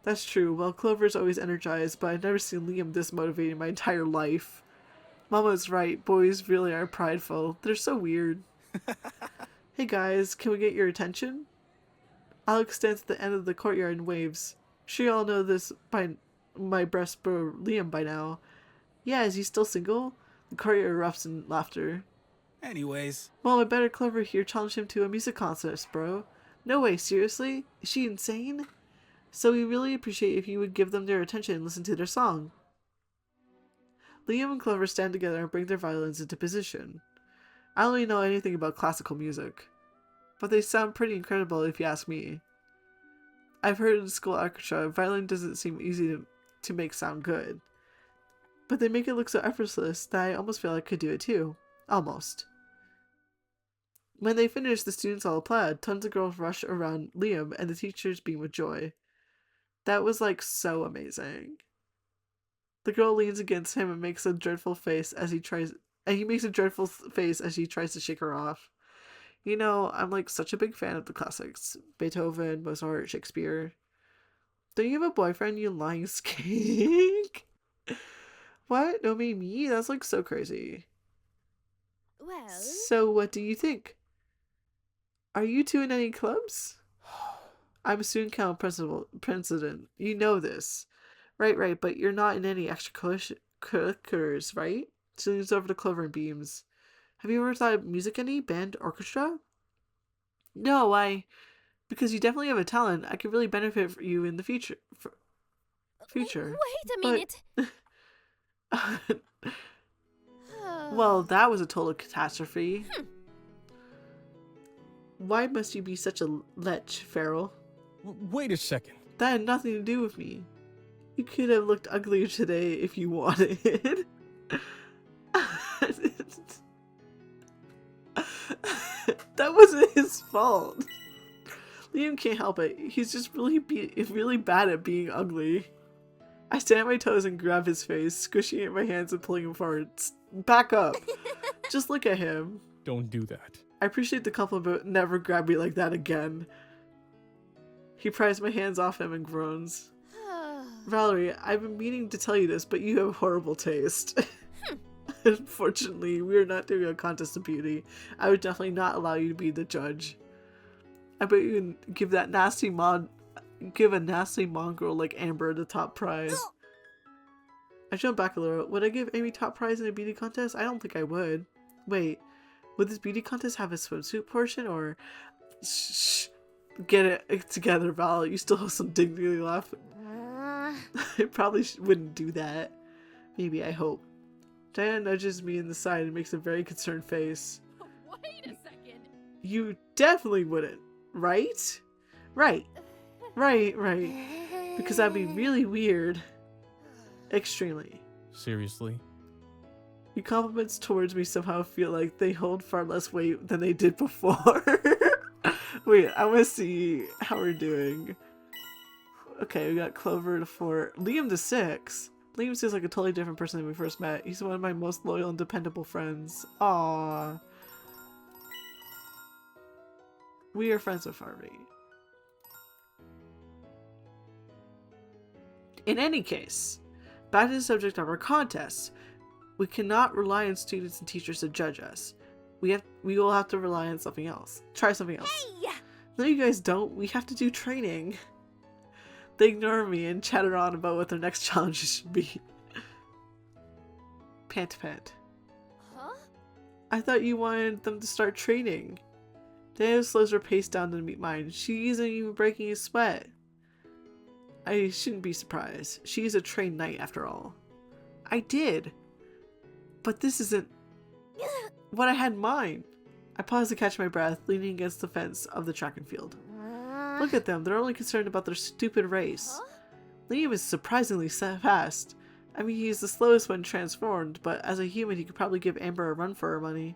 That's true. Well, Clover's always energized, but I've never seen Liam this motivated in my entire life. Mama's right. Boys really are prideful. They're so weird. Hey guys, can we get your attention? Alex stands at the end of the courtyard and waves. Sure you all know this by my best bro Liam by now. Yeah, is he still single? The courtyard erupts in laughter. Anyways. Well, my better Clover here challenged him to a music contest, bro. No way, seriously? Is she insane? So we really appreciate if you would give them their attention and listen to their song. Liam and Clover stand together and bring their violins into position. I don't really know anything about classical music, but they sound pretty incredible if you ask me. I've heard in school orchestra, violin doesn't seem easy to make sound good, but they make it look so effortless that I almost feel I could do it too. Almost. When they finish, the students all applaud. Tons of girls rush around Liam, and the teachers beam with joy. That was like so amazing. The girl leans against him and makes a dreadful face as he tries, and he makes a dreadful face as she tries to shake her off. You know, I'm like such a big fan of the classics: Beethoven, Mozart, Shakespeare. Don't you have a boyfriend, you lying skank? What? No, me? That's like so crazy. Well, So, what do you think? Are you two in any clubs? I'm student count president. You know this. Right, but you're not in any extracurriculars, right? She leans over to Clover and beams. Have you ever thought of music any? Band? Orchestra? No, because you definitely have a talent. I could really benefit for you in the future. Future. wait a But- minute. Well, that was a total catastrophe. Why must you be such a lech, Farrell? Wait a second. That had nothing to do with me. You could have looked uglier today if you wanted. That wasn't his fault. Liam can't help it. He's just really bad at being ugly. I stand on my toes and grab his face, squishing it in my hands and pulling him forward. Back up. Just look at him. Don't do that. I appreciate the compliment, but never grab me like that again. He pries my hands off him and groans. Valerie, I've been meaning to tell you this, but you have horrible taste. Unfortunately, we are not doing a contest of beauty. I would definitely not allow you to be the judge. I bet you can give a nasty mongrel like Amber the top prize. I jump back a little. Would I give Amy top prize in a beauty contest? I don't think I would. Wait, would this beauty contest have a swimsuit portion or... Shh. Get it together, Val. You still have some dignity left. I probably wouldn't do that. Maybe, I hope. Diana nudges me in the side and makes a very concerned face. Wait a second. You definitely wouldn't, right? Right. Because that'd be really weird. Extremely. Seriously? Your compliments towards me somehow feel like they hold far less weight than they did before. Wait, I want to see how we're doing. Okay, we got Clover to 4. Liam to 6. Liam seems like a totally different person than we first met. He's one of my most loyal and dependable friends. Aww. We are friends with Harvey. In any case, back to the subject of our contest. We cannot rely on students and teachers to judge us. We will have to rely on something else. Try something else. Hey! No, you guys don't. We have to do training. They ignore me and chatter on about what their next challenges should be. Pant. Huh? I thought you wanted them to start training. Dana slows her pace down to meet mine. She isn't even breaking a sweat. I shouldn't be surprised. She's a trained knight after all. I did. But this isn't what I had in mind. I pause to catch my breath, leaning against the fence of the track and field. Look at them. They're only concerned about their stupid race. Huh? Liam is surprisingly fast. I mean, he's the slowest when transformed, but as a human, he could probably give Amber a run for her money.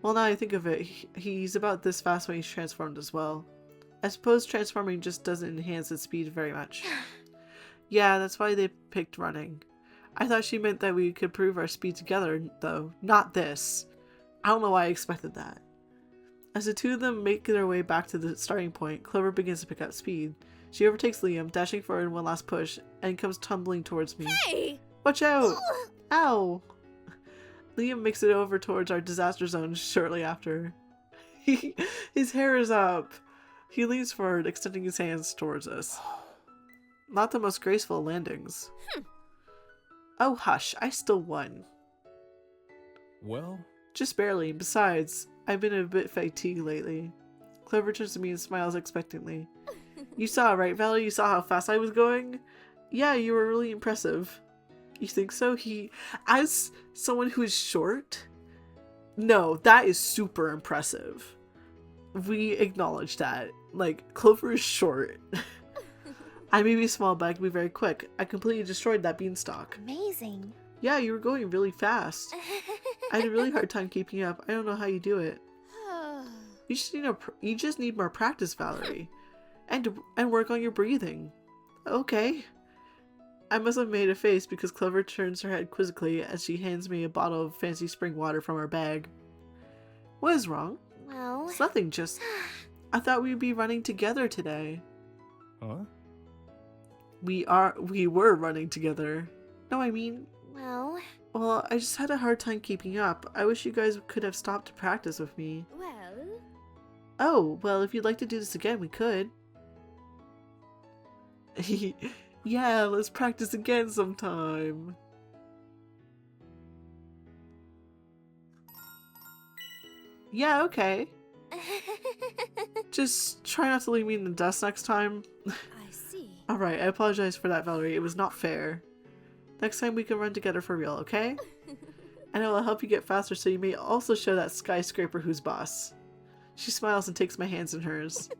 Well, now I think of it, he's about this fast when he's transformed as well. I suppose transforming just doesn't enhance its speed very much. Yeah, that's why they picked running. I thought she meant that we could prove our speed together, though. Not this. I don't know why I expected that. As the two of them make their way back to the starting point, Clover begins to pick up speed. She overtakes Liam, dashing forward in one last push, and comes tumbling towards me. Hey! Watch out! Ow! Liam makes it over towards our disaster zone shortly after. His hair is up. He leans forward, extending his hands towards us. Not the most graceful landings. Oh, hush. I still won. Well, Just barely. Besides, I've been a bit fatigued lately. Clover turns to me and smiles expectantly. You saw, right, Valerie? You saw how fast I was going? Yeah, you were really impressive. You think so? As someone who is short? No, that is super impressive. We acknowledge that. Like, Clover is short. I may be small, but I can be very quick. I completely destroyed that beanstalk. Amazing. Yeah, you were going really fast. I had a really hard time keeping up. I don't know how you do it. You just need more practice, Valerie, and work on your breathing. Okay. I must have made a face because Clover turns her head quizzically as she hands me a bottle of fancy spring water from her bag. What is wrong? Well... It's nothing, just... I thought we'd be running together today. Huh? We were running together. No, I mean... Well... Well, I just had a hard time keeping up. I wish you guys could have stopped to practice with me. Well... Oh, well, if you'd like to do this again, we could. Yeah, let's practice again sometime. Yeah, okay. Just try not to leave me in the dust next time. I see. Alright, I apologize for that, Valerie. It was not fair. Next time we can run together for real, okay? And I will help you get faster so you may also show that skyscraper who's boss. She smiles and takes my hands in hers.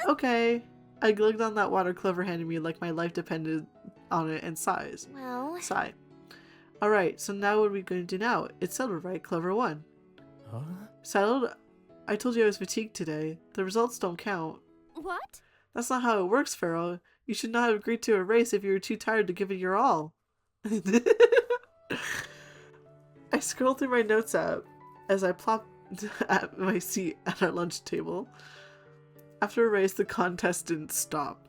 Okay. I glugged on that water Clover handed me like my life depended on it and sighs. Well... Sigh. Alright, so now what are we going to do now? It's settled, right? Clover won. Huh? Settled? I told you I was fatigued today. The results don't count. What? That's not how it works, Pharaoh. You should not have agreed to a race if you were too tired to give it your all. I scrolled through my notes app as I plopped at my seat at our lunch table. After a race, the contest didn't stop.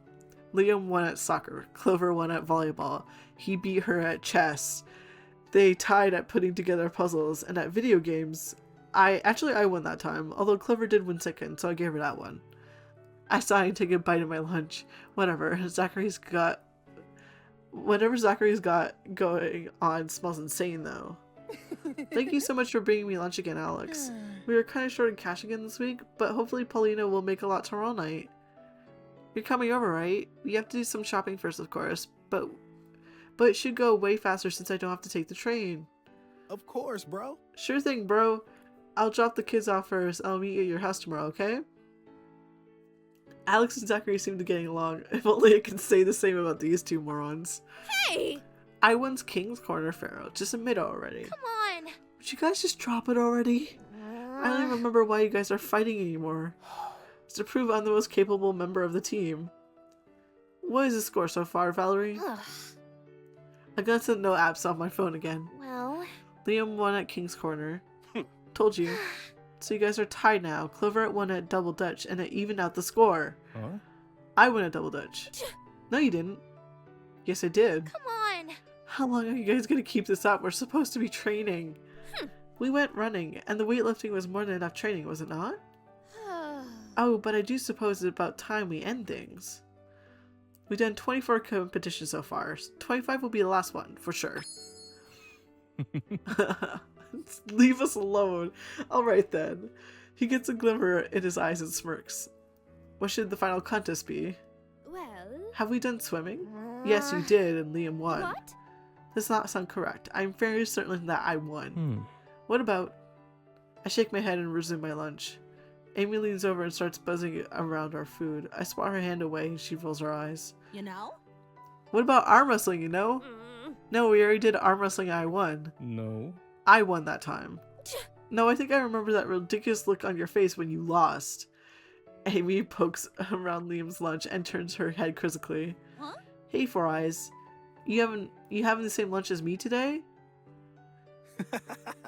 Liam won at soccer. Clover won at volleyball. He beat her at chess. They tied at putting together puzzles, and at video games, I won that time, although Clover did win second, so I gave her that one. I sighed and took a bite of my lunch. Whatever, whatever Zachary's got going on smells insane, though. Thank you so much for bringing me lunch again, Alex. We were kind of short in cash again this week, but hopefully Paulina will make a lot tomorrow night. You're coming over, right? We have to do some shopping first, of course, but it should go way faster since I don't have to take the train. Of course, bro. Sure thing, bro. I'll drop the kids off first. I'll meet you at your house tomorrow, okay? Alex and Zachary seem to be getting along. If only I could say the same about these two morons. Hey! I won's King's Corner, Pharaoh. Just admit it already. Come on! Would you guys just drop it already? I don't even remember why you guys are fighting anymore. It's to prove I'm the most capable member of the team. What is the score so far, Valerie? Ugh. I got some no apps on my phone again. Well... Liam won at King's Corner. Told you. So you guys are tied now. Clover won at Double Dutch and it evened out the score. Huh? I won at Double Dutch. No, you didn't. Yes, I did. Come on! How long are you guys gonna keep this up? We're supposed to be training. We went running, and the weightlifting was more than enough training, was it not? Oh, but I do suppose it's about time we end things. We've done 24 competitions so far. 25 will be the last one, for sure. Leave us alone. Alright then. He gets a glimmer in his eyes and smirks. What should the final contest be? Well... Have we done swimming? Yes, you did, and Liam won. What? Does not sound correct. I'm very certain that I won. What about... I shake my head and resume my lunch. Amy leans over and starts buzzing around our food. I swat her hand away and she rolls her eyes. You know? What about arm wrestling, you know? No, we already did arm wrestling and I won. No. I won that time. No, I think I remember that ridiculous look on your face when you lost. Amy pokes around Liam's lunch and turns her head quizzically. Huh? Hey, Four Eyes. You having the same lunch as me today?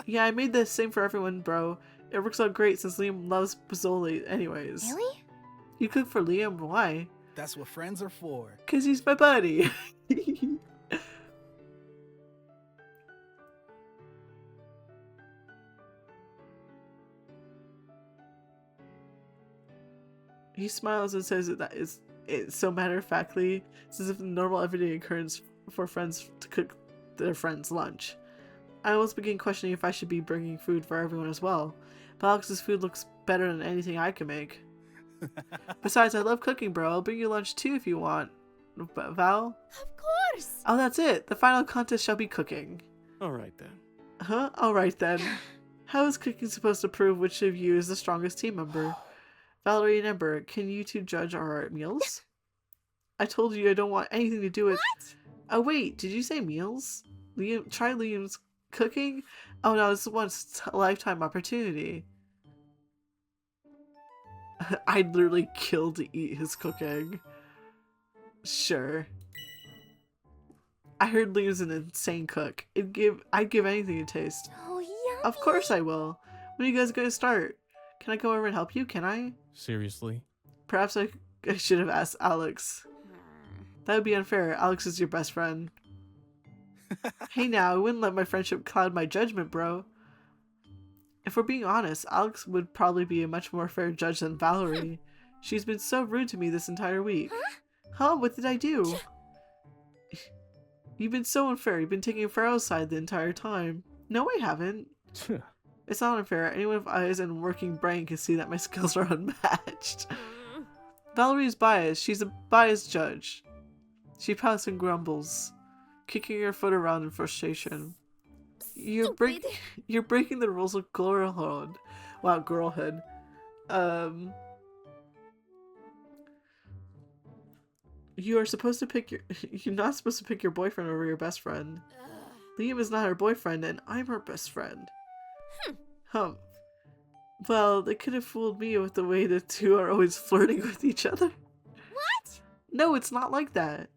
Yeah, I made the same for everyone, bro. It works out great since Liam loves Pozzoli anyways. Really? You cook for Liam? Why? That's what friends are for. 'Cause he's my buddy. He smiles and says that it's so matter-of-factly, as if a normal everyday occurrence for friends to cook their friends' lunch. I almost begin questioning if I should be bringing food for everyone as well, but Alex's food looks better than anything I can make. Besides, I love cooking, bro. I'll bring you lunch too if you want. Val? Of course! Oh, that's it. The final contest shall be cooking. Alright then. Huh? Alright then. How is cooking supposed to prove which of you is the strongest team member? Valerie and Ember, can you two judge our meals? I told you I don't want anything to do with... What? Oh wait, did you say meals? Try Liam's cooking? Oh no, this is once a lifetime opportunity. I'd literally kill to eat his cooking. Sure. I heard Liam's an insane cook. I'd give anything to taste. Oh, yummy. Of course I will. When are you guys gonna start? Can I go over and help you? Can I? Seriously? Perhaps I should have asked Alex. That would be unfair. Alex is your best friend. Hey now, I wouldn't let my friendship cloud my judgment, bro. If we're being honest, Alex would probably be a much more fair judge than Valerie. She's been so rude to me this entire week. Huh? What did I do? You've been so unfair. You've been taking Pharaoh's side the entire time. No, I haven't. It's not unfair. Anyone with eyes and a working brain can see that my skills are unmatched. Valerie's biased. She's a biased judge. She pouts and grumbles, kicking her foot around in frustration. You're breaking the rules of girlhood. Wow, girlhood. You're not supposed to pick your boyfriend over your best friend. Liam is not her boyfriend, and I'm her best friend. Well, they could have fooled me with the way the two are always flirting with each other. What? No, it's not like that.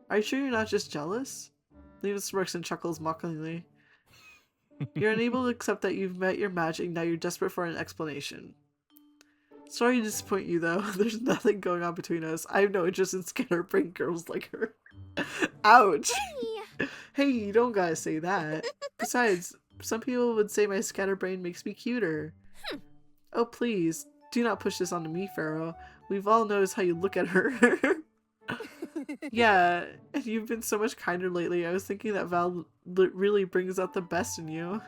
Are you sure you're not just jealous? Liam smirks and chuckles mockingly. You're unable to accept that you've met your match, and now you're desperate for an explanation. Sorry to disappoint you, though. There's nothing going on between us. I have no interest in scatterbrain girls like her. Ouch! Hey, you don't gotta say that. Besides, some people would say my scatterbrain makes me cuter. Oh, please. Do not push this onto me, Pharaoh. We've all noticed how you look at her. Yeah, and you've been so much kinder lately. I was thinking that Val really brings out the best in you.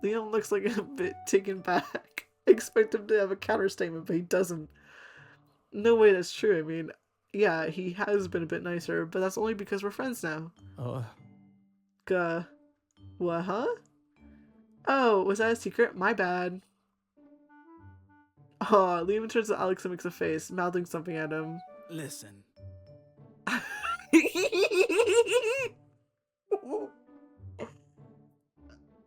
Liam looks like a bit taken back. I expect him to have a counter statement, but he doesn't. No way, that's true. I mean, yeah, he has been a bit nicer, but that's only because we're friends now. What, huh? Oh, was that a secret? My bad. Oh, Liam turns to Alex and makes a face, mouthing something at him. Listen.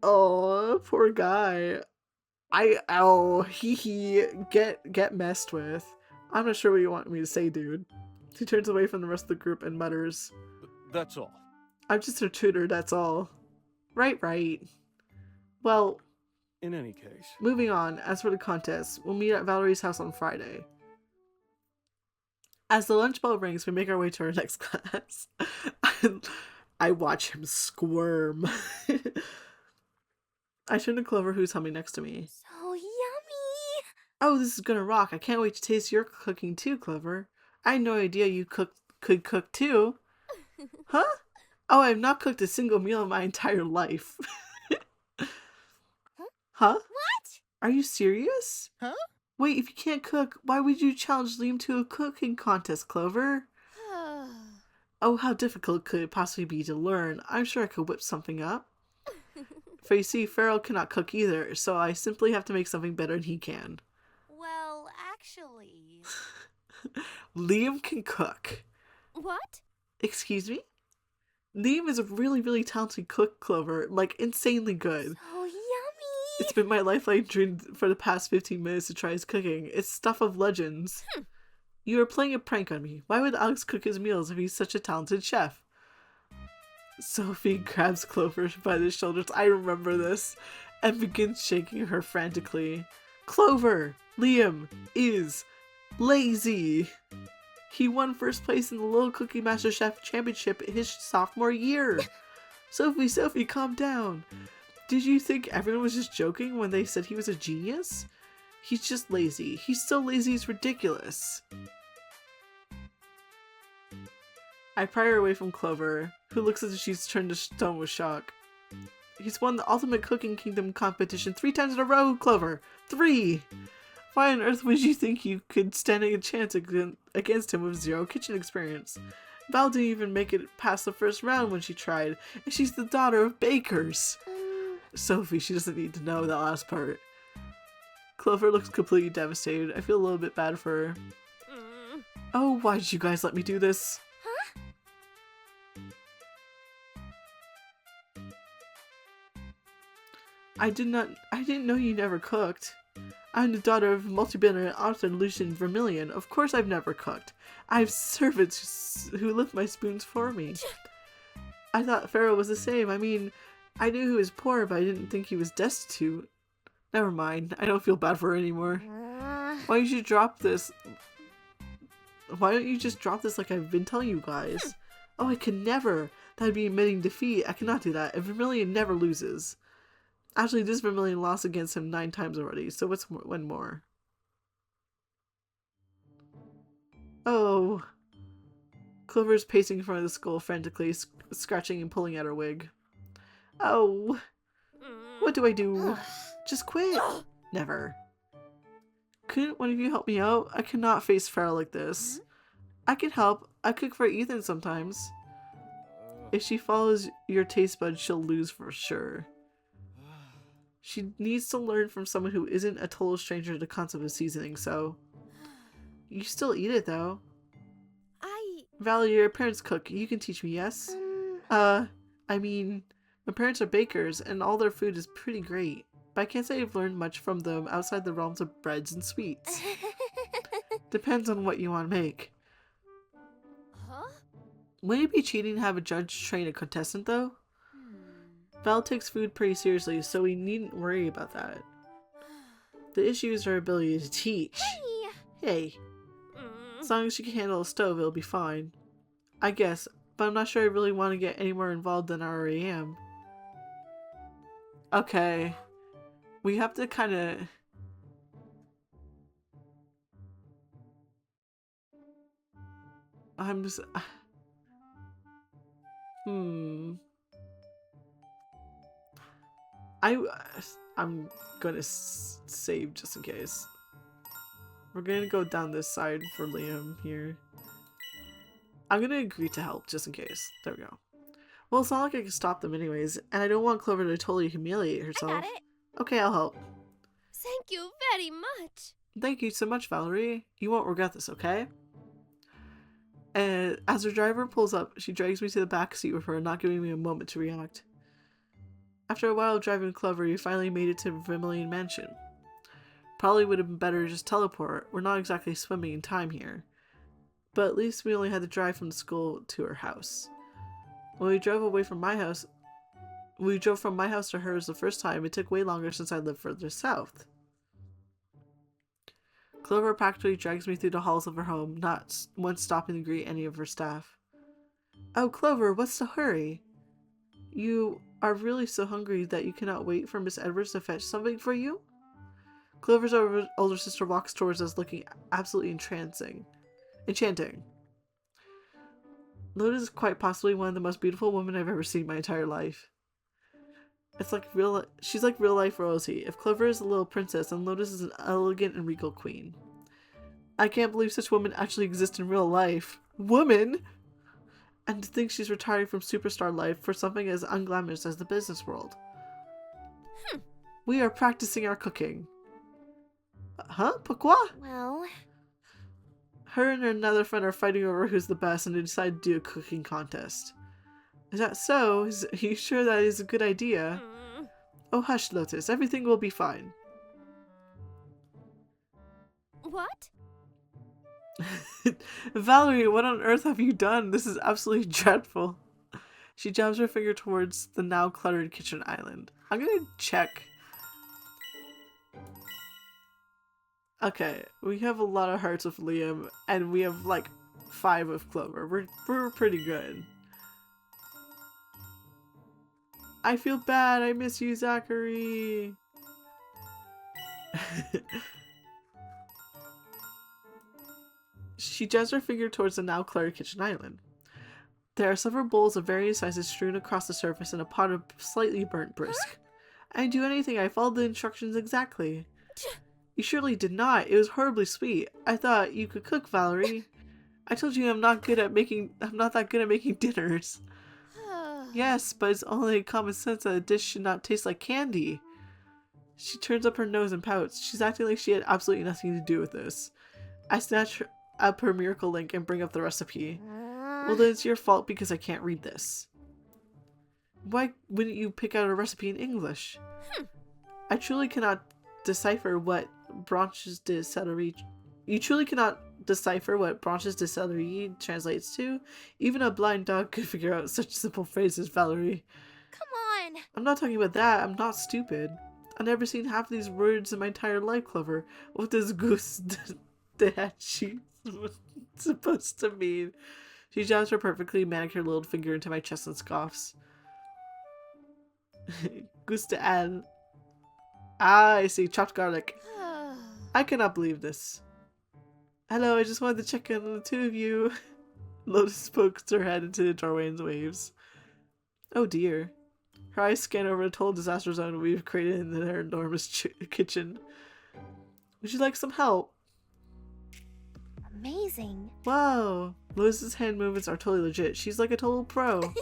Oh, poor guy. Get messed with. I'm not sure what you want me to say, dude. He turns away from the rest of the group and mutters, That's all. I'm just a tutor, that's all. Right. Well, In any case. moving on. As for the contest, we'll meet at Valerie's house on Friday. As the lunch bell rings, we make our way to our next class. I watch him squirm. I turn to Clover, who's humming next to me. So yummy. Oh, this is gonna rock. I can't wait to taste your cooking too, Clover. I had no idea you could cook too. Huh? Oh, I have not cooked a single meal in my entire life. Huh? What? Are you serious? Huh? Wait, if you can't cook, why would you challenge Liam to a cooking contest, Clover? Oh, how difficult could it possibly be to learn? I'm sure I could whip something up. For you see, Pharaoh cannot cook either, so I simply have to make something better than he can. Well, actually... Liam can cook. What? Excuse me? Liam is a really, really talented cook, Clover. Like, insanely good. So yummy. It's been my lifeline dream for the past 15 minutes to try his cooking. It's stuff of legends. You are playing a prank on me. Why would Alex cook his meals if he's such a talented chef? Sophie grabs Clover by the shoulders, I remember this, and begins shaking her frantically. Clover! Liam is lazy! He won first place in the Little Cookie Master Chef Championship his sophomore year! Sophie, calm down! Did you think everyone was just joking when they said he was a genius? He's just lazy. He's so lazy it's ridiculous. I pry her away from Clover, who looks as if she's turned to stone with shock. He's won the Ultimate Cooking Kingdom competition 3 times in a row, Clover! 3! Why on earth would you think you could stand a chance against him with 0 kitchen experience? Val didn't even make it past the first round when she tried, and she's the daughter of bakers! Sophie, she doesn't need to know that last part. Clover looks completely devastated. I feel a little bit bad for her. Oh, why did you guys let me do this? Huh? I didn't know you never cooked. I'm the daughter of multi-billionaire author Lucian Vermillion. Of course I've never cooked. I have servants who lift my spoons for me. I thought Pharaoh was the same. I mean, I knew he was poor, but I didn't think he was destitute. Never mind. I don't feel bad for her anymore. Why don't you drop this? Why don't you just drop this like I've been telling you guys? Oh, I could never. That'd be admitting defeat. I cannot do that. And Vermillion never loses. Actually, this Vermillion lost against him 9 times already, so what's one more? Oh. Clover's pacing in front of the skull frantically, scratching and pulling at her wig. Oh. What do I do? Just quit. Never. Couldn't one of you help me out? I cannot face Pharaoh like this. I can help. I cook for Ethan sometimes. If she follows your taste buds, she'll lose for sure. She needs to learn from someone who isn't a total stranger to the concept of seasoning, so... You still eat it, though. Valerie, your parents cook. You can teach me, yes? I mean, my parents are bakers, and all their food is pretty great. But I can't say I've learned much from them outside the realms of breads and sweets. Depends on what you want to make. Huh? Wouldn't it be cheating to have a judge train a contestant, though? Val takes food pretty seriously, so we needn't worry about that. The issue is her ability to teach. Hey. As long as she can handle a stove, it'll be fine. I guess, but I'm not sure I really want to get any more involved than I already am. Okay. We have to kind of... I'm just... I'm gonna save just in case. We're gonna go down this side for Liam here. I'm gonna agree to help just in case. There we go. Well, it's not like I can stop them anyways, and I don't want Clover to totally humiliate herself. I got it. Okay, I'll help. Thank you very much. Thank you so much, Valerie. You won't regret this, okay? And as her driver pulls up, she drags me to the back seat with her, not giving me a moment to react. After a while of driving Clover, we finally made it to Vermillion Mansion. Probably would have been better to just teleport. We're not exactly swimming in time here. But at least we only had to drive from the school to her house. When we drove from my house to hers the first time, it took way longer since I lived further south. Clover practically drags me through the halls of her home, not once stopping to greet any of her staff. Oh, Clover, what's the hurry? You are really so hungry that you cannot wait for Miss Edwards to fetch something for you? Clover's older sister walks towards us looking absolutely enchanting. Lotus is quite possibly one of the most beautiful women I've ever seen in my entire life. She's like real life royalty. If Clover is a little princess, then Lotus is an elegant and regal queen. I can't believe such women actually exist in real life. Woman! And to think she's retiring from superstar life for something as unglamorous as the business world. We are practicing our cooking. Huh? Pourquoi? Well, Her and another friend are fighting over who's the best, and they decide to do a cooking contest. Is that so? Are you sure that is a good idea? Oh, hush, Lotus. Everything will be fine. what? Valerie, what on earth have you done? This is absolutely dreadful. She jabs her finger towards the now cluttered kitchen island. I'm gonna check. Okay, we have a lot of hearts with Liam, and we have like 5 with Clover. We're pretty good. I feel bad. I miss you, Zachary. She jabs her finger towards the now cluttered kitchen island. There are several bowls of various sizes strewn across the surface and a pot of slightly burnt brisk. I didn't do anything. I followed the instructions exactly. You surely did not. It was horribly sweet. I thought you could cook, Valerie. I told you I'm not that good at making dinners. Yes, but it's only common sense that a dish should not taste like candy. She turns up her nose and pouts. She's acting like she had absolutely nothing to do with this. I snatch up her miracle link and bring up the recipe. Well, then it's your fault because I can't read this. Why wouldn't you pick out a recipe in English? I truly cannot decipher what branches de celery. You truly cannot decipher what branches de celery translates to? Even a blind dog could figure out such simple phrases, Valerie. Come on! I'm not talking about that. I'm not stupid. I've never seen half of these words in my entire life, Clover. What does goose de hatchie supposed to mean? She jabs her perfectly manicured little finger into my chest and scoffs. Goose de an. Ah, I see. Chopped garlic. I cannot believe this. Hello, I just wanted to check in on the two of you. Lotus pokes her head into the doorway and waves. Oh dear. Her eyes scan over the total disaster zone we've created in their enormous kitchen. Would you like some help? Amazing. Wow. Lotus's hand movements are totally legit. She's like a total pro.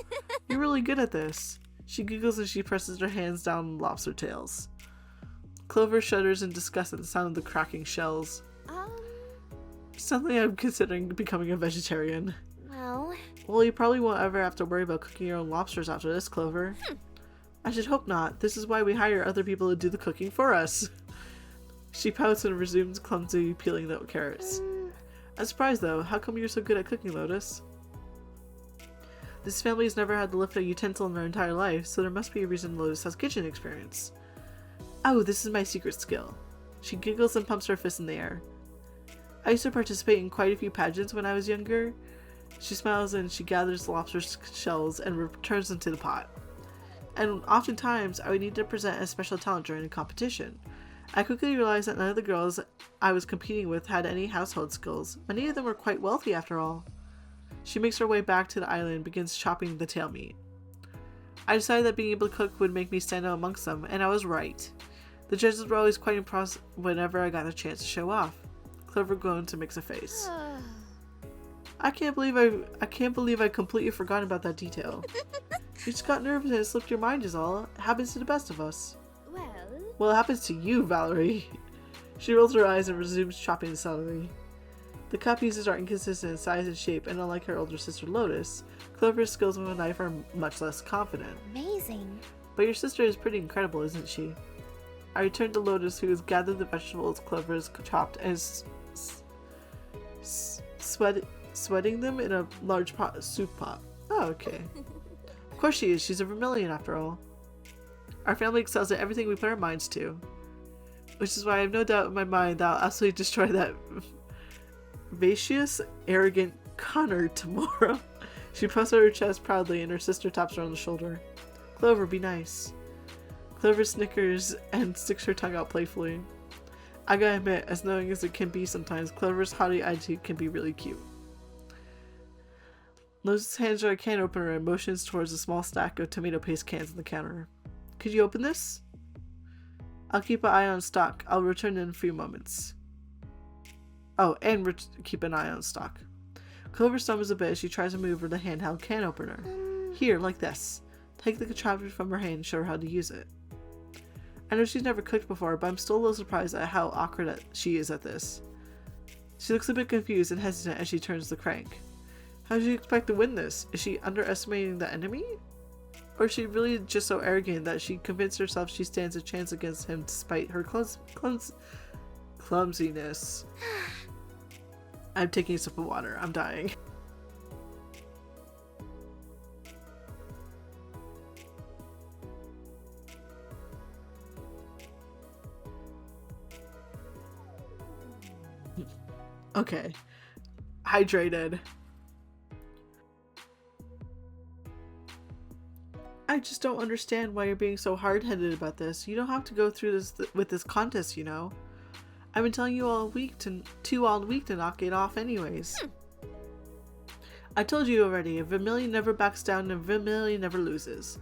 You're really good at this. She giggles and she presses her hands down on lobster tails. Clover shudders in disgust at the sound of the cracking shells. Suddenly I'm considering becoming a vegetarian. Well, you probably won't ever have to worry about cooking your own lobsters after this, Clover. I should hope not. This is why we hire other people to do the cooking for us. She pouts and resumes clumsily peeling the carrots. I'm surprised though. How come you're so good at cooking, Lotus? This family has never had to lift a utensil in their entire life, so there must be a reason Lotus has kitchen experience. Oh, this is my secret skill. She giggles and pumps her fist in the air. I used to participate in quite a few pageants when I was younger. She smiles and she gathers the lobster shells and returns them to the pot. And oftentimes, I would need to present a special talent during a competition. I quickly realized that none of the girls I was competing with had any household skills. Many of them were quite wealthy after all. She makes her way back to the island and begins chopping the tail meat. I decided that being able to cook would make me stand out amongst them, and I was right. The judges were always quite impressed whenever I got a chance to show off. Clover groaned to mix a face. I can't believe I completely forgot about that detail. You just got nervous and it slipped your mind is all. It happens to the best of us. Well, it happens to you, Valerie. She rolls her eyes and resumes chopping the celery. The cut pieces are inconsistent in size and shape, and unlike her older sister Lotus, Clover's skills with a knife are much less confident. Amazing. But your sister is pretty incredible, isn't she? I return to Lotus, who has gathered the vegetables Clover has chopped and is sweating them in a large soup pot. Oh, okay. Of course she is. She's a Vermilion after all. Our family excels at everything we put our minds to. Which is why I have no doubt in my mind that I'll absolutely destroy that vivacious, arrogant Connor tomorrow. She puffs out her chest proudly and her sister taps her on the shoulder. Clover, be nice. Clover snickers and sticks her tongue out playfully. I gotta admit, as knowing as it can be sometimes, Clover's haughty attitude can be really cute. Lotus hands her a can opener and motions towards a small stack of tomato paste cans on the counter. Could you open this? I'll keep an eye on stock. I'll return in a few moments. Oh, and keep an eye on stock. Clover stumbles a bit as she tries to move the handheld can opener. Here, like this. Take the contraption from her hand and show her how to use it. I know she's never cooked before, but I'm still a little surprised at how awkward she is at this. She looks a bit confused and hesitant as she turns the crank. How do you expect to win this? Is she underestimating the enemy? Or is she really just so arrogant that she convinced herself she stands a chance against him despite her clumsiness? I'm taking a sip of water. I'm dying. Okay. Hydrated. I just don't understand why you're being so hard-headed about this. You don't have to go through this with this contest, you know. I've been telling you all week to knock it off anyways. I told you already, a Vermilion never backs down and a Vermilion never loses.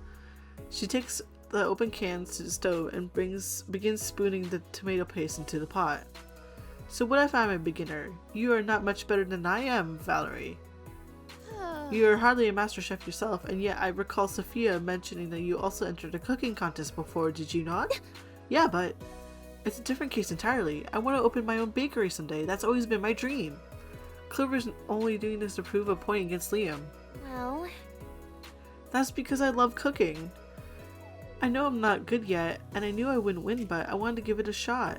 She takes the open cans to the stove and begins spooning the tomato paste into the pot. So what if I'm a beginner? You are not much better than I am, Valerie. You are hardly a master chef yourself, and yet I recall Sophia mentioning that you also entered a cooking contest before, did you not? Yeah, but it's a different case entirely. I want to open my own bakery someday. That's always been my dream. Clover's only doing this to prove a point against Liam. Well, that's because I love cooking. I know I'm not good yet, and I knew I wouldn't win, but I wanted to give it a shot.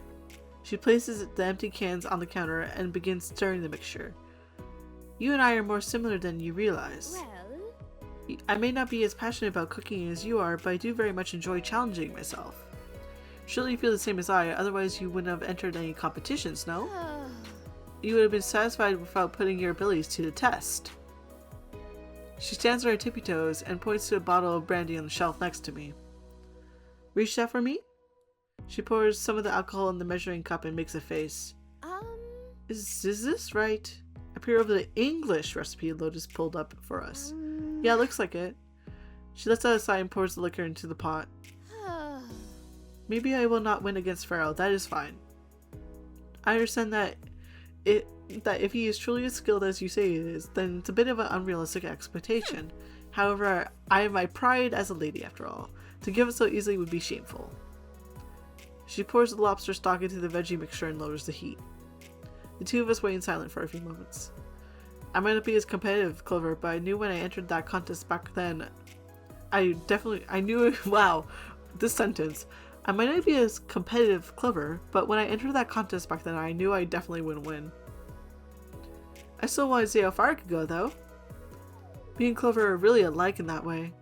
She places the empty cans on the counter and begins stirring the mixture. You and I are more similar than you realize. Well, I may not be as passionate about cooking as you are, but I do very much enjoy challenging myself. Surely you feel the same as I, otherwise you wouldn't have entered any competitions, no? You would have been satisfied without putting your abilities to the test. She stands on her tippy toes and points to a bottle of brandy on the shelf next to me. Reach that for me? She pours some of the alcohol in the measuring cup and makes a face. Is this right? I peer over the English recipe Lotus pulled up for us. Yeah, looks like it. She lets out a sigh and pours the liquor into the pot. Maybe I will not win against Pharaoh, that is fine. I understand that if he is truly as skilled as you say he is, then it's a bit of an unrealistic expectation. However, I have my pride as a lady after all. To give it so easily would be shameful. She pours the lobster stock into the veggie mixture and lowers the heat. The two of us wait in silence for a few moments. I might not be as competitive, Clover, but I knew when I entered that contest back then. I knew, wow, this sentence. I might not be as competitive, Clover, but when I entered that contest back then, I knew I definitely wouldn't win. I still want to see how far I could go, though. Me and Clover are really alike in that way.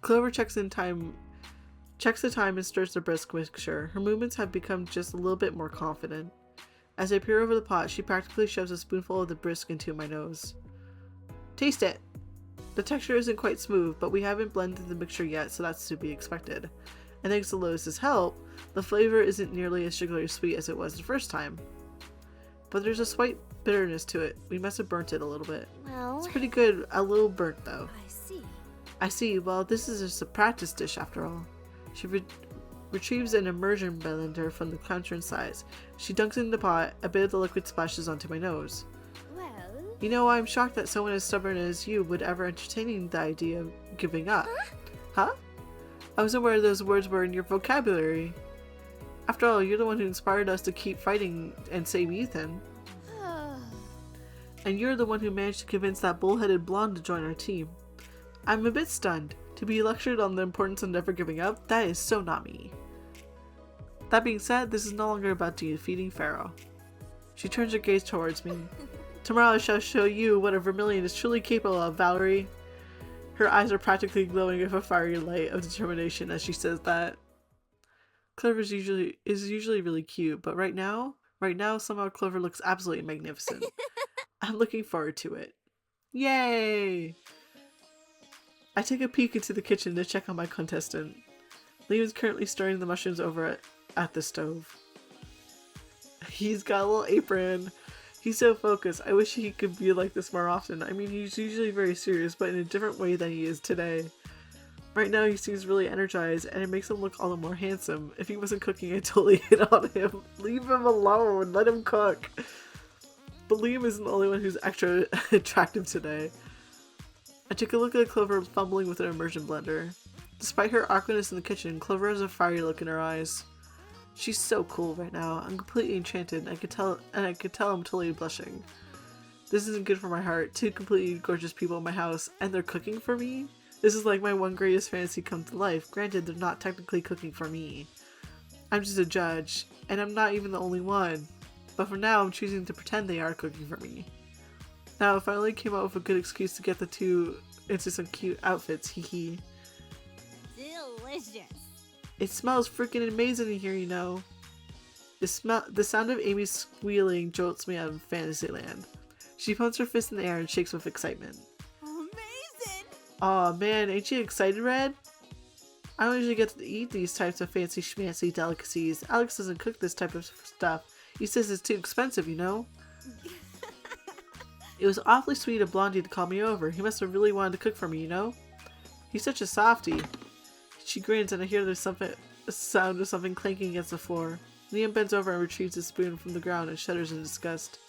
Clover checks the time and stirs the brisk mixture. Her movements have become just a little bit more confident. As I peer over the pot, she practically shoves a spoonful of the brisk into my nose. Taste it! The texture isn't quite smooth, but we haven't blended the mixture yet, so that's to be expected. And thanks to Lotus's help, the flavor isn't nearly as sugary sweet as it was the first time. But there's a slight bitterness to it. We must have burnt it a little bit. well, It's pretty good, a little burnt though. I see. I see, well this is just a practice dish after all. She retrieves an immersion blender from the counter inside. She dunks it in the pot, a bit of the liquid splashes onto my nose. Well, You know, I'm shocked that someone as stubborn as you would ever entertain the idea of giving up. Huh? I wasn't aware those words were in your vocabulary. After all, you're the one who inspired us to keep fighting and save Ethan. And you're the one who managed to convince that bull-headed blonde to join our team. I'm a bit stunned. To be lectured on the importance of never giving up, that is so not me. That being said, this is no longer about defeating Pharaoh. She turns her gaze towards me. Tomorrow I shall show you what a Vermilion is truly capable of, Valerie. Her eyes are practically glowing with a fiery light of determination as she says that. Clover is usually really cute, but right now somehow Clover looks absolutely magnificent. I'm looking forward to it. Yay! I take a peek into the kitchen to check on my contestant. Liam is currently stirring the mushrooms over at the stove. He's got a little apron. He's so focused. I wish he could be like this more often. I mean, he's usually very serious, but in a different way than he is today. Right now he seems really energized, and it makes him look all the more handsome. If he wasn't cooking, I'd totally hit on him. Leave him alone. Let him cook. But Liam isn't the only one who's extra attractive today. I took a look at Clover fumbling with an immersion blender. Despite her awkwardness in the kitchen, Clover has a fiery look in her eyes. She's so cool right now. I'm completely enchanted, and I could tell I'm totally blushing. This isn't good for my heart. Two completely gorgeous people in my house, and they're cooking for me? This is like my one greatest fantasy come to life. Granted, they're not technically cooking for me. I'm just a judge, and I'm not even the only one. But for now, I'm choosing to pretend they are cooking for me. Now, if I only came up with a good excuse to get the two into some cute outfits, hee hee. delicious. It smells freaking amazing in here, you know. The sound of Amy's squealing jolts me out of Fantasyland. She pumps her fist in the air and shakes with excitement. Amazing! Aw man, ain't you excited, Red? I don't usually get to eat these types of fancy schmancy delicacies. Alex doesn't cook this type of stuff. He says it's too expensive, you know? It was awfully sweet of Blondie to call me over. He must have really wanted to cook for me, you know? He's such a softie. She grins and I hear a sound of something clanking against the floor. Liam bends over and retrieves his spoon from the ground and shudders in disgust.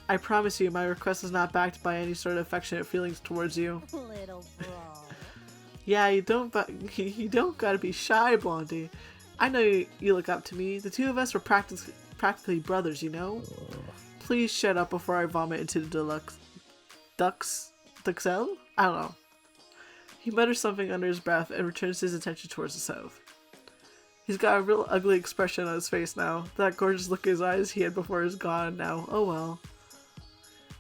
I promise you, my request is not backed by any sort of affectionate feelings towards you. Little bro. Yeah, you don't gotta be shy, Blondie. I know you look up to me. The two of us were practically brothers, you know? Please shut up before I vomit into the duxelle? I don't know. He mutters something under his breath and returns his attention towards the stove. He's got a real ugly expression on his face now. That gorgeous look in his eyes he had before is gone now. Oh well.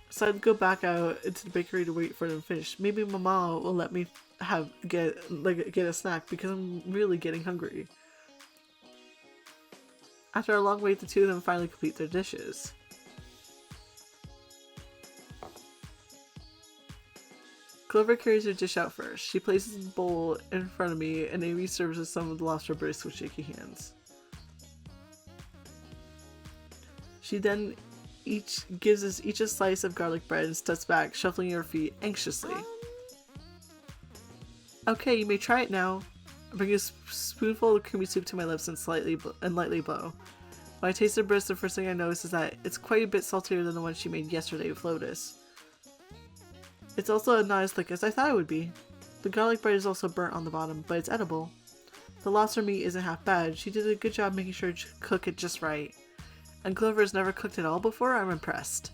Decided to go back out into the bakery to wait for them to finish. Maybe Mama will let me get a snack because I'm really getting hungry. After a long wait, the two of them finally complete their dishes. Clover carries her dish out first. She places the bowl in front of me, and Amy serves us some of the lobster bisque with shaky hands. She then gives us each a slice of garlic bread and steps back, shuffling her feet anxiously. Okay, you may try it now. I bring a spoonful of creamy soup to my lips and lightly blow. When I taste the bisque, the first thing I notice is that it's quite a bit saltier than the one she made yesterday with Lotus. It's also not as thick as I thought it would be. The garlic bread is also burnt on the bottom, but it's edible. The lobster meat isn't half bad. She did a good job making sure to cook it just right. And Clover has never cooked at all before. I'm impressed.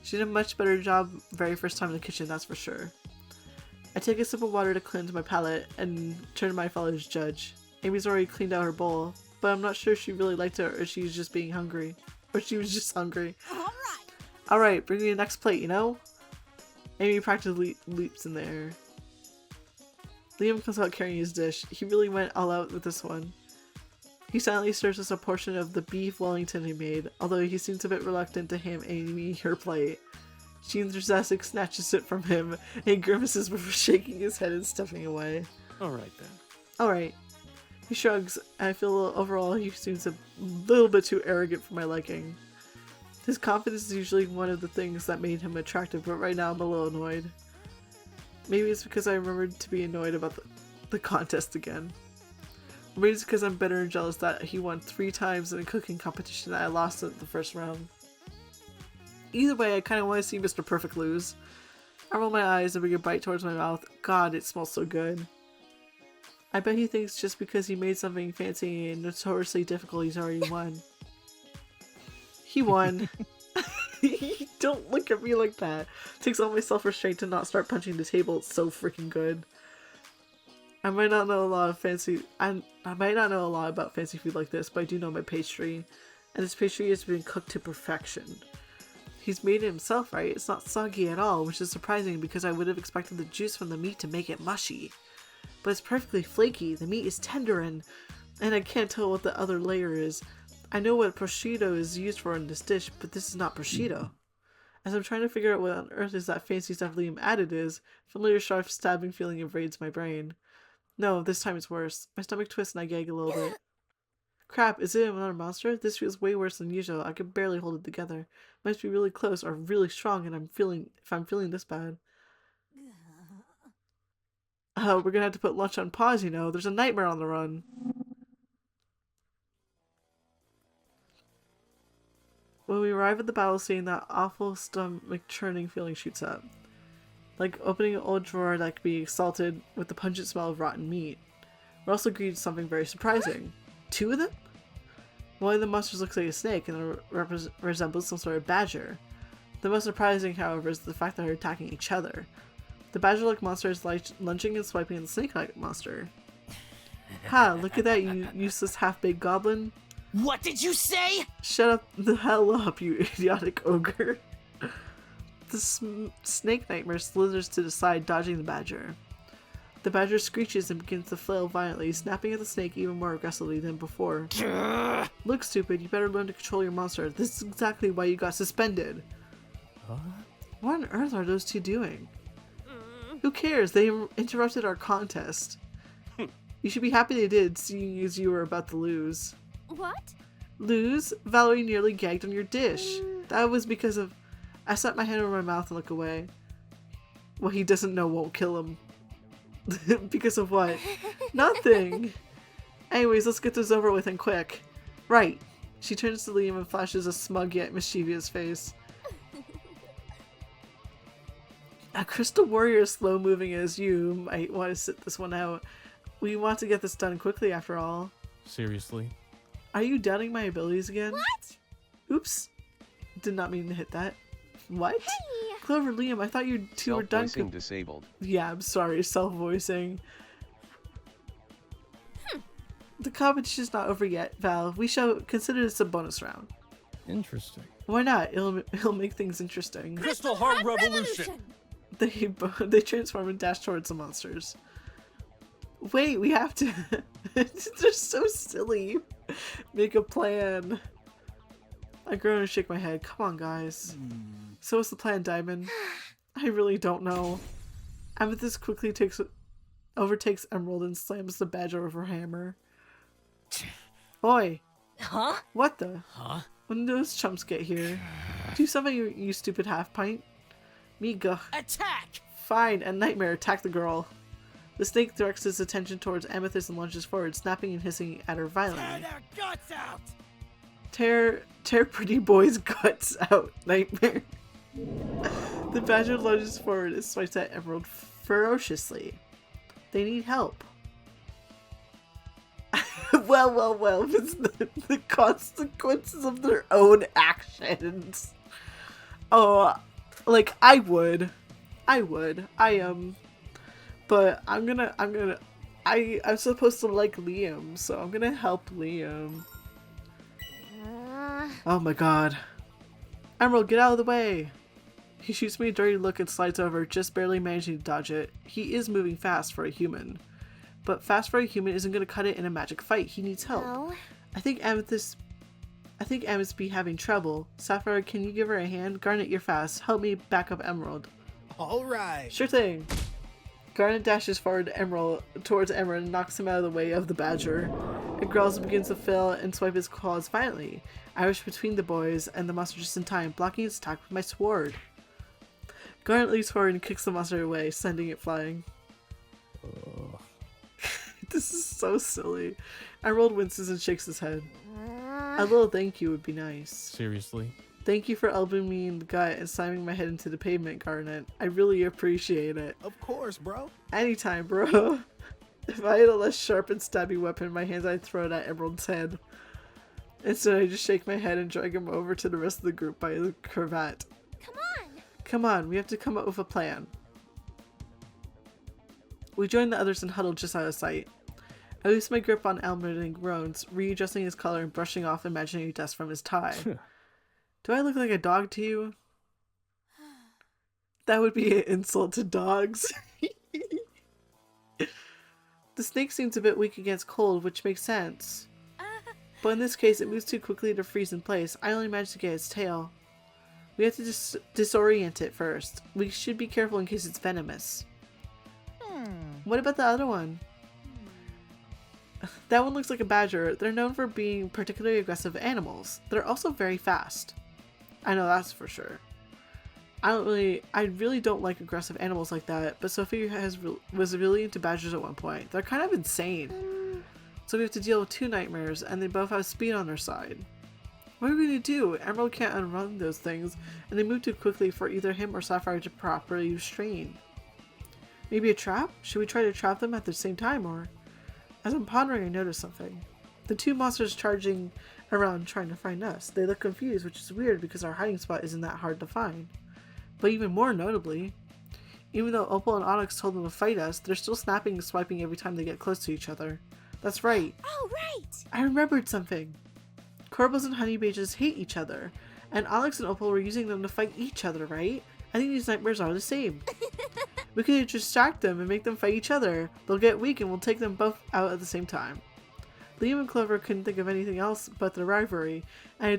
She did a much better job very first time in the kitchen, that's for sure. I take a sip of water to cleanse my palate and turn to my father's judge. Amy's already cleaned out her bowl, but I'm not sure she really liked it or she was just being hungry. Or she was just hungry. Alright, bring me the next plate, you know? Amy practically leaps in the air. Liam comes out carrying his dish. He really went all out with this one. He silently serves us a portion of the beef Wellington he made, although he seems a bit reluctant to hand Amy her plate. She enthusiastically snatches it from him and grimaces before shaking his head and stepping away. Alright then. Alright. He shrugs, and I feel overall he seems a little bit too arrogant for my liking. His confidence is usually one of the things that made him attractive, but right now I'm a little annoyed. Maybe it's because I remembered to be annoyed about the contest again. Or maybe it's because I'm bitter and jealous that he won 3 times in a cooking competition that I lost at the first round. Either way, I kind of want to see Mr. Perfect lose. I roll my eyes and bring a bite towards my mouth. God, it smells so good. I bet he thinks just because he made something fancy and notoriously difficult he's already won. He won. Don't look at me like that. It takes all my self-restraint to not start punching the table. It's so freaking good. I might not know a lot about fancy food like this, but I do know my pastry. And this pastry has been cooked to perfection. He's made it himself, right? It's not soggy at all, which is surprising because I would have expected the juice from the meat to make it mushy. But it's perfectly flaky. The meat is tender and I can't tell what the other layer is. I know what prosciutto is used for in this dish, but this is not prosciutto. As I'm trying to figure out what on earth is that fancy stuff Liam added is, familiar sharp stabbing feeling invades my brain. No, this time it's worse. My stomach twists and I gag a little bit. Crap, is it another monster? This feels way worse than usual. I can barely hold it together. Must be really close or really strong and if I'm feeling this bad. Oh, we're gonna have to put lunch on pause, you know. There's a nightmare on the run. When we arrive at the battle scene, that awful stomach-churning feeling shoots up. Like opening an old drawer that could be salted with the pungent smell of rotten meat. We're also greeted with something very surprising. 2 of them? One of the monsters looks like a snake and resembles some sort of badger. The most surprising, however, is the fact that they're attacking each other. The badger-like monster is lunging and swiping at the snake-like monster. Ha, look at that, you useless half-baked goblin. What did you say? Shut up the hell up, you idiotic ogre. The snake nightmare slithers to the side, dodging the badger. The badger screeches and begins to flail violently, snapping at the snake even more aggressively than before. Look, stupid, you better learn to control your monster. This is exactly why you got suspended. Huh? What on earth are those 2 doing? Who cares? They interrupted our contest. You should be happy they did, seeing as you were about to lose. What? Lose? Valerie nearly gagged on your dish. That was because of... I set my hand over my mouth and look away. What he doesn't know won't kill him. Because of what? Nothing! Anyways, let's get this over with and quick. Right. She turns to Liam and flashes a smug yet mischievous face. A crystal warrior as slow moving as you might want to sit this one out. We want to get this done quickly after all. Seriously? Are you doubting my abilities again? What? Oops. Did not mean to hit that. What? Hey. Clover, Liam, I thought you 2 were done. Self-voicing disabled. Yeah, I'm sorry, self-voicing. The competition's not over yet, Val. We shall consider this a bonus round. Interesting. Why not? It'll make things interesting. Crystal Heart Revolution! They transform and dash towards the monsters. Wait, we have to. They're so silly. Make a plan. I groan and shake my head. Come on, guys. So what's the plan, Diamond? I really don't know. Amethyst quickly overtakes Emerald and slams the badger with her hammer. Oi! Huh? What the? Huh? When do those chumps get here? Do something, you stupid half pint. Me go. Attack! Fine, and Nightmare attack the girl. The snake directs its attention towards Amethyst and lunges forward, snapping and hissing at her violently. their guts out! Tear pretty boy's guts out, Nightmare. The badger lunges forward and swipes at Emerald ferociously. They need help. well, it's the consequences of their own actions. Oh, like, I would. But I'm supposed to like Liam, so I'm gonna help Liam. Oh my god. Emerald, get out of the way! He shoots me a dirty look and slides over, just barely managing to dodge it. He is moving fast for a human. But fast for a human isn't gonna cut it in a magic fight. He needs help. No. I think Amethyst be having trouble. Sapphire, can you give her a hand? Garnet, you're fast. Help me back up Emerald. All right. Sure thing. Garnet dashes forward towards Emerald and knocks him out of the way of the badger. It growls and begins to fill and swipe its claws violently. I rush between the boys and the monster just in time, blocking its attack with my sword. Garnet leaps forward and kicks the monster away, sending it flying. This is so silly. Emerald winces and shakes his head. A little thank you would be nice. Seriously? Thank you for elbowing me in the gut and slamming my head into the pavement, Garnet. I really appreciate it. Of course, bro. Anytime, bro. If I had a less sharp and stabby weapon in my hands, I'd throw it at Emerald's head. Instead, I just shake my head and drag him over to the rest of the group by the cravat. Come on. Come on, we have to come up with a plan. We join the others and huddle just out of sight. I loose my grip on Elmer and groans, readjusting his collar and brushing off imaginary dust from his tie. Do I look like a dog to you? That would be an insult to dogs. The snake seems a bit weak against cold, which makes sense. But in this case, it moves too quickly to freeze in place. I only managed to get its tail. We have to disorient it first. We should be careful in case it's venomous. What about the other one? That one looks like a badger. They're known for being particularly aggressive animals. They're also very fast. I know that's for sure. I really don't like aggressive animals like that, but Sophie was really into badgers at one point. They're kind of insane. So we have to deal with two nightmares, and they both have speed on their side. What are we going to do? Emerald can't outrun those things, and they move too quickly for either him or Sapphire to properly restrain. Maybe a trap? Should we try to trap them at the same time, or... As I'm pondering, I notice something. The two monsters charging around trying to find us. They look confused, which is weird because our hiding spot isn't that hard to find. But even more notably, even though Opal and Onyx told them to fight us, they're still snapping and swiping every time they get close to each other. That's right. Oh, right. I remembered something. Corbels and honey badgers hate each other, and Onyx and Opal were using them to fight each other, right? I think these nightmares are the same. We could distract them and make them fight each other. They'll get weak and we'll take them both out at the same time. Liam and Clover couldn't think of anything else but the rivalry, and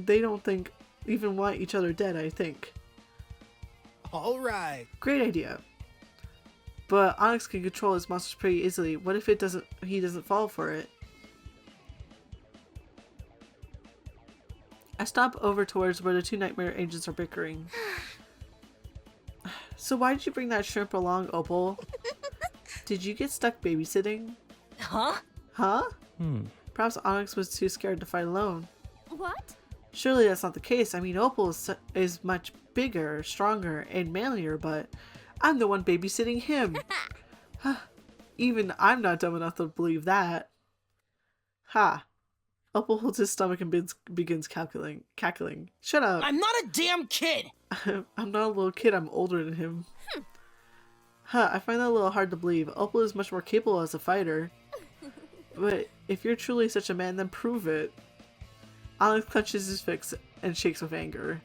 they don't even want each other dead, I think. All right. Great idea. But Onyx can control his monsters pretty easily. What if he doesn't fall for it? I stop over towards where the two nightmare agents are bickering. So why did you bring that shrimp along, Opal? Did you get stuck babysitting? Huh? Huh? Perhaps Onyx was too scared to fight alone. What? Surely that's not the case. I mean, Opal is much bigger, stronger, and manlier, but I'm the one babysitting him. Even I'm not dumb enough to believe that. Ha. Opal holds his stomach and begins cackling. Shut up. I'm not a damn kid! I'm not a little kid, I'm older than him. I find that a little hard to believe. Opal is much more capable as a fighter. But if you're truly such a man, then prove it. Alex clenches his fist and shakes with anger.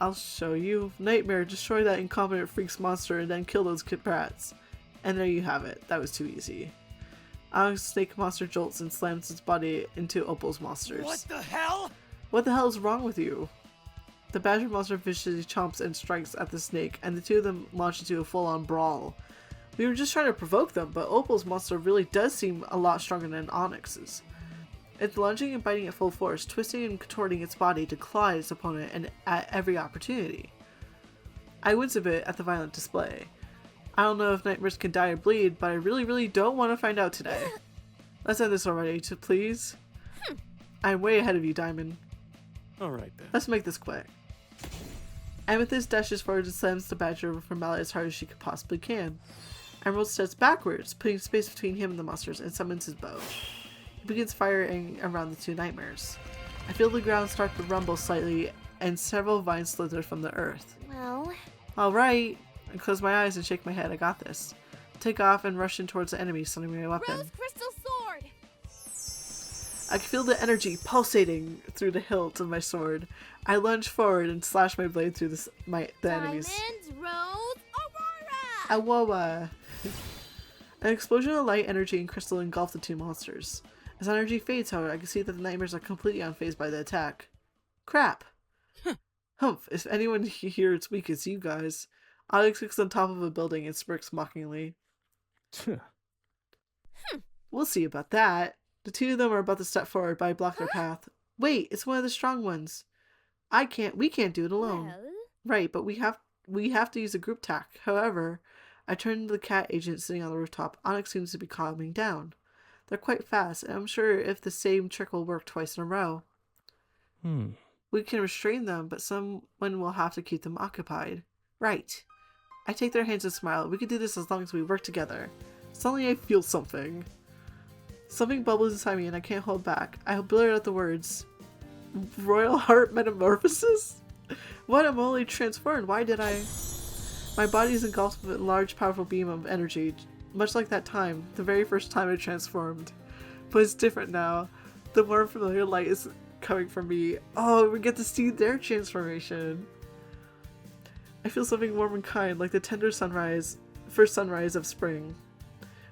I'll show you. Nightmare, destroy that incompetent freak's monster and then kill those kid brats. And there you have it. That was too easy. Alex's snake monster jolts and slams its body into Opal's monsters. What the hell? What the hell is wrong with you? The badger monster viciously chomps and strikes at the snake, and the two of them launch into a full-on brawl. We were just trying to provoke them, but Opal's monster really does seem a lot stronger than Onyx's. It's lunging and biting at full force, twisting and contorting its body to claw its opponent and at every opportunity. I wince a bit at the violent display. I don't know if nightmares can die or bleed, but I really don't want to find out today. Let's end this already, please. I'm way ahead of you, Diamond. Alright then. Let's make this quick. Amethyst dashes forward and slams the badger from Mallet as hard as she could possibly can. Emerald steps backwards, putting space between him and the monsters, and summons his bow. He begins firing around the two nightmares. I feel the ground start to rumble slightly, and several vines slither from the earth. Well, Alright! I close my eyes and shake my head. I got this. Take off and rush in towards the enemy, sending my weapon. Rose Crystal Sword! I can feel the energy pulsating through the hilt of my sword. I lunge forward and slash my blade through the enemies. Diamond, Rose, Aurora! Awoa! An explosion of light, energy, and crystal engulf the two monsters. As energy fades, however, I can see that the nightmares are completely unfazed by the attack. Crap! Humph, if anyone here is weak, it's you guys. Alex kicks on top of a building and smirks mockingly. We'll see about that. The two of them are about to step forward, but I block their path. Wait, it's one of the strong ones. We can't do it alone. Well, Right, but we have to use a group tack. However, I turn to the cat agent sitting on the rooftop. Onyx seems to be calming down. They're quite fast, and I'm sure if the same trick will work twice in a row. We can restrain them, but someone will have to keep them occupied. Right. I take their hands and smile. We can do this as long as we work together. Suddenly I feel something. Something bubbles inside me and I can't hold back. I blurt out the words. Royal Heart Metamorphosis? What? I'm only transformed. Why did I? My body is engulfed with a large, powerful beam of energy. Much like that time, the very first time I transformed. But it's different now. The more familiar light is coming from me. Oh, we get to see their transformation. I feel something warm and kind, like the tender first sunrise of spring.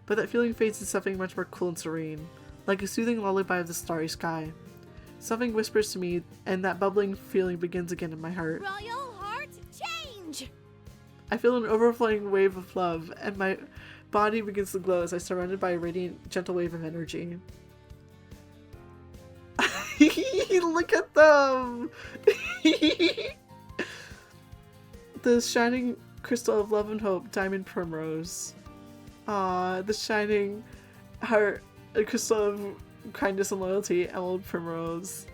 But that feeling fades to something much more cool and serene, like a soothing lullaby of the starry sky. Something whispers to me, and that bubbling feeling begins again in my heart. Royal Heart Change! I feel an overflowing wave of love, and my body begins to glow as I'm surrounded by a radiant, gentle wave of energy. Look at them! The shining crystal of love and hope, Diamond Primrose. The shining heart, a crystal of kindness and loyalty, Emerald Primrose.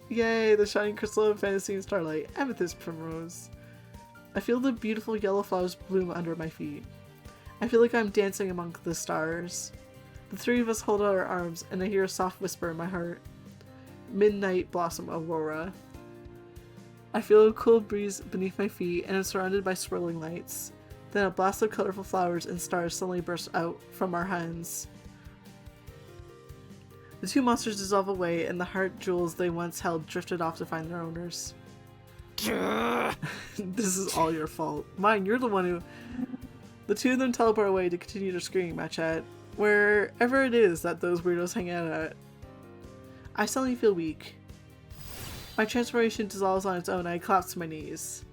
Yay, the shining crystal of fantasy and starlight, Amethyst Primrose. I feel the beautiful yellow flowers bloom under my feet. I feel like I'm dancing among the stars. The three of us hold out our arms, and I hear a soft whisper in my heart. Midnight Blossom Aurora. I feel a cool breeze beneath my feet, and I'm surrounded by swirling lights. Then a blast of colorful flowers and stars suddenly bursts out from our hands. The two monsters dissolve away, and the heart jewels they once held drifted off to find their owners. This is all your fault. Mine, you're the one who... The two of them teleport away to continue their screaming match at wherever it is that those weirdos hang out at. I suddenly feel weak. My transformation dissolves on its own and I collapse to my knees.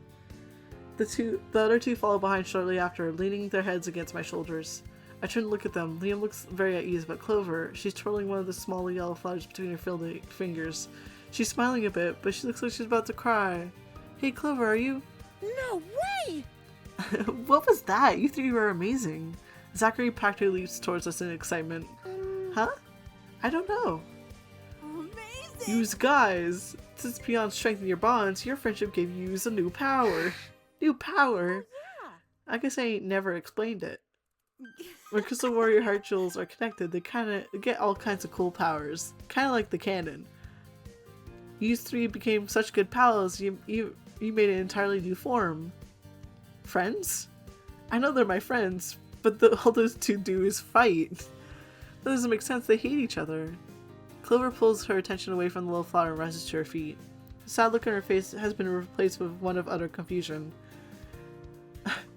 The other two follow behind shortly after, leaning their heads against my shoulders. I turn to look at them. Liam looks very at ease, but Clover, she's twirling one of the small yellow flowers between her fingers. She's smiling a bit, but she looks like she's about to cry. Hey Clover, are you? No way! What was that? You three were amazing. Zachary practically leaps towards us in excitement. Huh? I don't know. Amazing! Yous guys, since beyond strengthening your bonds, your friendship gave yous a new power. New power? Yeah. I guess I ain't never explained it. When Crystal Warrior Heart Jewels are connected, they get all kinds of cool powers. Kinda like the canon. Yous three became such good pals, you made an entirely new form. Friends? I know they're my friends, but all those two do is fight. That doesn't make sense. They hate each other. Clover pulls her attention away from the little flower and rises to her feet. The sad look on her face has been replaced with one of utter confusion.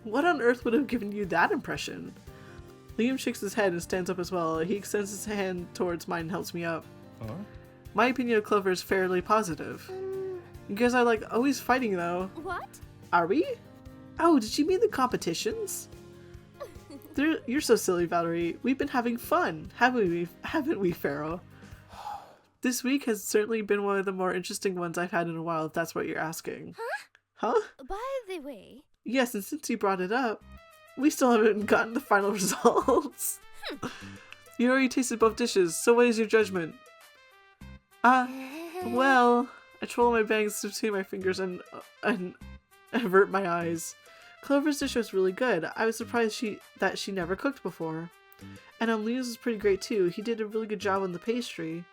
What on earth would have given you that impression? Liam shakes his head and stands up as well. He extends his hand towards mine and helps me up. Huh? My opinion of Clover is fairly positive. You guys are like always fighting though. What? Are we? Oh, did you mean the competitions? You're so silly, Valerie. We've been having fun, haven't we, Pharaoh? This week has certainly been one of the more interesting ones I've had in a while, if that's what you're asking. Huh? By the way, Yes, and since you brought it up, we still haven't gotten the final results. You already tasted both dishes, so what is your judgment? Well, I twirl my bangs between my fingers and avert my eyes. Clover's dish was really good. I was surprised that she never cooked before. And Liam's was pretty great too. He did a really good job on the pastry.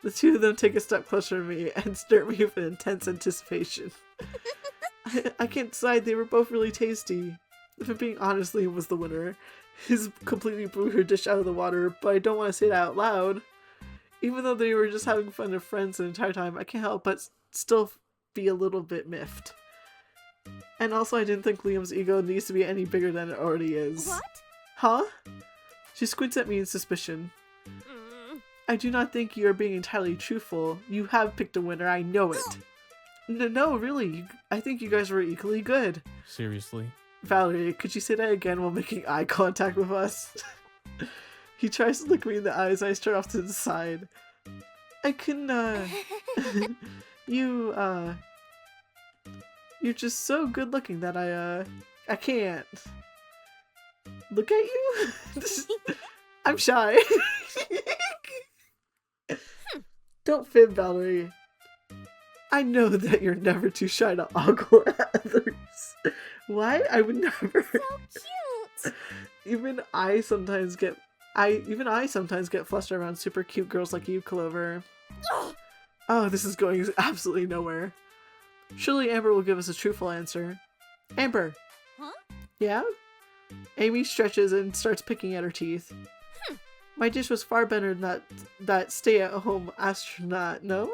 The two of them take a step closer to me and stare at me with intense anticipation. I can't decide, they were both really tasty. If I'm being honest, Liam was the winner. His completely blew her dish out of the water, but I don't want to say that out loud. Even though they were just having fun as friends the entire time, I can't help but still be a little bit miffed. And also, I didn't think Liam's ego needs to be any bigger than it already is. what? Huh? She squints at me in suspicion. I do not think you are being entirely truthful. You have picked a winner, I know it. No, really, I think you guys were equally good. Seriously? Valerie, could you say that again while making eye contact with us? He tries to look me in the eyes, and I start off to the side. I can, you're just so good looking that I can't look at you? I'm shy. Don't fib, Valerie. I know that you're never too shy to ogle at others. Why? I would never. So cute. Even I sometimes get flustered around super cute girls like you, Clover. Oh, this is going absolutely nowhere. Surely Amber will give us a truthful answer. Amber. Huh? Yeah? Amy stretches and starts picking at her teeth. My dish was far better than that stay-at-home astronaut, no?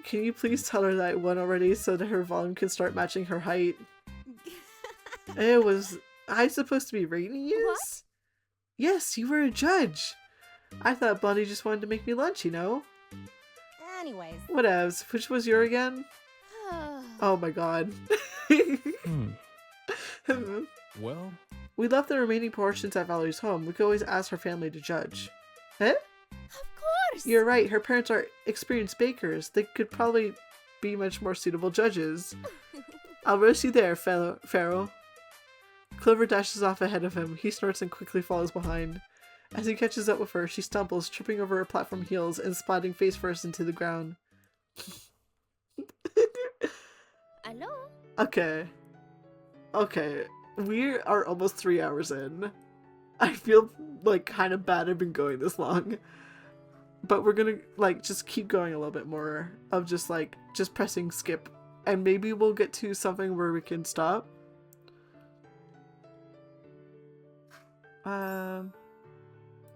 Can you please tell her that I won already so that her volume can start matching her height? Was I supposed to be rating you? What? Yes, you were a judge. I thought Bonnie just wanted to make me lunch, you know? Anyways. Whatevs. Which was your again? Oh my god. Well, We left the remaining portions at Valerie's home. We could always ask her family to judge. Eh? Of course. You're right. Her parents are experienced bakers. They could probably be much more suitable judges. I'll roast you there, Pharaoh. Clover dashes off ahead of him. He snorts and quickly follows behind. As he catches up with her, she stumbles, tripping over her platform heels and splatting face first into the ground. Hello? Okay. We are almost 3 hours in. I feel like kind of bad I've been going this long. But we're gonna just keep going a little bit more of just pressing skip. And maybe we'll get to something where we can stop.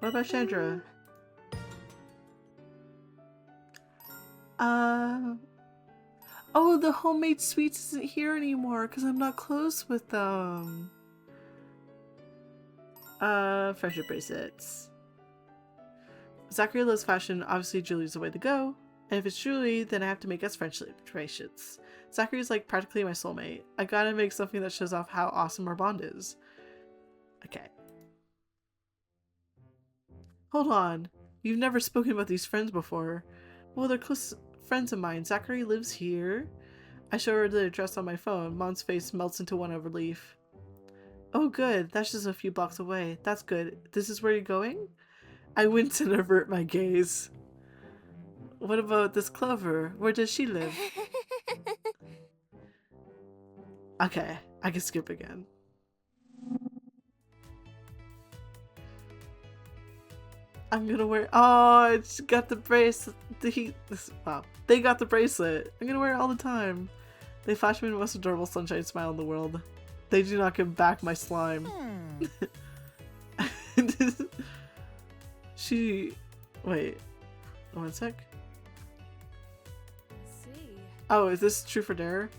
What about Chandra? Oh, the homemade sweets isn't here anymore because I'm not close with them. Friendship bracelets. Zachary loves fashion. Obviously, Julie's the way to go. And if it's Julie, then I have to make us friendship bracelets. Zachary's like practically my soulmate. I gotta make something that shows off how awesome our bond is. Okay. Hold on. You've never spoken about these friends before. Well, they're close friends of mine. Zachary lives here. I show her the address on my phone. Mom's face melts into one of relief. Oh good, that's just a few blocks away. That's good. This is where you're going? I wince and avert my gaze. What about this Clover? Where does she live? Okay, I can skip again. I'm gonna wear. Oh, it's got the bracelet. Wow, they got the bracelet. I'm gonna wear it all the time. They flash me the most adorable sunshine smile in the world. They do not give back my slime. Wait. One sec. See. Oh, is this true for Dare?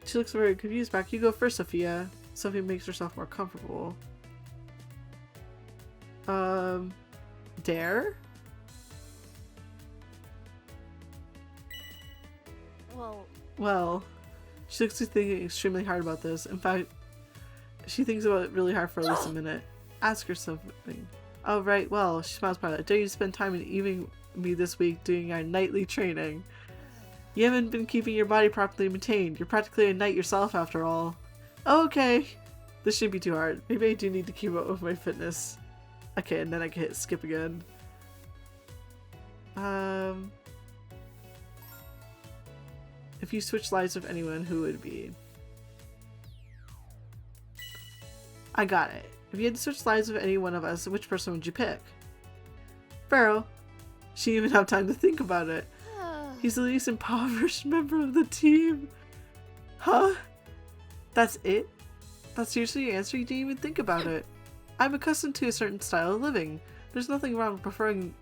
She looks very confused back. You go first, Sophia. Sophia makes herself more comfortable. Dare? Well, she looks to be thinking extremely hard about this. In fact, she thinks about it really hard for at least a minute. Ask her something. Oh, right, well, she smiles proudly. Dare you spend time in evening me this week doing our nightly training? You haven't been keeping your body properly maintained. You're practically a knight yourself, after all. Okay. This shouldn't be too hard. Maybe I do need to keep up with my fitness. Okay, and then I can hit skip again. If you switch lives with anyone, who would it be? I got it. If you had to switch lives with any one of us, which person would you pick? Pharaoh. She didn't even have time to think about it. He's the least impoverished member of the team. Huh? That's it? That's seriously your answer? You didn't even think about it. I'm accustomed to a certain style of living. There's nothing wrong with preferring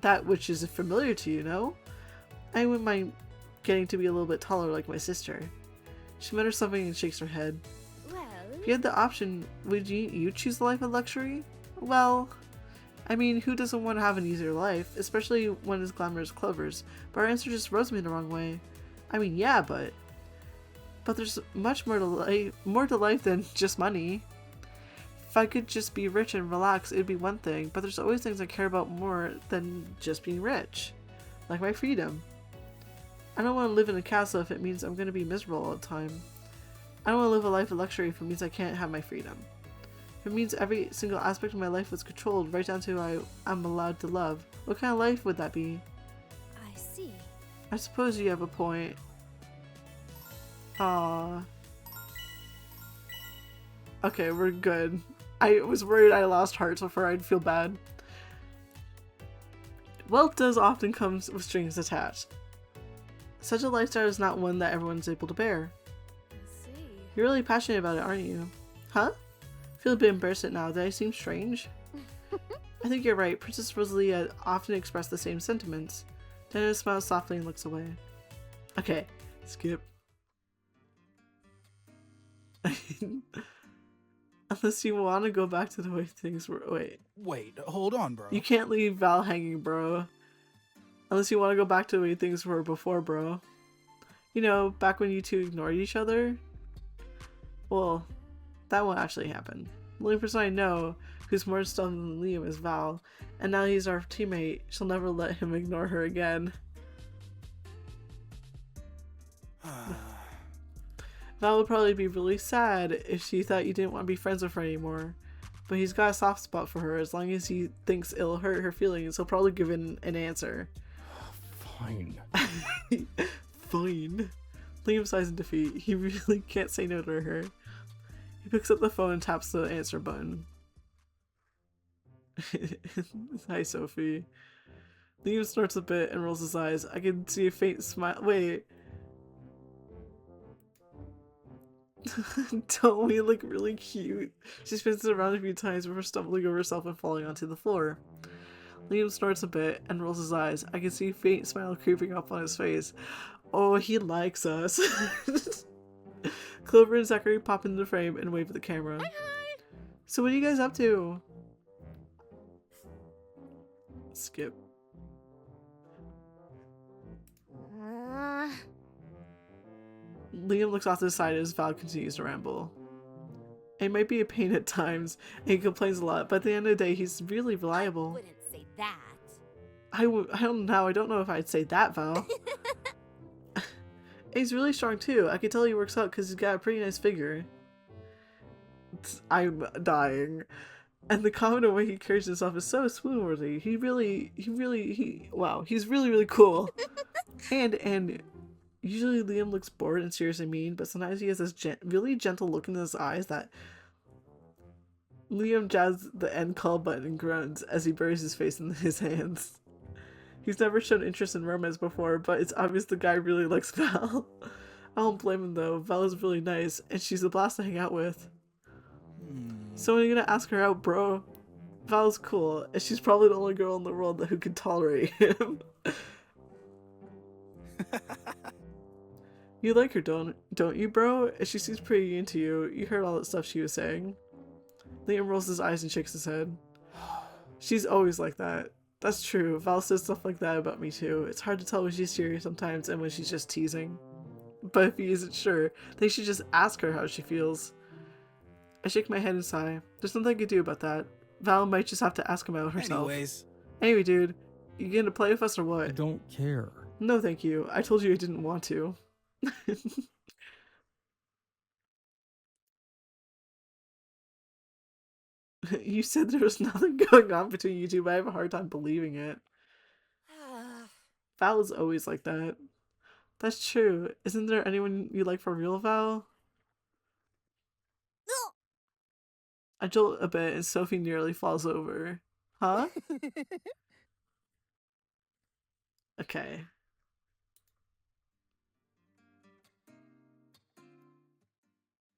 that which is familiar to you, no? I wouldn't mind getting to be a little bit taller like my sister. She mutters something and shakes her head. Well, If you had the option, would you choose a life of luxury? Well, I mean, who doesn't want to have an easier life, especially when it's glamorous clovers? But our answer just rubs me the wrong way. I mean, yeah, but there's much more to life than just money. If I could just be rich and relax, it'd be one thing, but there's always things I care about more than just being rich. Like my freedom. I don't want to live in a castle if it means I'm going to be miserable all the time. I don't want to live a life of luxury if it means I can't have my freedom. If it means every single aspect of my life was controlled, right down to who I'm allowed to love, what kind of life would that be? I see. I suppose you have a point. Aww. Okay, we're good. I was worried I lost hearts before I'd feel bad. Wealth does often come with strings attached. Such a lifestyle is not one that everyone's able to bear. I see. You're really passionate about it, aren't you? Huh? I feel a bit embarrassed now. Did I seem strange? I think you're right. Princess Rosalia often expressed the same sentiments. Diana smiles softly and looks away. Okay, skip. Unless you want to go back to the way things were. Wait, hold on, bro. You can't leave Val hanging, bro. Unless you want to go back to the way things were before, bro. You know, back when you two ignored each other? Well, that won't actually happen. The only person I know who's more stubborn than Liam is Val, and now he's our teammate. She'll never let him ignore her again. Val would probably be really sad if she thought you didn't want to be friends with her anymore. But he's got a soft spot for her. As long as he thinks it'll hurt her feelings, he'll probably give an answer. Fine. Fine. Liam sighs in defeat. He really can't say no to her. He picks up the phone and taps the answer button. Hi, Sophie. Liam snorts a bit and rolls his eyes. I can see a faint smile. Wait. Don't we look really cute? She spins it around a few times before stumbling over herself and falling onto the floor. Liam snorts a bit and rolls his eyes. I can see a faint smile creeping up on his face. Oh, he likes us. Clover and Zachary pop into the frame and wave at the camera. Hi. So what are you guys up to? Skip. Liam looks off to the side as Val continues to ramble. It might be a pain at times, and he complains a lot, but at the end of the day, he's really reliable. I wouldn't say that. I don't know. I don't know if I'd say that, Val. He's really strong too. I can tell he works out because he's got a pretty nice figure. I'm dying. And the confident way he carries himself is so swoon-worthy. He's really, really cool. and usually Liam looks bored and serious and mean, but sometimes he has this really gentle look in his eyes that Liam jazzes the end call button and grunts as he buries his face in his hands. He's never shown interest in romance before, but it's obvious the guy really likes Val. I don't blame him though. Val is really nice, and she's a blast to hang out with. So when are you gonna ask her out, bro? Val's cool, and she's probably the only girl in the world who can tolerate him. You like her, don't you, bro? And she seems pretty into you. You heard all that stuff she was saying. Liam rolls his eyes and shakes his head. She's always like that. That's true. Val says stuff like that about me too. It's hard to tell when she's serious sometimes and when she's just teasing. But if he isn't sure, they should just ask her how she feels. I shake my head and sigh. There's nothing I can do about that. Val might just have to ask him about herself. Anyway, dude, you gonna play with us or what? I don't care. No, thank you. I told you I didn't want to. You said there was nothing going on between you two, but I have a hard time believing it. Val is always like that. That's true. Isn't there anyone you like for real, Val? I jolt a bit and Sophie nearly falls over. Huh? Okay.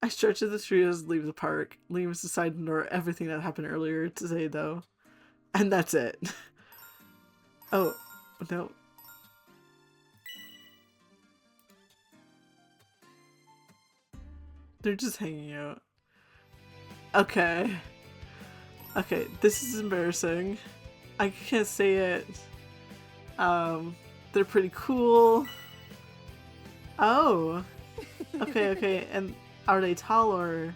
I stretch as the trios leave the park. Liam has decided to ignore everything that happened earlier today, though. And that's it. Oh, no. They're just hanging out. Okay. Okay, this is embarrassing. I can't say it. They're pretty cool. Oh. Okay, okay, and are they taller?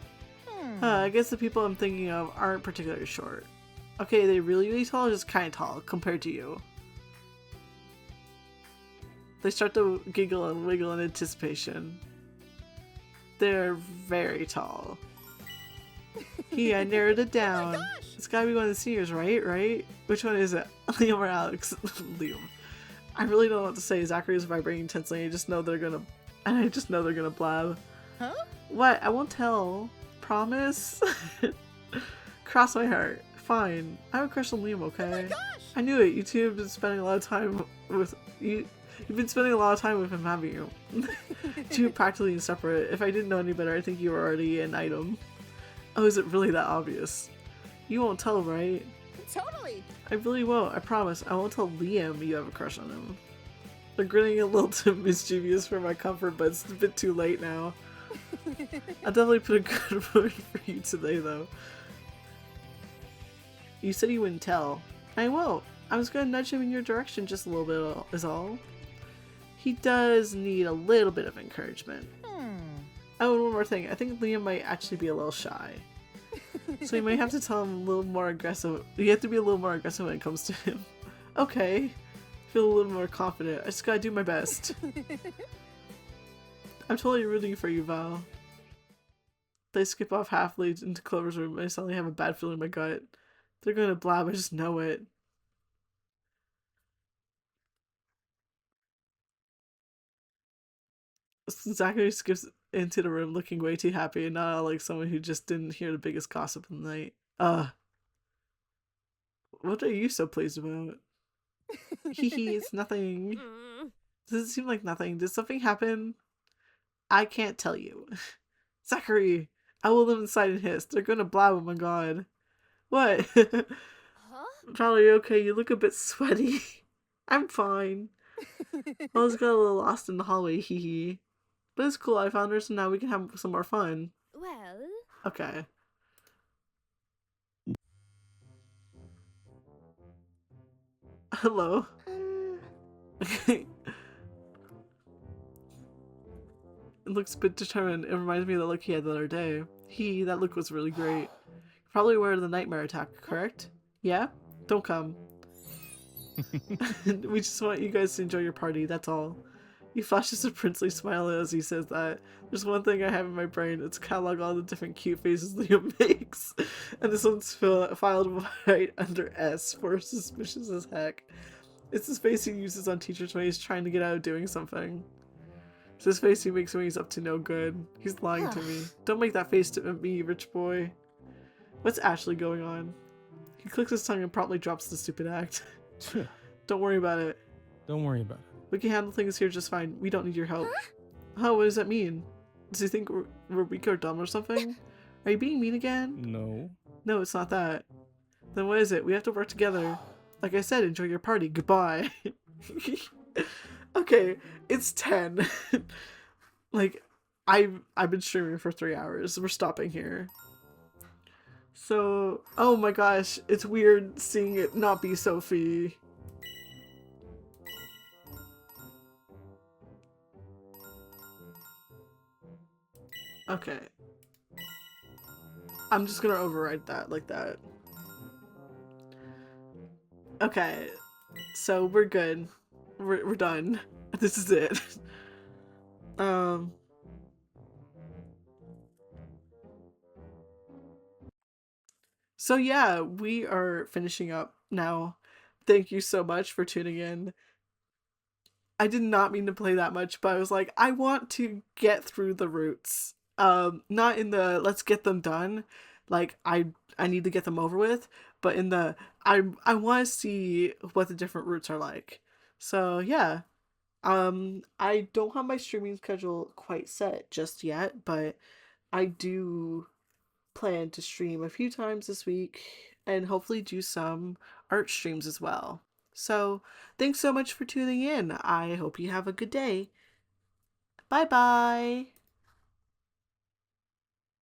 I guess the people I'm thinking of aren't particularly short. Okay, they really tall or just kind of tall compared to you? They start to giggle and wiggle in anticipation. They're very tall. I narrowed it down. It's gotta be one of the seniors, right? Right? Which one is it? Liam or Alex? Liam. I really don't know what to say. Zachary is vibrating tensely. I just know they're gonna blab. Huh? What? I won't tell. Promise? Cross my heart. Fine. I have a crush on Liam, okay? Oh my gosh! I knew it. You two have been spending a lot of time with you. You've been spending a lot of time with him, haven't you? Two practically separate. If I didn't know any better, I think you were already an item. Oh, is it really that obvious? You won't tell, right? Totally. I really won't. I promise. I won't tell Liam you have a crush on him. They're grinning a little too mischievous for my comfort, but it's a bit too late now. I'll definitely put a good word for you today, though. You said you wouldn't tell. I won't. I was gonna nudge him in your direction just a little bit, is all. He does need a little bit of encouragement. Oh, and one more thing. I think Liam might actually be a little shy. So you might have to tell him a little more aggressive. You have to be a little more aggressive when it comes to him. Okay. Feel a little more confident. I just gotta do my best. I'm totally rooting for you, Val. They skip off halfway into Clover's room. I suddenly have a bad feeling in my gut. They're gonna blab, I just know it. Zachary skips into the room looking way too happy and not like someone who just didn't hear the biggest gossip of the night. What are you so pleased about? Hee, it's nothing. Does it seem like nothing? Did something happen? I can't tell you. Zachary, I will live inside and hiss. They're gonna blab, oh my god. What? Huh? Probably okay, you look a bit sweaty. I'm fine. I just got a little lost in the hallway, hee hee. But it's cool, I found her, so now we can have some more fun. Well, Okay. Hello. It looks a bit determined. It reminds me of the look he had the other day. That look was really great. Probably aware of the nightmare attack, correct? Yeah? Don't come. We just want you guys to enjoy your party, that's all. He flashes a princely smile as he says that. There's one thing I have in my brain. It's catalog all the different cute faces Liam makes. And this one's filed right under S for suspicious as heck. It's his face he uses on teachers when he's trying to get out of doing something. It's his face he makes when he's up to no good. He's lying to me. Don't make that face to me, rich boy. What's actually going on? He clicks his tongue and promptly drops the stupid act. Don't worry about it. Don't worry about it. We can handle things here just fine. We don't need your help. Oh, what does that mean? Does he think we're weak or dumb or something? Are you being mean again? No. No, it's not that. Then what is it? We have to work together. Like I said, enjoy your party. Goodbye. Okay, it's 10. Like, I've been streaming for 3 hours. We're stopping here. So, oh my gosh, it's weird seeing it not be Sophie. Okay. I'm just gonna override that like that. Okay, so we're good. We're done. This is it. Um. So yeah, we are finishing up now. Thank you so much for tuning in. I did not mean to play that much, but I was like, I want to get through the routes. Not in the let's get them done. Like I need to get them over with, but in the I want to see what the different routes are like. So yeah. I don't have my streaming schedule quite set just yet, but I do plan to stream a few times this week and hopefully do some art streams as well. So, thanks so much for tuning in. I hope you have a good day. Bye bye.